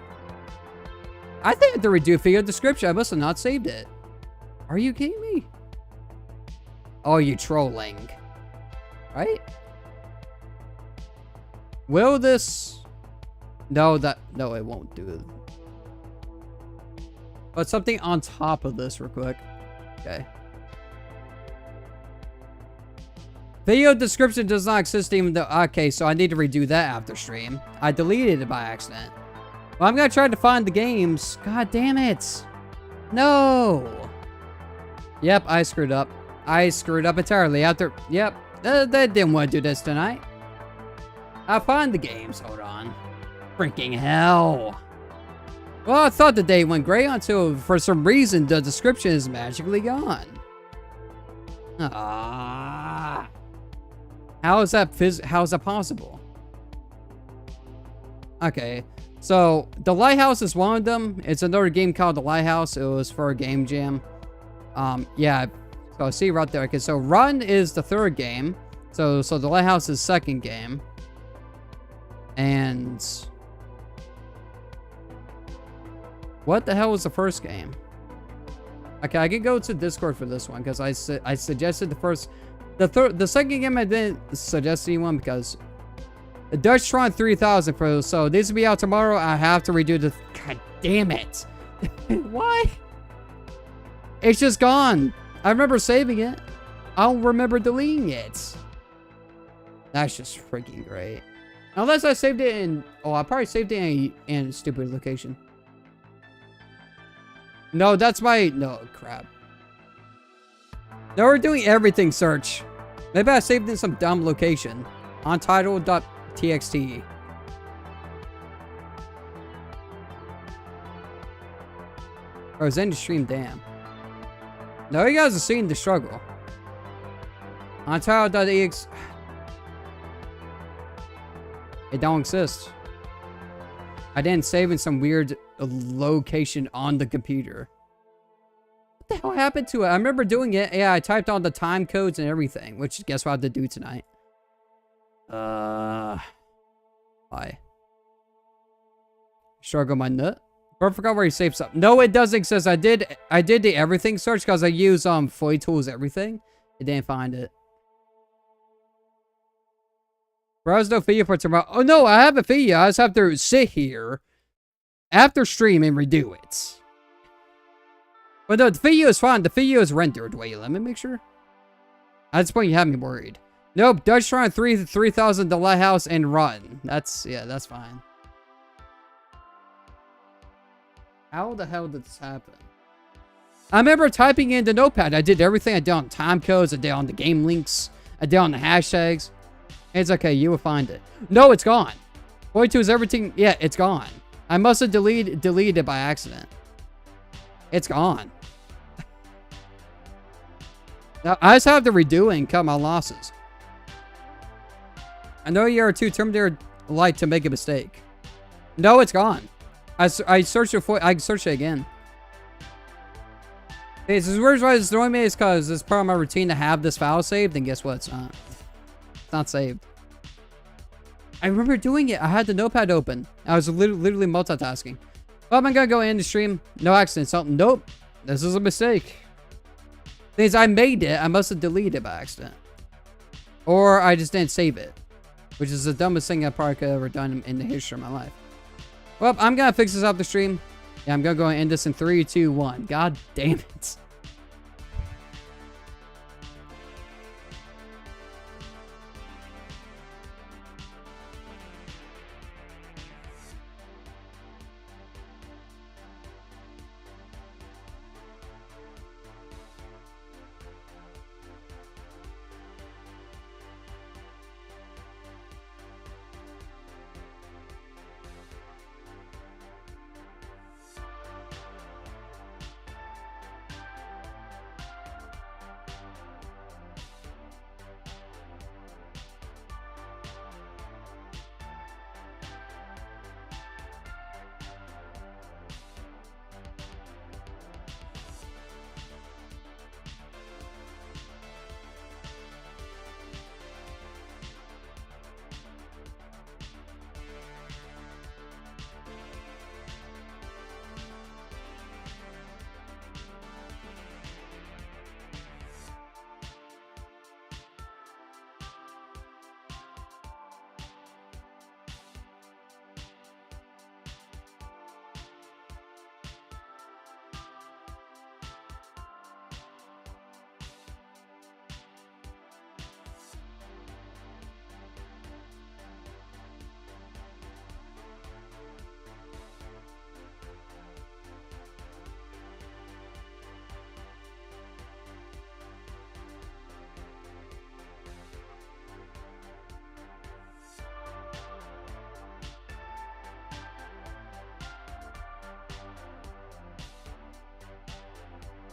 I had to redo video description. I must have not saved it. Are you kidding me? Oh, you trolling. Right? Will this... No, it won't do it. But something on top of this real quick. Okay. Video description does not exist even though... Okay, so I need to redo that after stream. I deleted it by accident. Well, I'm gonna try to find the games. God damn it. No. Yep, I screwed up. I screwed up entirely after... Yep. They didn't want to do this tonight. I'll find the games. Hold on. Freaking hell. Well, I thought the day went great until, for some reason, the description is magically gone. Ah. How is that possible? Okay. So, The Lighthouse is one of them. It's another game called The Lighthouse. It was for a game jam. Yeah. So, see right there. Okay, so Run is the third game. So The Lighthouse is second game. And... what the hell was the first game? Okay, I can go to Discord for this one because I suggested the first... The second game I didn't suggest anyone because... The Dutch Tron 3000 for... So, this will be out tomorrow. I have to redo the... God damn it. Why? It's just gone. I remember saving it. I don't remember deleting it. That's just freaking great. Unless I saved it in... Oh, I probably saved it in a stupid location. No, that's my... No, crap. No, we're doing everything search. Maybe I saved it in some dumb location. Untitled.txt. Or is in the stream? Damn. No, you guys are seeing the struggle. Untitled.exe. It don't exist. I didn't save in some weird location on the computer. What the hell happened to it? I remember doing it. Yeah, I typed on the time codes and everything, which guess what I have to do tonight. Why? Struggle my nut. But I forgot where he saved something. No, it does exist. I did the everything search because I use Foy Tools everything. It didn't find it. Browse no video for tomorrow. Oh no, I have a video. I just have to sit here after stream and redo it. But no, the video is fine. The video is rendered. Wait, let me make sure. At this point, you have me worried. Nope, Dutch Shrine 3,000 the lighthouse and run. That's, yeah, that's fine. How the hell did this happen? I remember typing in the notepad. I did everything. I did on time codes. I did on the game links. I did on the hashtags. It's okay. You will find it. No, it's gone. Point two is everything. Yeah, it's gone. I must have deleted it by accident. It's gone. Now, I just have to redo it and cut my losses. I know you are too Terminator light to make a mistake. No, it's gone. I searched it for. I can search it again. Hey, this is why it's throwing me is because it's part of my routine to have this file saved, and guess what? It's not. It's not saved. I remember doing it. I had the notepad open. I was literally multitasking. Oh, am I gonna go in the stream? No accident. Something. Nope. This is a mistake. Things I made it. I must have deleted it by accident, or I just didn't save it, which is the dumbest thing I probably could have ever done in the history of my life. Well, I'm gonna fix this off the stream. Yeah, I'm gonna go and end this in 3, 2, 1. God damn it.